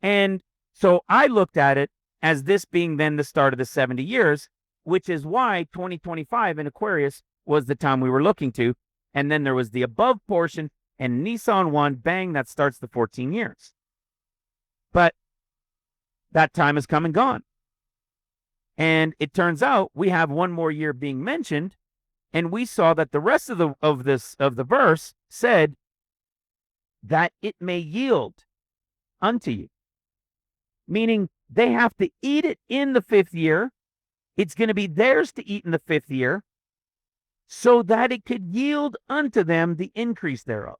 And so I looked at it as this being then the start of the 70 years, which is why 2025 in Aquarius was the time we were looking to. And then there was the above portion and Nisan 1, bang, that starts the 14 years. But that time has come and gone. And it turns out we have one more year being mentioned, and we saw that the rest of the verse said that it may yield unto you. Meaning they have to eat it in the 5th year. It's going to be theirs to eat in the 5th year, so that it could yield unto them the increase thereof.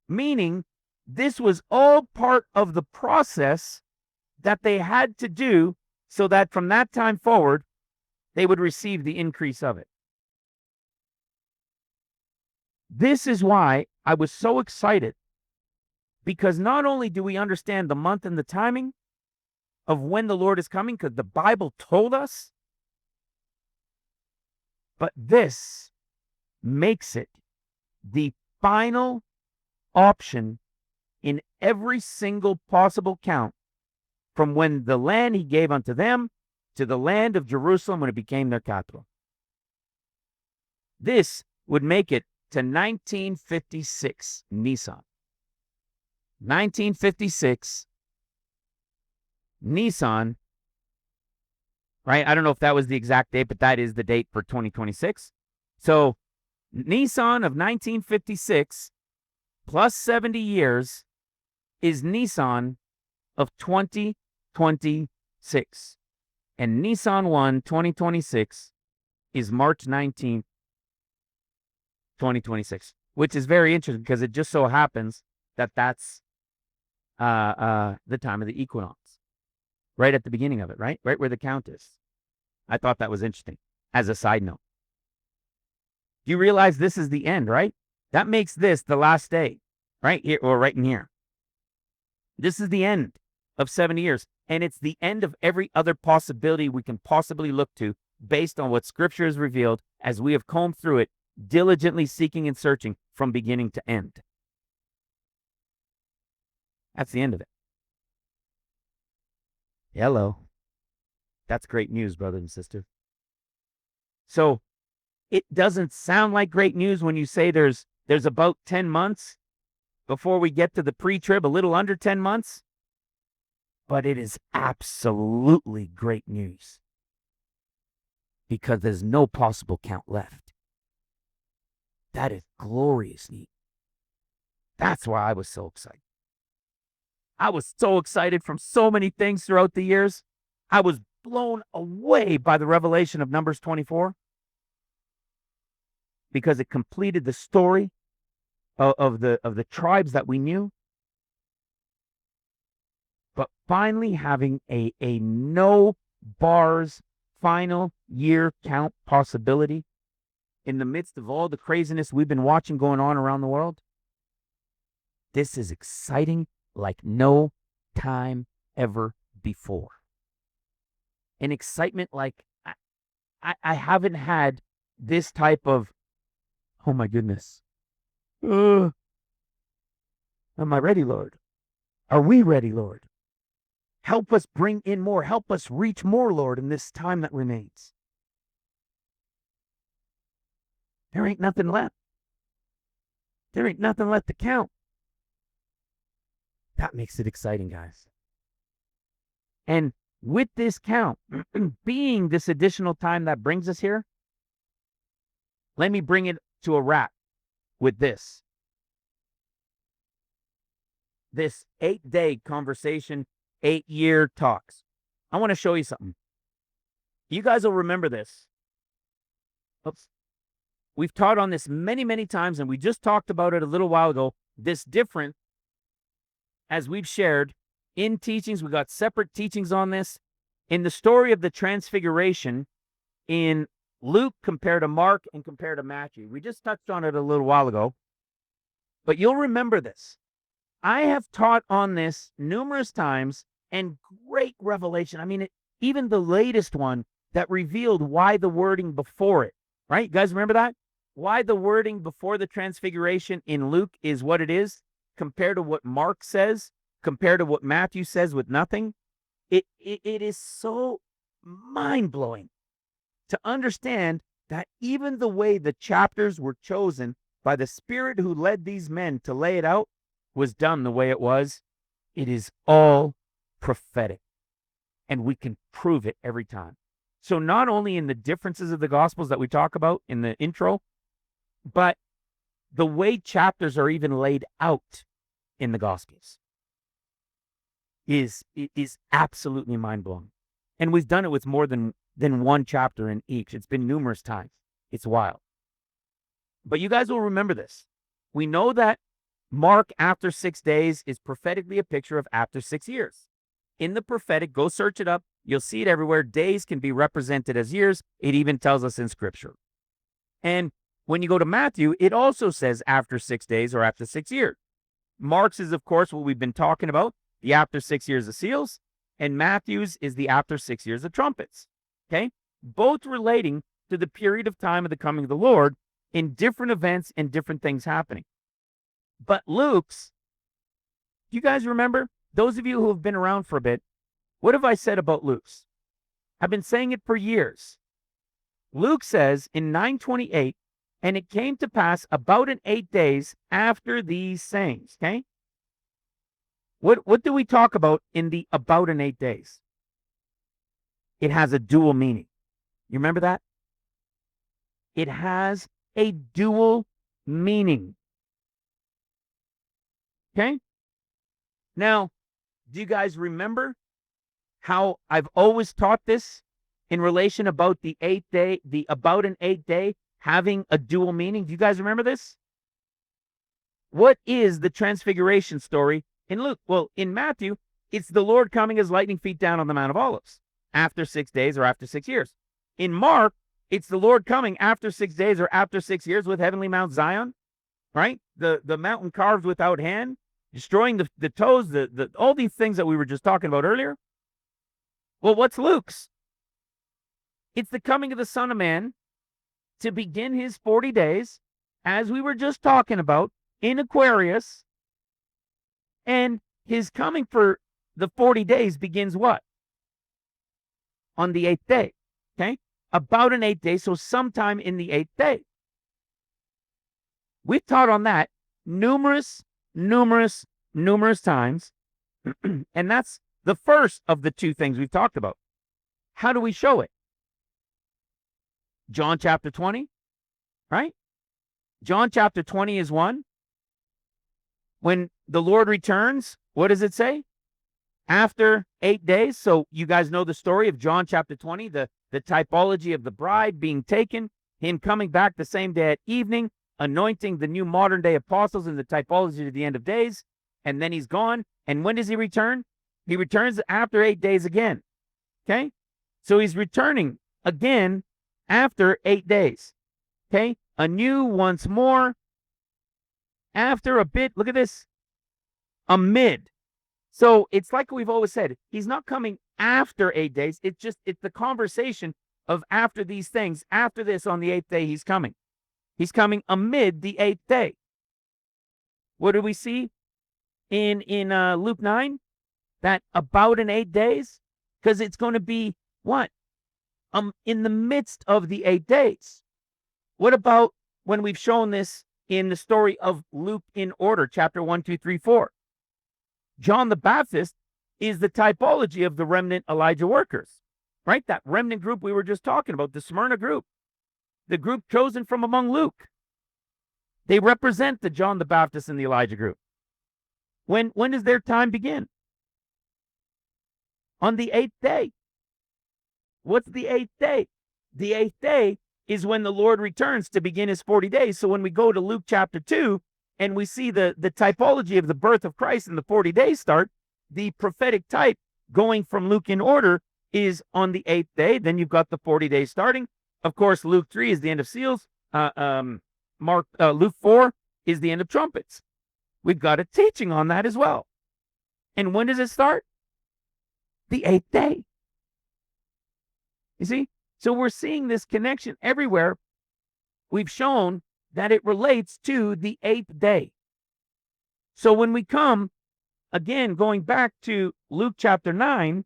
Meaning, this was all part of the process that they had to do so that from that time forward, they would receive the increase of it. This is why I was so excited, because not only do we understand the month and the timing of when the Lord is coming, because the Bible told us, but this makes it the final option in every single possible count from when the land he gave unto them to the land of Jerusalem when it became their capital. This would make it to 1956 Nisan. 1956 Nisan, right? I don't know if that was the exact date, but that is the date for 2026. So Nisan of 1956 plus 70 years is Nisan of 2026. And Nisan 1, 2026 is March 19th, 2026, which is very interesting because it just so happens that that's the time of the equinox, right at the beginning of it, right where the count is. I thought that was interesting as a side note. Do you realize this is the end, right? That makes this the last day, right here or right in here. This is the end of 70 years, and it's the end of every other possibility we can possibly look to based on what Scripture has revealed as we have combed through it, diligently seeking and searching from beginning to end. That's the end of it. Hello. That's great news, brothers and sisters. So it doesn't sound like great news when you say there's about 10 months before we get to the pre-trib, a little under 10 months. But it is absolutely great news because there's no possible count left. That is glorious news. That's why I was so excited. I was so excited from so many things throughout the years. I was blown away by the revelation of Numbers 24 because it completed the story of the tribes that we knew. But finally having a no bars final year count possibility in the midst of all the craziness we've been watching going on around the world, this is exciting like no time ever before. An excitement like I haven't had this type of, oh my goodness. Am I ready, Lord? Are we ready, Lord? Help us bring in more. Help us reach more, Lord, in this time that remains. There ain't nothing left. There ain't nothing left to count. That makes it exciting, guys. And with this count being this additional time that brings us here, let me bring it to a wrap with this. This 8-day conversation, 8-year talks. I want to show you something. You guys will remember this. Oops. We've taught on this many, many times, and we just talked about it a little while ago. This different, as we've shared in teachings, we got separate teachings on this. In the story of the Transfiguration in Luke compared to Mark and compared to Matthew. We just touched on it a little while ago. But you'll remember this. I have taught on this numerous times, and great revelation. I mean, even the latest one that revealed why the wording before it, right? You guys remember that? Why the wording before the Transfiguration in Luke is what it is compared to what Mark says, compared to what Matthew says with nothing. It is so mind-blowing to understand that even the way the chapters were chosen by the Spirit who led these men to lay it out was done the way it was. It is all prophetic, and we can prove it every time. So not only in the differences of the Gospels that we talk about in the intro, but the way chapters are even laid out in the Gospels is absolutely mind-blowing. And we've done it with more than one chapter in each. It's been numerous times. It's wild. But you guys will remember this. We know that Mark after 6 days is prophetically a picture of after 6 years. In the prophetic, go search it up. You'll see it everywhere. Days can be represented as years. It even tells us in Scripture. And when you go to Matthew, it also says after 6 days or after 6 years. Mark's is, of course, what we've been talking about, the after 6 years of seals, and Matthew's is the after 6 years of trumpets. Okay? Both relating to the period of time of the coming of the Lord in different events and different things happening. But Luke's, do you guys remember? Those of you who have been around for a bit, what have I said about Luke's? I've been saying it for years. Luke says in 9:28, and it came to pass about in 8 days after these sayings. Okay? What do we talk about in the about in 8 days? It has a dual meaning. You remember that? It has a dual meaning. Okay? Now, do you guys remember how I've always taught this in relation about the 8th day, the about an 8th day having a dual meaning? Do you guys remember this? What is the Transfiguration story in Luke? Well, in Matthew, it's the Lord coming as lightning feet down on the Mount of Olives after 6 days or after 6 years. In Mark, it's the Lord coming after 6 days or after 6 years with heavenly Mount Zion, right? The mountain carved without hand, destroying the toes, all these things that we were just talking about earlier. Well, what's Luke's? It's the coming of the Son of Man to begin his 40 days, as we were just talking about, in Aquarius. And his coming for the 40 days begins what? On the 8th day. Okay? About an 8th day, so sometime in the 8th day. We've taught on that numerous times. And that's the first of the two things we've talked about. How do we show it? John chapter 20, right? John chapter 20 is one. When the Lord returns, what does it say? After 8 days. So you guys know the story of John chapter 20, the typology of the bride being taken, him coming back the same day at evening, anointing the new modern day apostles in the typology of the end of days, and then he's gone. And when does he return? He returns after 8 days again. Okay? So he's returning again after 8 days. Okay? Anew once more. After a bit, look at this. Amid So it's like we've always said, he's not coming after 8 days. It's the conversation of after these things, after this on the 8th day, he's coming. He's coming amid the 8th day. What do we see in Luke 9? That about in 8 days, because it's going to be what? In the midst of the 8 days. What about when we've shown this in the story of Luke in order, chapter 1, 2, 3, 4? John the Baptist is the typology of the remnant Elijah workers, right? That remnant group we were just talking about, the Smyrna group, the group chosen from among Luke. They represent the John the Baptist and the Elijah group. When does their time begin? On the 8th day. What's the 8th day? The 8th day is when the Lord returns to begin his 40 days. So when we go to Luke chapter 2 and we see the typology of the birth of Christ and the 40 days start, the prophetic type going from Luke in order is on the 8th day. Then you've got the 40 days starting. Of course, Luke 3 is the end of seals. Luke 4 is the end of trumpets. We've got a teaching on that as well. And when does it start? The 8th day. You see? So we're seeing this connection everywhere. We've shown that it relates to the 8th day. So when we come, again, going back to Luke chapter 9,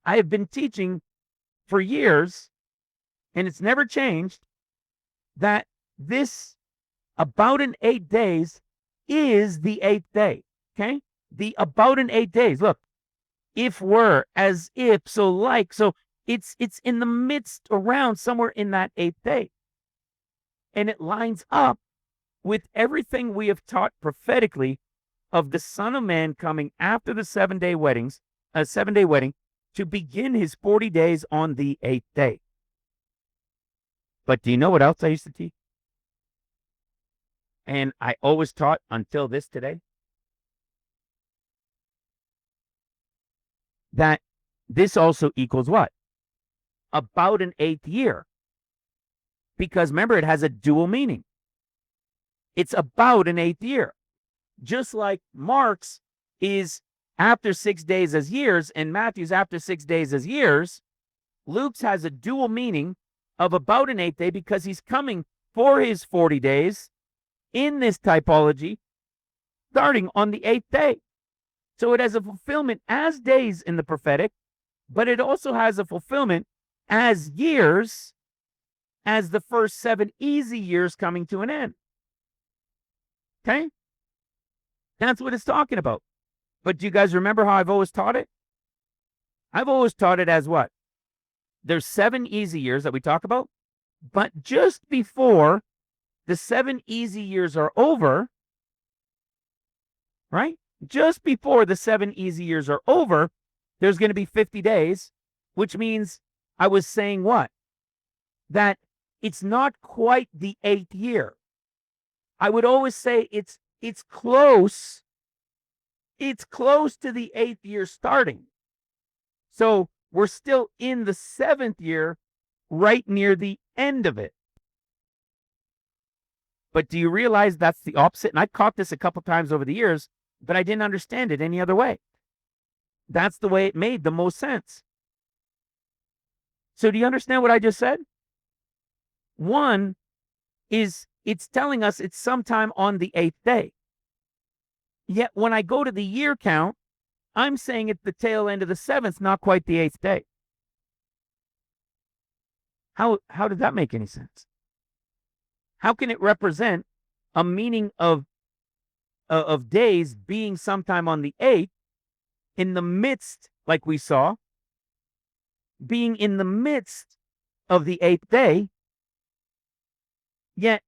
I have been teaching for years, and it's never changed, that this about in 8 days is the 8th day. Okay? The about in 8 days. Look, if were, as if, so like. So it's in the midst, around somewhere in that 8th day. And it lines up with everything we have taught prophetically of the Son of Man coming after the 7-day wedding to begin his 40 days on the 8th day. But do you know what else I used to teach? And I always taught until this today, that this also equals what? About an 8th year. Because remember, it has a dual meaning. It's about an 8th year. Just like Mark's is after 6 days as years and Matthew's after 6 days as years, Luke's has a dual meaning of about an 8th day because he's coming for his 40 days in this typology starting on the 8th day. So it has a fulfillment as days in the prophetic, but it also has a fulfillment as years, as the first 7 easy years coming to an end. Okay? That's what it's talking about. But do you guys remember how I've always taught it? I've always taught it as what? There's 7 easy years that we talk about, but just before the 7 easy years are over, right? Just before the 7 easy years are over, there's going to be 50 days, which means I was saying what? That it's not quite the 8th year. I would always say it's close. It's close to the 8th year starting. So we're still in the 7th year, right near the end of it. But do you realize that's the opposite? And I caught this a couple times over the years, but I didn't understand it any other way. That's the way it made the most sense. So do you understand what I just said? One is it's telling us it's sometime on the 8th day. Yet when I go to the year count, I'm saying it's the tail end of the 7th, not quite the 8th day. How did that make any sense? How can it represent a meaning of days being sometime on the 8th in the midst, like we saw, being in the midst of the 8th day, yet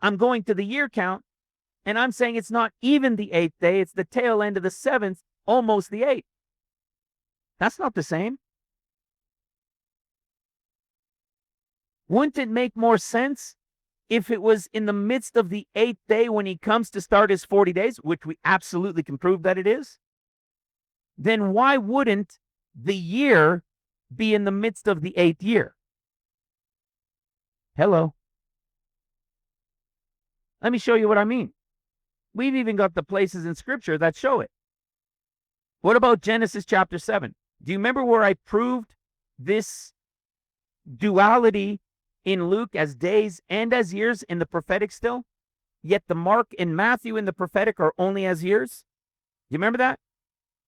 I'm going to the year count and I'm saying it's not even the 8th day, it's the tail end of the 7th, almost the 8th. That's not the same. Wouldn't it make more sense if it was in the midst of the 8th day when he comes to start his 40 days, which we absolutely can prove that it is? Then why wouldn't the year be in the midst of the 8th year? Hello. Let me show you what I mean. We've even got the places in Scripture that show it. What about Genesis chapter 7? Do you remember where I proved this duality in Luke as days and as years in the prophetic still? Yet the Mark and Matthew in the prophetic are only as years? You remember that?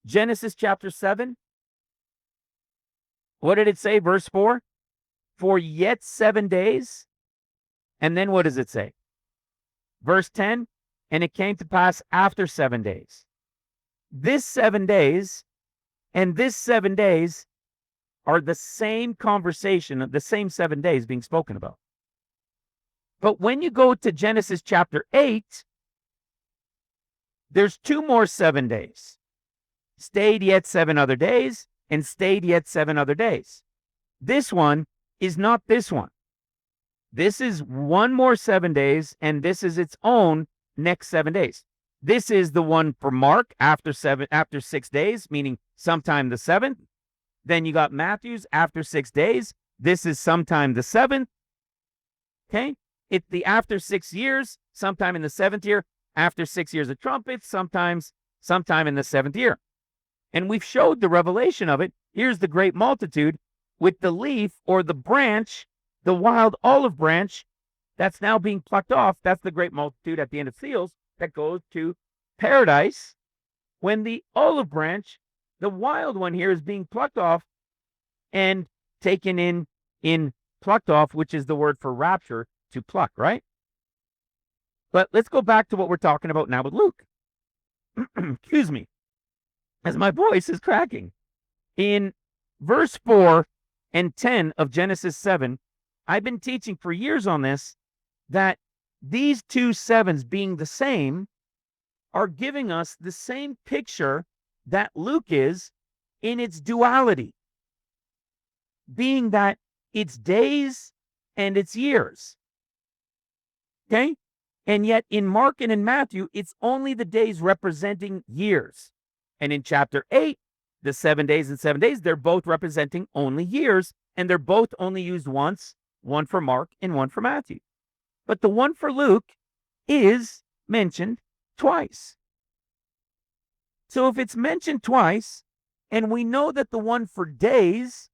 Genesis chapter 7. What did it say? Verse 4. For yet 7 days. And then what does it say? Verse 10. And it came to pass after 7 days. This 7 days and this 7 days are the same conversation, the same 7 days being spoken about. But when you go to Genesis chapter 8, there's 2 more 7 days. Stayed yet 7 other days, and stayed yet 7 other days. This one is not this one. This is 1 more 7 days, and this is its own next 7 days. This is the one for Mark after 6 days, meaning sometime the 7th. Then you got Matthew's after 6 days. This is sometime the 7th. Okay? It's the after 6 years, sometime in the 7th year. After 6 years of trumpets, sometime in the 7th year. And we've showed the revelation of it. Here's the great multitude with the leaf or the branch, the wild olive branch that's now being plucked off. That's the great multitude at the end of seals that goes to paradise. When the olive branch, the wild one here, is being plucked off and taken in plucked off, which is the word for rapture, to pluck, right? But let's go back to what we're talking about now with Luke. Excuse me, as my voice is cracking. In verse 4 and 10 of Genesis 7, I've been teaching for years on this, that these 2 sevens being the same are giving us the same picture that Luke is in its duality, being that it's days and it's years. Okay? And yet in Mark and in Matthew, it's only the days representing years. And in chapter 8, the 7 days and 7 days, they're both representing only years, and they're both only used once, one for Mark and one for Matthew. But the one for Luke is mentioned twice. So if it's mentioned twice, and we know that the one for days,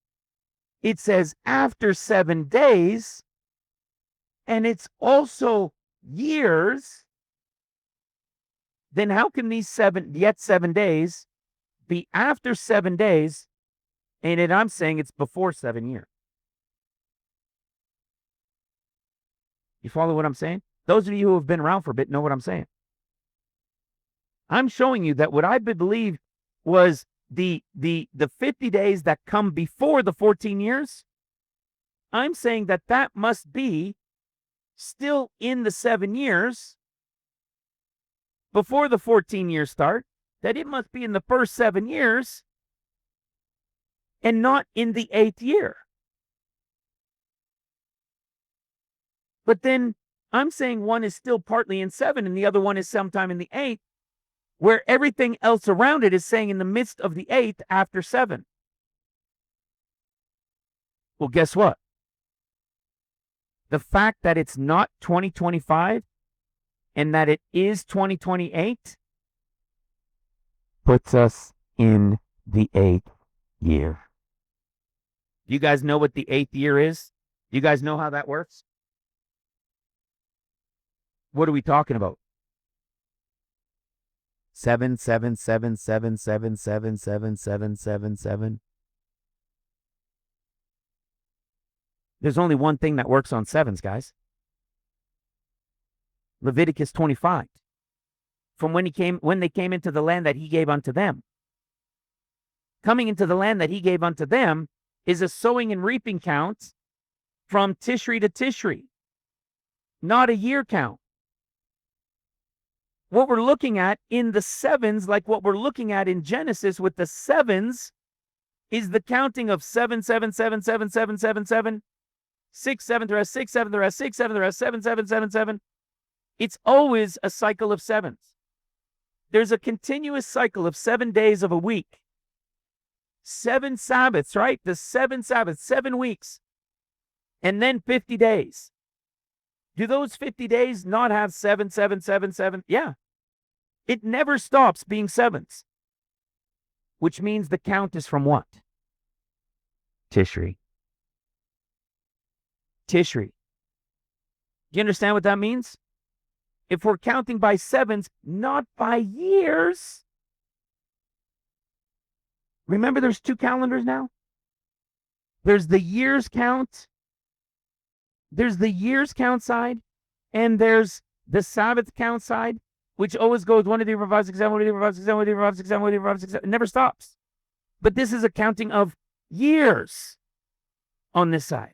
it says after 7 days, and it's also years, then how can these 7 days be after 7 days, and I'm saying it's before 7 years? You follow what I'm saying? Those of you who have been around for a bit know what I'm saying. I'm showing you that what I believe was the 50 days that come before the 14 years, I'm saying that that must be still in the 7 years before the 14 years start, that it must be in the first 7 years and not in the 8th year. But then I'm saying one is still partly in 7 and the other one is sometime in the 8th, where everything else around it is saying in the midst of the 8th after 7. Well, guess what? The fact that it's not 2025 and that it is 2028 puts us in the 8th year. Do you guys know what the 8th year is? Do you guys know how that works? What are we talking about? 7, 7, 7, 7, 7, 7, 7, 7, 7, 7. There's only one thing that works on 7s, guys. Leviticus 25. From when they came into the land that he gave unto them. Coming into the land that he gave unto them is a sowing and reaping count from Tishri to Tishri, not a year count. What we're looking at in the 7s, like what we're looking at in Genesis with the 7s, is the counting of 7, 7, 7, 7, 7, 7, 7, 6, 7, the rest 6, 7, the rest 6, 7, the rest 7, 7, 7, 7. It's always a cycle of 7s. There's a continuous cycle of 7 days of a week. 7 Sabbaths, right? The 7 Sabbaths, 7 weeks. And then 50 days. Do those 50 days not have 7, 7, 7, 7? Yeah. It never stops being 7s. which means the count is from what? Tishri. Tishri. Do you understand what that means? If we're counting by sevens, not by years. Remember, there's two calendars now? There's the years count. There's the years count side, and there's the Sabbath count side, which always goes 1, 2, 3, 4, 5, 6, 7, 1, 2, 3, 4, 5, 6, 7, 1, 2, 3, 4, 5, 6, 7, 1, 2, 3, 4, 5, 6, 7. It never stops. But this is a counting of years on this side.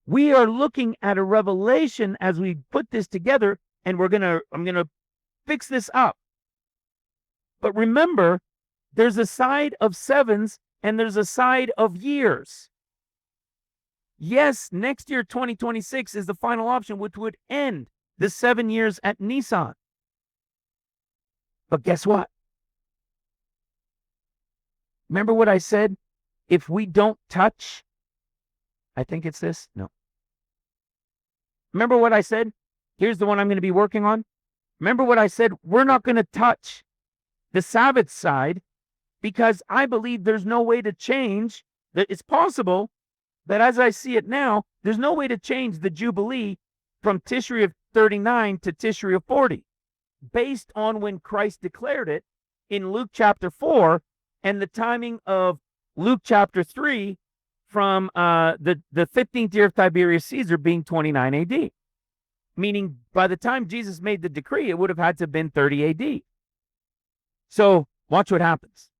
We are looking at a revelation as we put this together, and I'm gonna fix this up. But remember, there's a side of sevens and there's a side of years. Yes, next year, 2026, is the final option, which would end the 7 years at Nissan. But guess what? Remember what I said? If we don't touch, I think it's this. No. Remember what I said? Here's the one I'm going to be working on. Remember what I said? We're not going to touch the Sabbath side because I believe there's no way to change that. It's possible that as I see it now, there's no way to change the Jubilee from Tishri of 39 to Tishri of 40 based on when Christ declared it in Luke chapter 4 and the timing of Luke chapter 3 from the 15th year of Tiberius Caesar being 29 AD. Meaning by the time Jesus made the decree, it would have had to have been 30 AD. So watch what happens.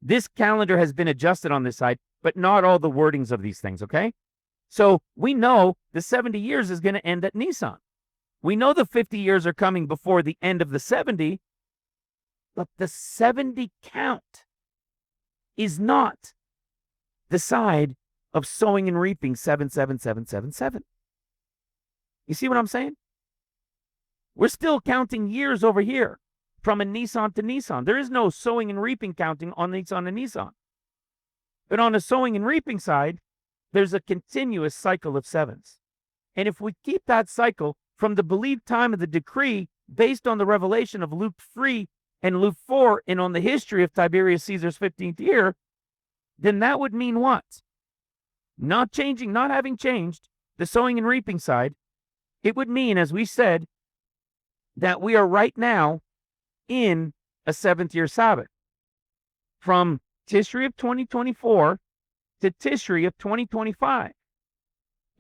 This calendar has been adjusted on this side, but not all the wordings of these things, okay? So we know the 70 years is going to end at Nisan. We know the 50 years are coming before the end of the 70, but the 70 count is not the side of sowing and reaping 77777. You see what I'm saying? We're still counting years over here from a Nisan to Nisan. There is no sowing and reaping counting on Nisan and Nisan. But on the sowing and reaping side, there's a continuous cycle of sevens. And if we keep that cycle from the believed time of the decree based on the revelation of Luke 3 and Luke 4 and on the history of Tiberius Caesar's 15th year, then that would mean what? Not having changed the sowing and reaping side, it would mean, as we said, that we are right now in a 7th year Sabbath. From Tishri of 2024 to Tishri of 2025.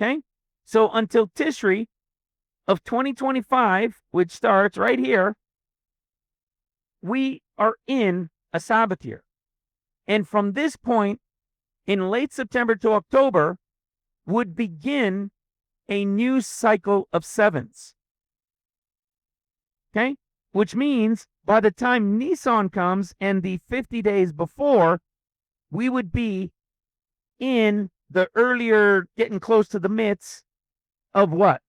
Okay? So until Tishri of 2025, which starts right here, we are in a Sabbath year. And from this point, in late September to October, would begin a new cycle of sevens. Okay? Which means by the time Nisan comes and the 50 days before, we would be in the earlier, getting close to the midst of what?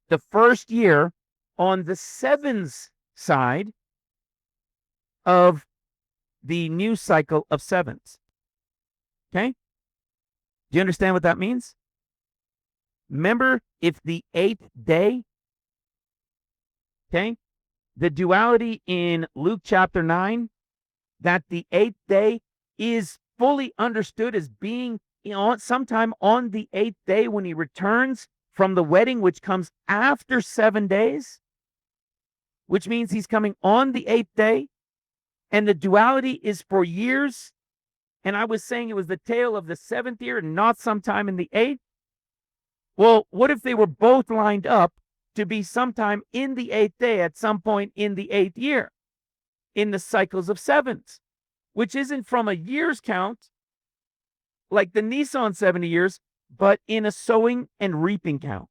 The first year on the sevens side of the new cycle of sevens. Okay? Do you understand what that means? Remember, if the 8th day, okay, the duality in Luke chapter 9, that the 8th day is fully understood as being sometime on the 8th day when he returns from the wedding, which comes after 7 days, which means he's coming on the 8th day, and the duality is for years. And I was saying it was the tail of the 7th year and not sometime in the 8th. Well, what if they were both lined up to be sometime in the 8th day at some point in the 8th year in the cycles of sevens, which isn't from a year's count like the Nisan 70 years, but in a sowing and reaping count.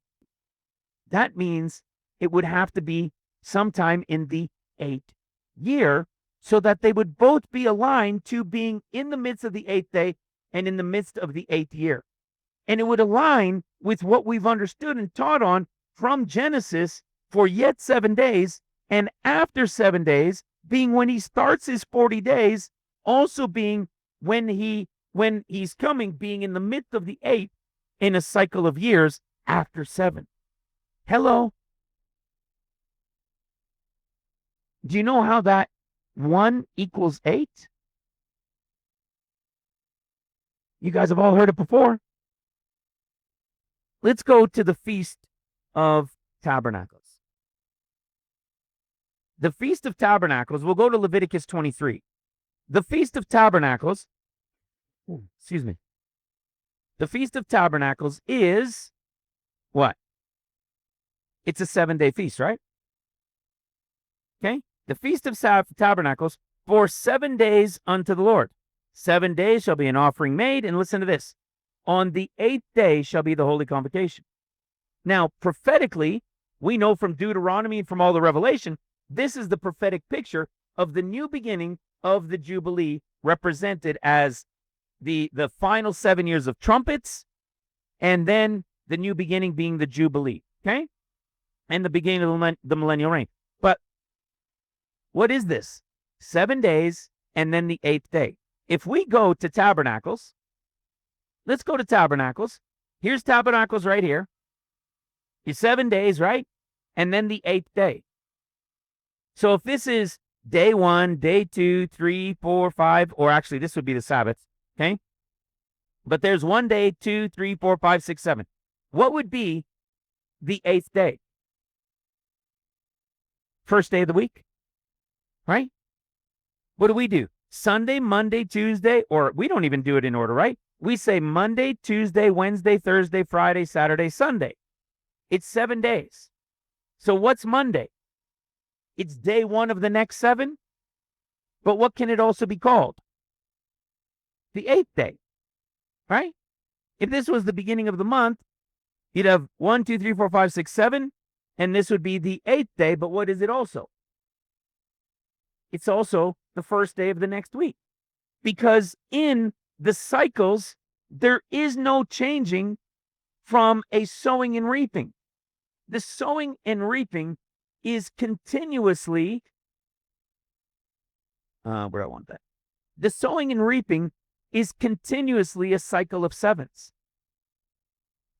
That means it would have to be sometime in the 8th year so that they would both be aligned to being in the midst of the 8th day and in the midst of the 8th year. And it would align with what we've understood and taught on from Genesis for yet 7 days, and after 7 days being when he starts his 40 days, also being when he's coming, being in the midst of the 8th in a cycle of years after 7. Hello? Do you know how that 1 equals 8? You guys have all heard it before. Let's go to the Feast of Tabernacles. The Feast of Tabernacles, we'll go to Leviticus 23. The Feast of Tabernacles, excuse me. The Feast of Tabernacles is what? It's a 7-day feast, right? Okay? The Feast of Tabernacles, for 7 days unto the Lord. 7 days shall be an offering made, and listen to this. On the 8th day shall be the holy convocation. Now, prophetically, we know from Deuteronomy and from all the Revelation, this is the prophetic picture of the new beginning of the Jubilee, represented as the final 7 years of trumpets, and then the new beginning being the Jubilee, okay? And the beginning of the millennial reign. But what is this? 7 days, and then the 8th day. If we go to Tabernacles, let's go to Tabernacles. Here's Tabernacles right here. It's 7 days, right? And then the 8th day. So if this is day 1, day 2, 3, 4, 5, or actually this would be the Sabbath, okay? But there's 1 day, 2, 3, 4, 5, 6, 7. What would be the 8th day? First day of the week, right? What do? Sunday, Monday, Tuesday, or we don't even do it in order, right? We say Monday, Tuesday, Wednesday, Thursday, Friday, Saturday, Sunday. It's 7 days. So what's Monday? It's day 1 of the next 7. But what can it also be called? The 8th day, right? If this was the beginning of the month, you'd have 1, 2, 3, 4, 5, 6, 7, and this would be the 8th day. But what is it also? It's also the first day of the next week. Because in the cycles, there is no changing from a sowing and reaping. The sowing and reaping is continuously, where I want that. The sowing and reaping is continuously a cycle of 7s.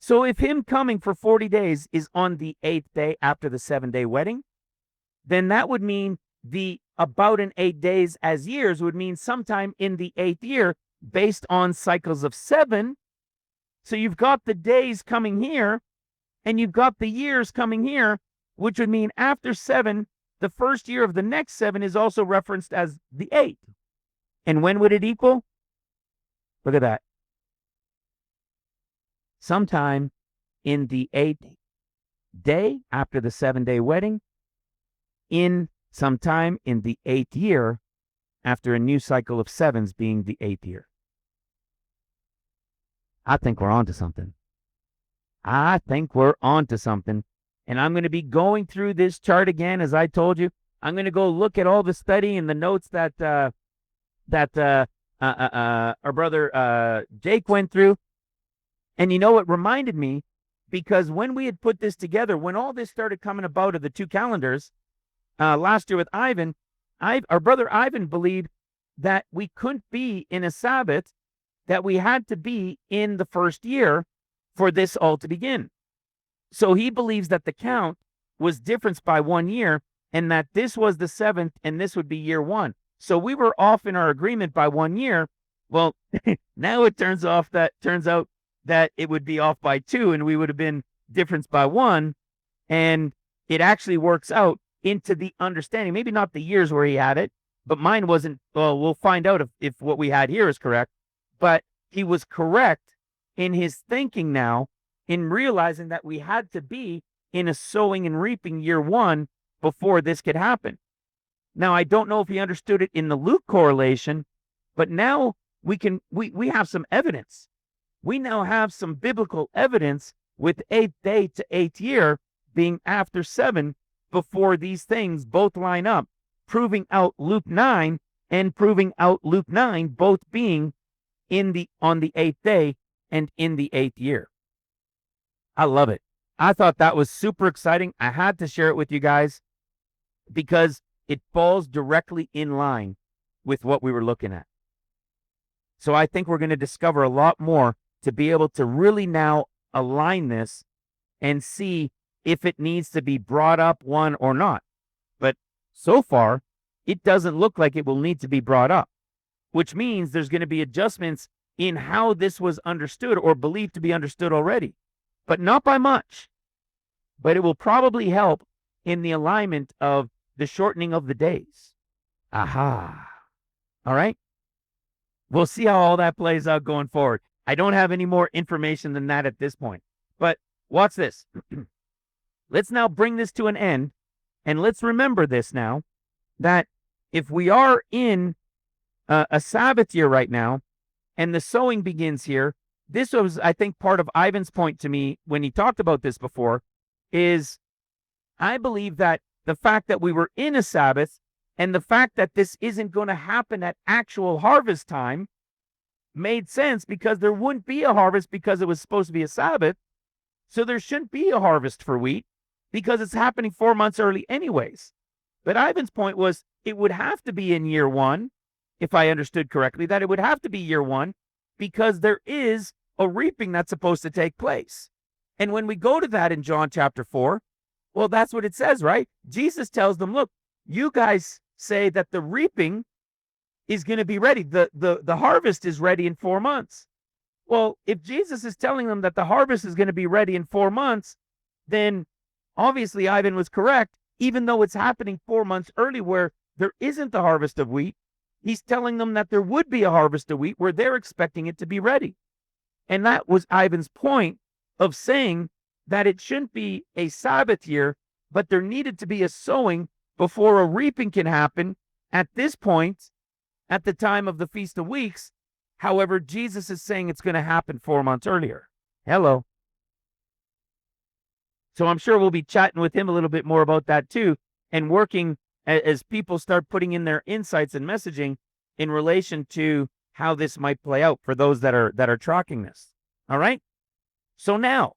So if him coming for 40 days is on the 8th day after the 7-day wedding, then that would mean the about in 8 days as years would mean sometime in the 8th year based on cycles of 7. So you've got the days coming here and you've got the years coming here, which would mean after 7, the first year of the next 7 is also referenced as the 8th. And when would it equal? Look at that. Sometime in the 8th day after the 7-day wedding, in sometime in the 8th year after a new cycle of 7s being the 8th year. I think we're on to something. And I'm going to be going through this chart again, as I told you. I'm going to go look at all the study and the notes that our brother Jake went through. And you know, it reminded me, because when we had put this together, when all this started coming about of the 2 calendars last year with Ivan, our brother Ivan believed that we couldn't be in a Sabbath, that we had to be in the first year for this all to begin. So he believes that the count was difference by 1 year, and that this was the 7th and this would be year 1. So we were off in our agreement by 1 year. Well, now it turns out that it would be off by 2 and we would have been difference by 1. And it actually works out into the understanding, maybe not the years where he had it, but mine wasn't. Well, we'll find out if what we had here is correct. But he was correct in his thinking now, in realizing that we had to be in a sowing and reaping year 1 before this could happen. Now, I don't know if he understood it in the Luke correlation, but now we have some evidence. We now have some biblical evidence with 8th day to 8th year being after 7 before these things both line up, proving out Luke 9 and proving out Luke 9 both being on the 8th day and in the 8th year. I love it. I thought that was super exciting. I had to share it with you guys because it falls directly in line with what we were looking at. So I think we're going to discover a lot more to be able to really now align this and see if it needs to be brought up one or not. But so far, it doesn't look like it will need to be brought up, which means there's going to be adjustments in how this was understood or believed to be understood already, but not by much. But it will probably help in the alignment of the shortening of the days. Aha. All right. We'll see how all that plays out going forward. I don't have any more information than that at this point. But watch this. Let's now bring this to an end. And let's remember this now, that if we are in a Sabbath year right now, and the sowing begins here, this was, I think, part of Ivan's point to me when he talked about this before, is I believe that the fact that we were in a Sabbath and the fact that this isn't going to happen at actual harvest time made sense, because there wouldn't be a harvest because it was supposed to be a Sabbath. So there shouldn't be a harvest for wheat because it's happening 4 months early anyways. But Ivan's point was it would have to be in year one, if I understood correctly, that it would have to be year one because there is a reaping that's supposed to take place. And when we go to that in John chapter 4, well, that's what it says, right? Jesus tells them, look, you guys say that the reaping is going to be ready. The harvest is ready in 4 months. Well, if Jesus is telling them that the harvest is going to be ready in 4 months, then obviously Ivan was correct, even though it's happening 4 months early where there isn't the harvest of wheat. He's telling them that there would be a harvest of wheat where they're expecting it to be ready. And that was Ivan's point of saying that it shouldn't be a Sabbath year, but there needed to be a sowing before a reaping can happen at this point, at the time of the Feast of Weeks. However, Jesus is saying it's going to happen 4 months earlier. Hello. So I'm sure we'll be chatting with him a little bit more about that too, and working as people start putting in their insights and messaging in relation to how this might play out for those that are tracking this. All right. So now,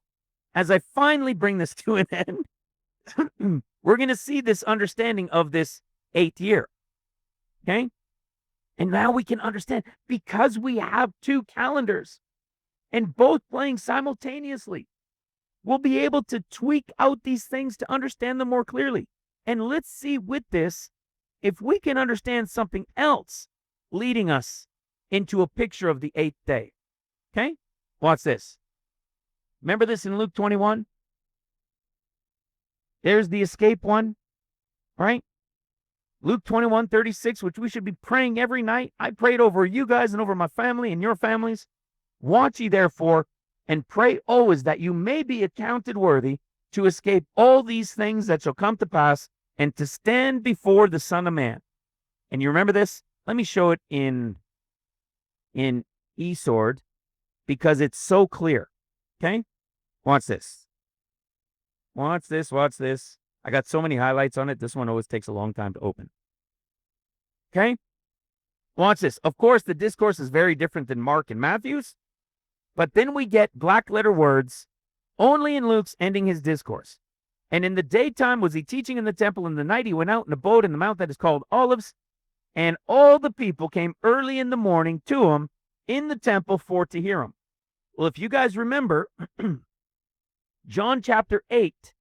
as I finally bring this to an end, we're going to see this understanding of this 8th year. Okay. And now we can understand, because we have 2 calendars and both playing simultaneously, we'll be able to tweak out these things to understand them more clearly. And let's see with this if we can understand something else leading us into a picture of the 8th day. Okay? Watch this. Remember this in Luke 21? There's the escape one, right? Luke 21:36, which we should be praying every night. I prayed over you guys and over my family and your families. Watch ye therefore, and pray always that you may be accounted worthy to escape all these things that shall come to pass, and to stand before the Son of Man. And you remember this? Let me show it in eSword, because it's so clear. Okay? Watch this. Watch this, watch this. I got so many highlights on it. This one always takes a long time to open. Okay? Watch this. Of course, the discourse is very different than Mark and Matthew's, but then we get black letter words only in Luke's ending his discourse. And in the daytime was he teaching in the temple, in the night he went out and abode in the mount that is called Olives, and all the people came early in the morning to him in the temple for to hear him. Well, if you guys remember, John chapter 8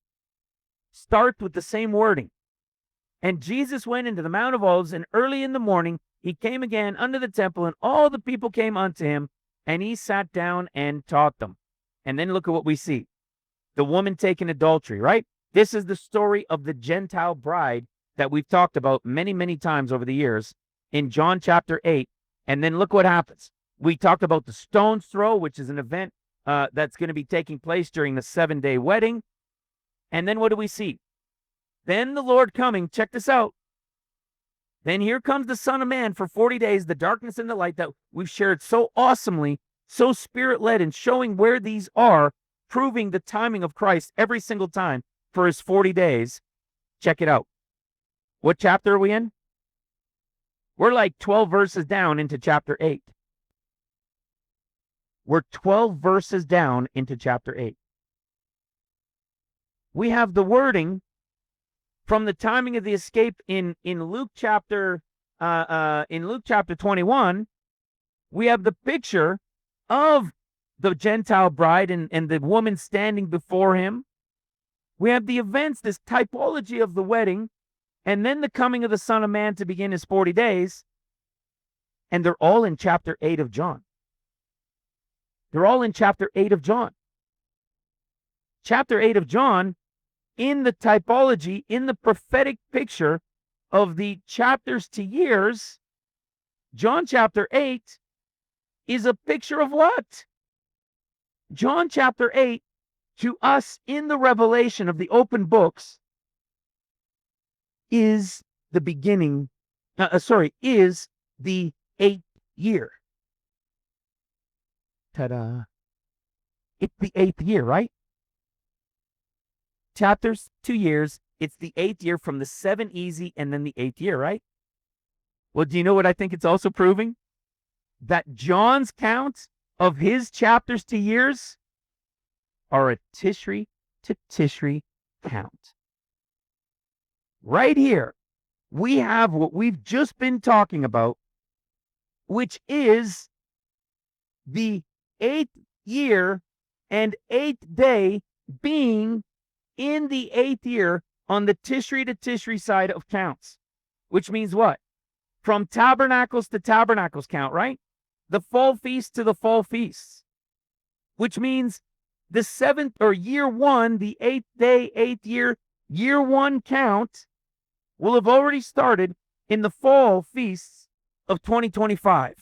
starts with the same wording. And Jesus went into the Mount of Olives, and early in the morning he came again unto the temple, and all the people came unto him, and he sat down and taught them. And then look at what we see. The woman taken adultery, right? This is the story of the Gentile bride that we've talked about many, many times over the years in John chapter 8. And then look what happens. We talked about the stone's throw, which is an event that's going to be taking place during the 7-day wedding. And then what do we see? Then the Lord coming, check this out. Then here comes the Son of Man for 40 days, the darkness and the light that we've shared so awesomely, so spirit-led, and showing where these are, proving the timing of Christ every single time for his 40 days. Check it out. What chapter are we in? We're like 12 verses down into chapter 8. We're 12 verses down into chapter 8. We have the wording from the timing of the escape in Luke chapter 21. We have the picture of the Gentile bride and the woman standing before him. We have the events, this typology of the wedding, and then the coming of the Son of Man to begin his 40 days. And they're all in chapter 8 of John. They're all in chapter 8 of John. Chapter 8 of John, in the typology, in the prophetic picture of the chapters to years, John chapter 8 is a picture of what? John chapter 8, to us in the revelation of the open books, is the beginning, is the 8th year. Ta-da. It's the 8th year, right? Chapters, 2 years. It's the 8th year from the 7 easy and then the 8th year, right? Well, do you know what I think it's also proving? That John's count of his chapters to years are a Tishri to Tishri count. Right here, we have what we've just been talking about, which is the 8th year and 8th day being in the 8th year on the Tishri to Tishri side of counts, which means what? From tabernacles to tabernacles count, right? The fall feast to the fall feasts, which means the 7th or year 1, the 8th day, 8th year, year 1 count will have already started in the fall feasts of 2025.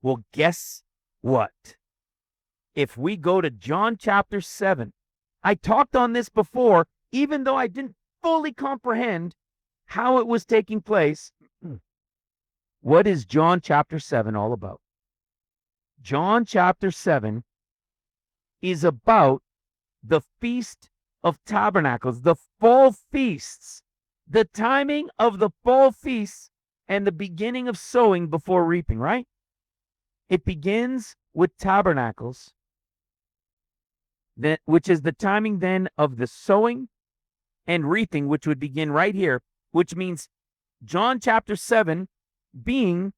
Well, guess what? If we go to John chapter 7, I talked on this before, even though I didn't fully comprehend how it was taking place. What is John chapter 7 all about? John chapter 7 is about the Feast of Tabernacles, the fall feasts, the timing of the fall feasts, and the beginning of sowing before reaping, right? It begins with tabernacles, which is the timing then of the sowing and reaping, which would begin right here, which means John chapter 7 being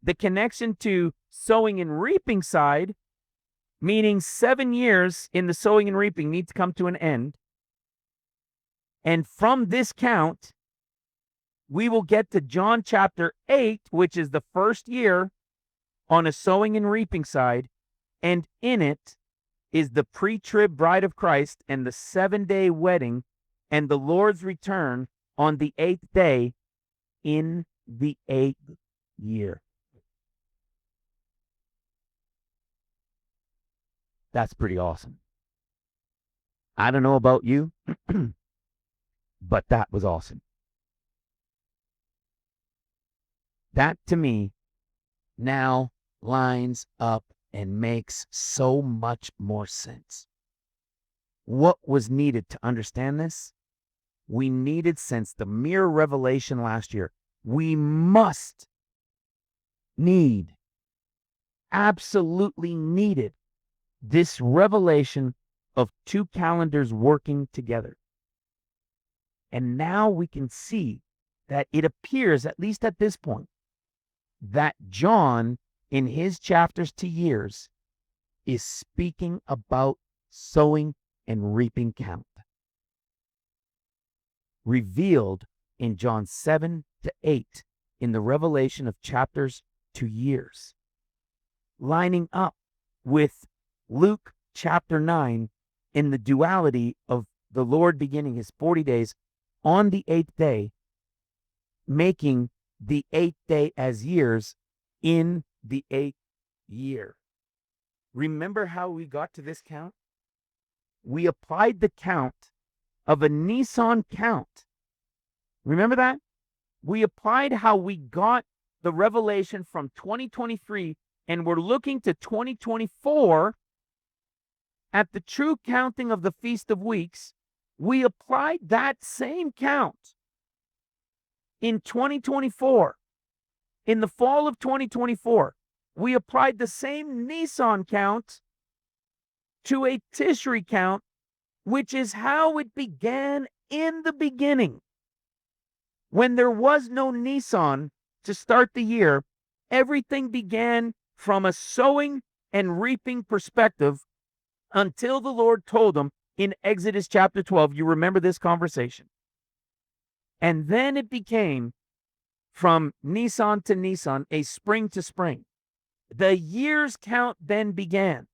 the connection to sowing and reaping side, meaning 7 years in the sowing and reaping need to come to an end. And from this count, we will get to John chapter 8, which is the first year on a sowing and reaping side, and in it is the pre-trib bride of Christ and the 7-day wedding and the Lord's return on the 8th day in the 8th year. That's pretty awesome. I don't know about you, but that was awesome. That to me now lines up and makes so much more sense. What was needed to understand this? We needed, since the mere revelation last year, we absolutely needed this revelation of 2 calendars working together. And now we can see that it appears, at least at this point, that John, in his chapters to years, is speaking about sowing and reaping count, revealed in John 7 to 8 in the revelation of chapters to years, lining up with Luke chapter 9 in the duality of the Lord beginning his 40 days on the 8th day, making the 8th day as years in the 8th year. Remember how we got to this count? We applied the count of a Nisan count. Remember that? We applied how we got the revelation from 2023, and we're looking to 2024 at the true counting of the Feast of Weeks. We applied that same count in 2024. In the fall of 2024, we applied the same Nisan count to a Tishri count, which is how it began in the beginning. When there was no Nisan to start the year, everything began from a sowing and reaping perspective until the Lord told them in Exodus chapter 12. You remember this conversation. And then it became from Nisan to Nisan, a spring to spring. The years count then began.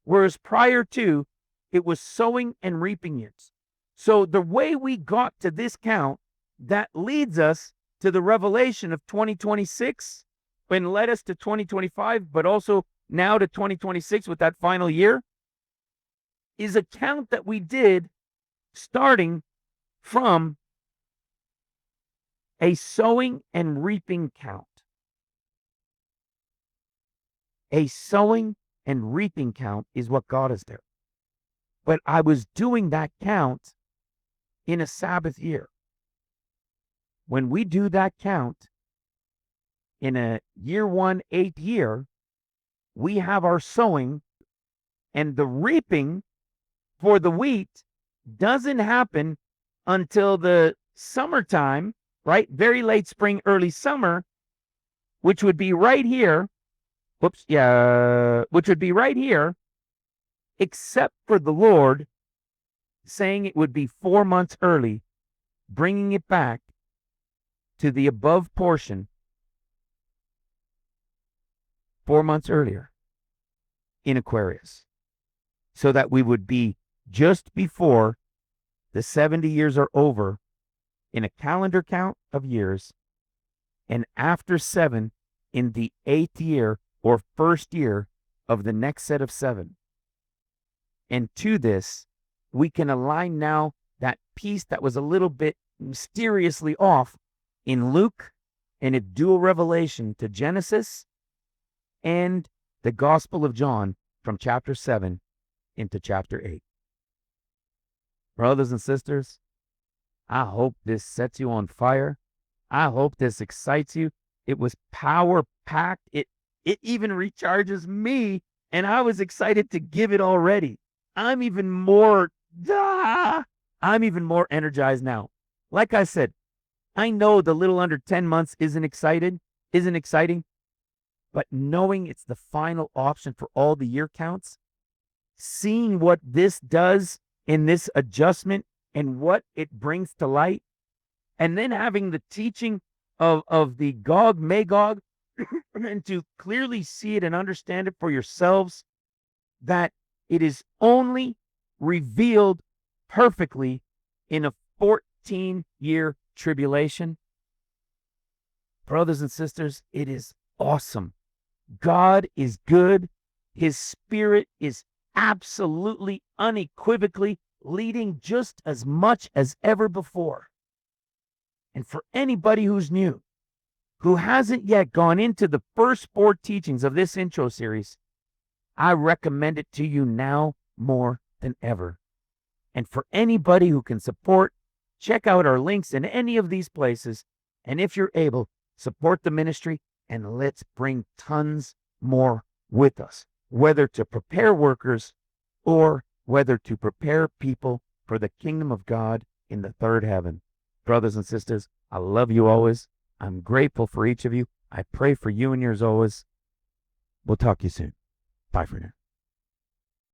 Whereas prior to, it was sowing and reaping years. So the way we got to this count, that leads us to the revelation of 2026 and led us to 2025, but also now to 2026 with that final year, is a count that we did starting from a sowing and reaping count. A sowing and reaping count is what got us there. But I was doing that count in a Sabbath year. When we do that count in a year 1, 8th year, we have our sowing, and the reaping for the wheat doesn't happen until the summertime, right? Very late spring, early summer, which would be right here. Which would be right here, except for the Lord saying it would be 4 months early, bringing it back to the above portion 4 months earlier in Aquarius, so that we would be just before the 70 years are over in a calendar count of years, and after 7 in the 8th year or first year of the next set of 7. And to this, we can align now that piece that was a little bit mysteriously off in Luke and its dual revelation to Genesis and the Gospel of John from chapter 7 into chapter 8. Brothers and sisters, I hope this sets you on fire. I hope this excites you. It was power-packed. It even recharges me, and I was excited to give it already. I'm even more energized now. Like I said, I know the little under 10 months isn't exciting, but knowing it's the final option for all the year counts, seeing what this does in this adjustment and what it brings to light, and then having the teaching of the Gog Magog, and to clearly see it and understand it for yourselves, that it is only revealed perfectly in a 14-year tribulation. Brothers and sisters, it is awesome. God is good. His Spirit is absolutely, unequivocally leading just as much as ever before. And for anybody who's new, who hasn't yet gone into the first 4 teachings of this intro series, I recommend it to you now more than ever. And for anybody who can support, check out our links in any of these places. And if you're able, support the ministry, and let's bring tons more with us, whether to prepare workers or whether to prepare people for the kingdom of God in the third heaven. Brothers and sisters, I love you always. I'm grateful for each of you. I pray for you and yours always. We'll talk to you soon. Bye for now.